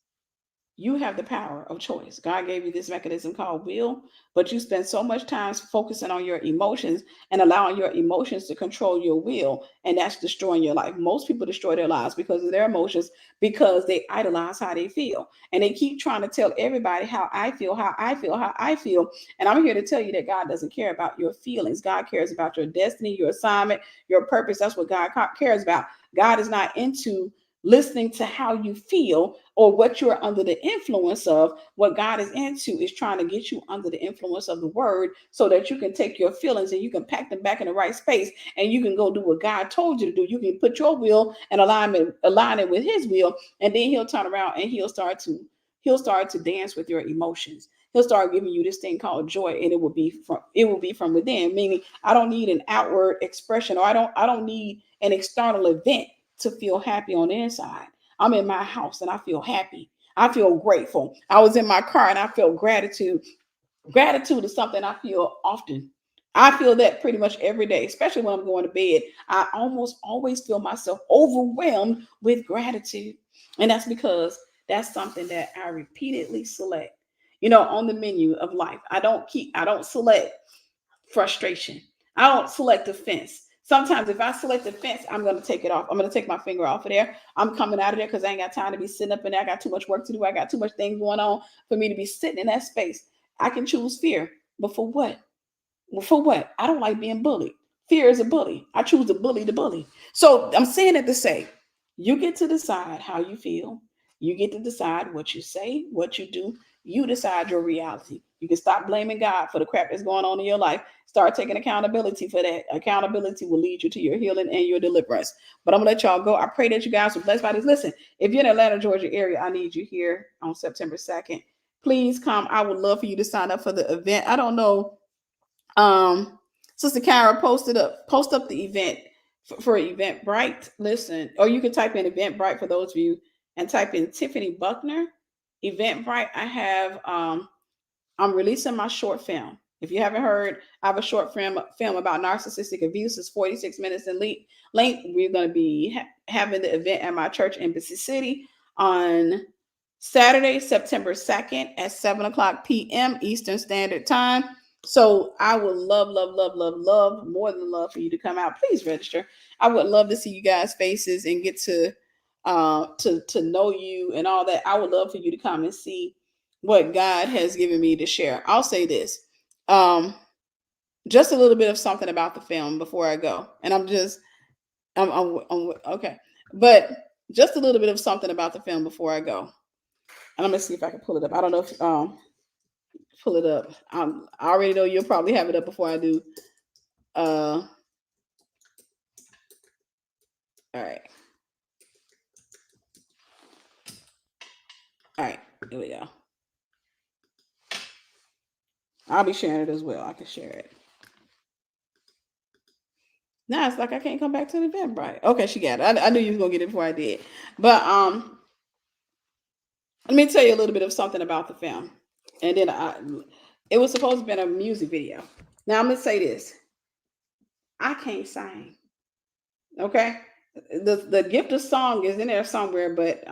You have the power of choice. God gave you this mechanism called will, but you spend so much time focusing on your emotions and allowing your emotions to control your will, and that's destroying your life. Most people destroy their lives because of their emotions, because they idolize how they feel, and they keep trying to tell everybody how I feel, how I feel, how I feel. And I'm here to tell you that God doesn't care about your feelings. God cares about your destiny, your assignment, your purpose. That's what God cares about. God is not into listening to how you feel or what you're under the influence of. What God is into is trying to get you under the influence of the word so that you can take your feelings and you can pack them back in the right space and you can go do what God told you to do. You can put your will and align it with his will, and then he'll turn around and he'll start to dance with your emotions. He'll start giving you this thing called joy, and it will be from within. Meaning, I don't need an outward expression, or I don't need an external event to feel happy on the inside. I'm in my house and I feel happy. I feel grateful. I was in my car and I felt gratitude. Gratitude is something I feel often. I feel that pretty much every day, especially when I'm going to bed. I almost always feel myself overwhelmed with gratitude. And that's because that's something that I repeatedly select. On the menu of life. I don't select frustration. I don't select offense. Sometimes if I select offense, I'm going to take it off. I'm going to take my finger off of there. I'm coming out of there because I ain't got time to be sitting up in there. I got too much work to do. I got too much things going on for me to be sitting in that space. I can choose fear, but for what? Well, for what? I don't like being bullied. Fear is a bully. I choose to bully the bully. So I'm saying it to say, you get to decide how you feel. You get to decide what you say, what you do. You decide your reality. You can stop blaming God for the crap that's going on in your life. Start taking accountability for that. Accountability will lead you to your healing and your deliverance. But I'm going to let y'all go. I pray that you guys were blessed by this. Listen, if you're in Atlanta, Georgia area, I need you here on September 2nd. Please come. I would love for you to sign up for the event. I don't know, Sister Kara post up the event for Eventbrite. Listen, or you can type in Eventbrite for those of you and type in Tiffany Buckner Eventbrite. I'm releasing my short film. If you haven't heard, I have a short film about narcissistic abuse. It's 46 minutes in length. We're going to be having the event at my church in Visiiion City on Saturday, September 2nd at 7:00 p.m. Eastern Standard Time. So I would love, love, love, love, love, more than love for you to come out. Please register. I would love to see you guys' faces and get to know you and all that. I would love for you to come and see what God has given me to share. I'll say this. Just a little bit of something about the film before I go. And I'm okay. But just a little bit of something about the film before I go. And I'm gonna see if I can pull it up. I don't know if pull it up. I already know you'll probably have it up before I do. All right. All right, here we go. I'll be sharing it as well. I can share it. Now it's like I can't come back to the event, right? Okay, she got it. I knew you was gonna get it before I did. But let me tell you a little bit of something about the film. And then it was supposed to be a music video. Now I'm gonna say this: I can't sing. Okay, the gift of song is in there somewhere, but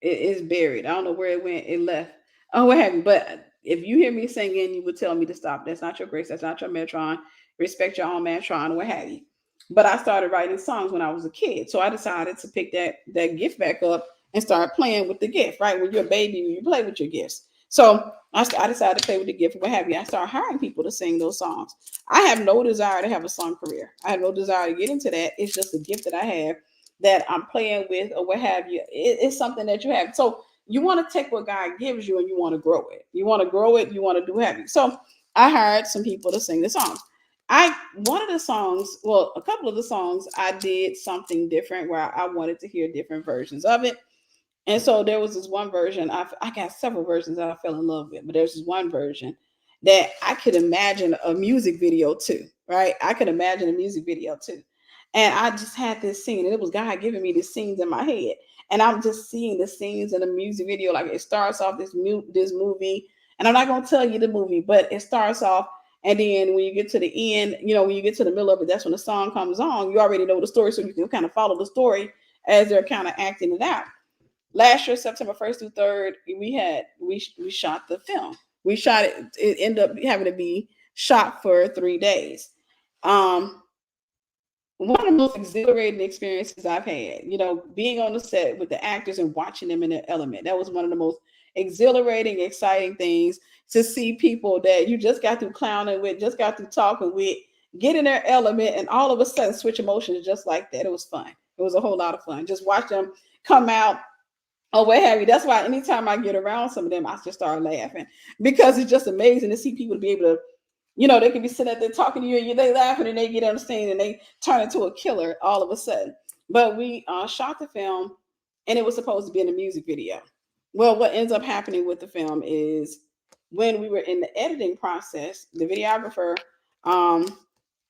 it's buried. I don't know where it went. It left. Oh, what have you? But if you hear me singing, you would tell me to stop. That's not your grace. That's not your metron. Respect your own metron. What have you? But I started writing songs when I was a kid, so I decided to pick that gift back up and start playing with the gift. Right, when you're a baby, you play with your gifts. So I decided to play with the gift. What have you? I started hiring people to sing those songs. I have no desire to have a song career. I have no desire to get into that. It's just a gift that I have that I'm playing with or what have you. It's something that you have. So you want to take what God gives you and you want to grow it. You want to grow it. You want to do have you. So I hired some people to sing the songs. One of the songs, well, a couple of the songs, I did something different where I wanted to hear different versions of it. And so there was this one version. I got several versions that I fell in love with, but there's this one version that I could imagine a music video too, right? I could imagine a music video too. And I just had this scene, and it was God giving me these scenes in my head. And I'm just seeing the scenes in the music video. Like it starts off this movie, and I'm not gonna tell you the movie, but it starts off, and then when you get to the end, when you get to the middle of it, that's when the song comes on. You already know the story, so you can kind of follow the story as they're kind of acting it out. Last year, September 1st through 3rd, we shot the film. We shot it. It ended up having to be shot for 3 days. Um, One of the most exhilarating experiences I've had, being on the set with the actors and watching them in their element. That was one of the most exhilarating, exciting things to see people that you just got through clowning with, just got through talking with, get in their element, and all of a sudden switch emotions just like that. It was fun. It was a whole lot of fun. Just watch them come out or what have you. That's why anytime I get around some of them, I just start laughing because it's just amazing to see people to be able to, they can be sitting there talking to you and they laughing and they get on the scene and they turn into a killer all of a sudden. But we shot the film and it was supposed to be in a music video. Well, what ends up happening with the film is when we were in the editing process, the videographer, um,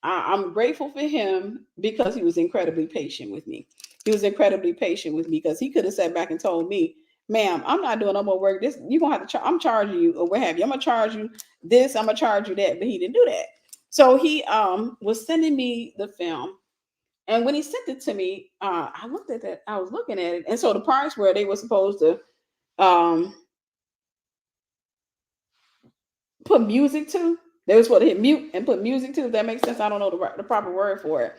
I'm grateful for him because he was incredibly patient with me. He was incredibly patient with me because he could have sat back and told me, "Ma'am, I'm not doing no more work. This you're gonna have to. I'm charging you or what have you. I'm gonna charge you this. I'm gonna charge you that." But he didn't do that. So he was sending me the film, and when he sent it to me, I looked at that. I was looking at it, and so the parts where they were supposed to um put music to, they were supposed to hit mute and put music to. If that makes sense, I don't know the proper word for it.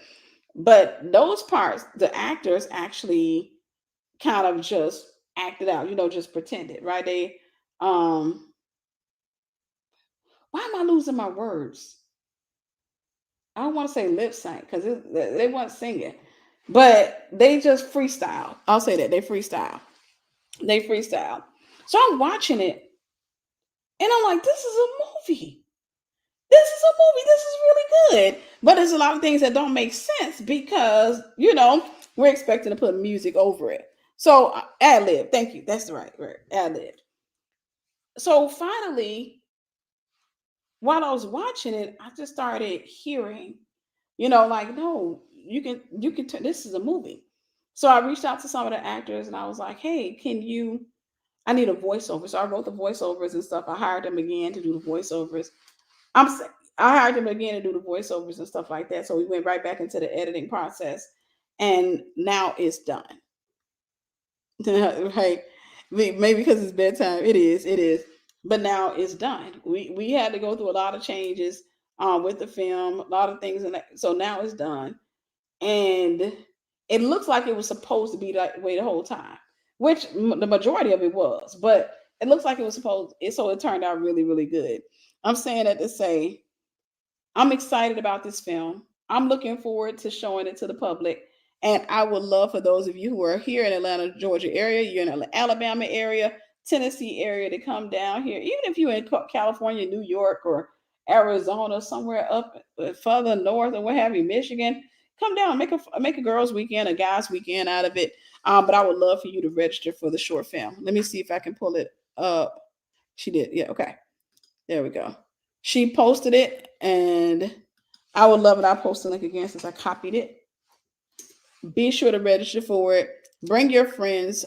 But those parts, the actors actually kind of just acted out, just pretended, right? They, why am I losing my words? I don't want to say lip sync because they weren't singing, but they just freestyle. I'll say that they freestyle. They freestyle. So I'm watching it and I'm like, this is a movie. This is a movie. This is really good. But there's a lot of things that don't make sense because, we're expecting to put music over it. So ad lib. Thank you. That's the right word. Ad lib. So finally, while I was watching it, I just started hearing, like, no, you can turn this is a movie. So I reached out to some of the actors and I was like, hey, I need a voiceover. So I wrote the voiceovers and stuff. I hired them again to do the voiceovers. I'm s- I hired him again to do the voiceovers and stuff like that. So we went right back into the editing process, and now it's done. Right? Maybe because it's bedtime. It is. But now it's done. We had to go through a lot of changes with the film, a lot of things, so now it's done, and it looks like it was supposed to be that way the whole time, which the majority of it was, but it looks like it was supposed. So it turned out really, really good. I'm saying that to say I'm excited about this film. I'm looking forward to showing it to the public. And I would love for those of you who are here in Atlanta, Georgia area, you're in the Alabama area, Tennessee area to come down here. Even if you're in California, New York, or Arizona, somewhere up further north or what have you, Michigan, come down, make a girls' weekend, a guys' weekend out of it. But I would love for you to register for the short film. Let me see if I can pull it up. She did. Yeah. Okay. There we go. She posted it, and I would love it. I'll post the link again since I copied it. Be sure to register for it. Bring your friends.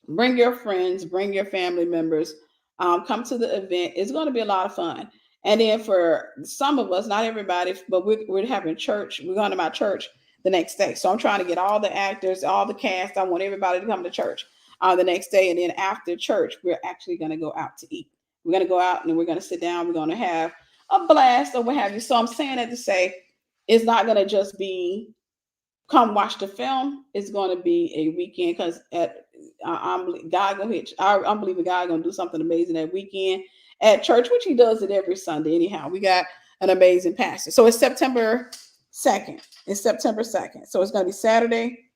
Bring your friends. Bring your family members. Come to the event. It's going to be a lot of fun. And then for some of us, not everybody, but we're having church. We're going to my church the next day. So I'm trying to get all the actors, all the cast. I want everybody to come to church the next day. And then after church, we're actually going to go out to eat. We're going to go out and we're going to sit down. We're going to have a blast or what have you. So I'm saying that to say it's not going to just be come watch the film. It's going to be a weekend because I'm God gonna hit. I'm believing God gonna do something amazing that weekend at church, which He does it every Sunday. Anyhow, we got an amazing pastor. So it's September 2nd. It's September 2nd. So it's gonna be Saturday,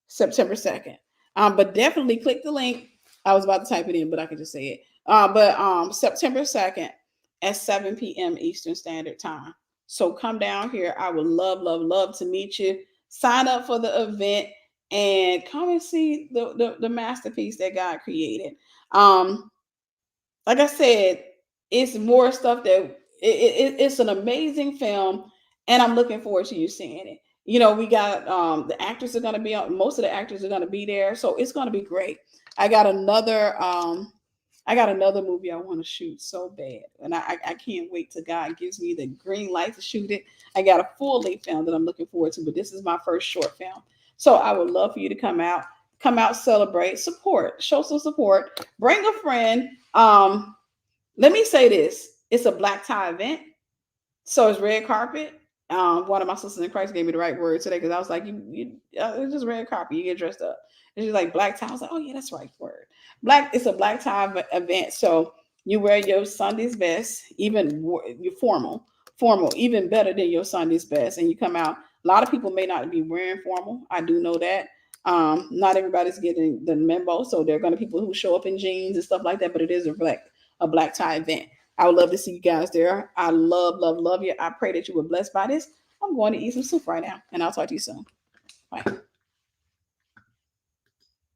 September 2nd. But definitely click the link. I was about to type it in, but I can just say it. But September 2nd at 7 p.m. Eastern Standard Time. So come down here. I would love, love, love to meet you. Sign up for the event and come and see the masterpiece that God created. Like I said, it's more stuff that it's an amazing film, and I'm looking forward to you seeing it. You know, we got the actors are going to be on. Most of the actors are going to be there, so it's going to be great. I got another movie I want to shoot so bad, and I can't wait till God gives me the green light to shoot it. I got a full length film that I'm looking forward to, but this is my first short film. So I would love for you to come out, celebrate, support, show some support, bring a friend. Let me say this: it's a black tie event, so it's red carpet. One of my sisters in Christ gave me the right word today because I was like, it's just red carpet. You get dressed up. And she's like, black tie. I was like, oh yeah, that's the right word. Black. It's a black tie event, so you wear your Sunday's best, even your formal, even better than your Sunday's best, and you come out. A lot of people may not be wearing formal. I do know that. Not everybody's getting the memo, so there are going to be people who show up in jeans and stuff like that. But it is a black tie event. I would love to see you guys there. I love, love, love you. I pray that you were blessed by this. I'm going to eat some soup right now, and I'll talk to you soon. Bye.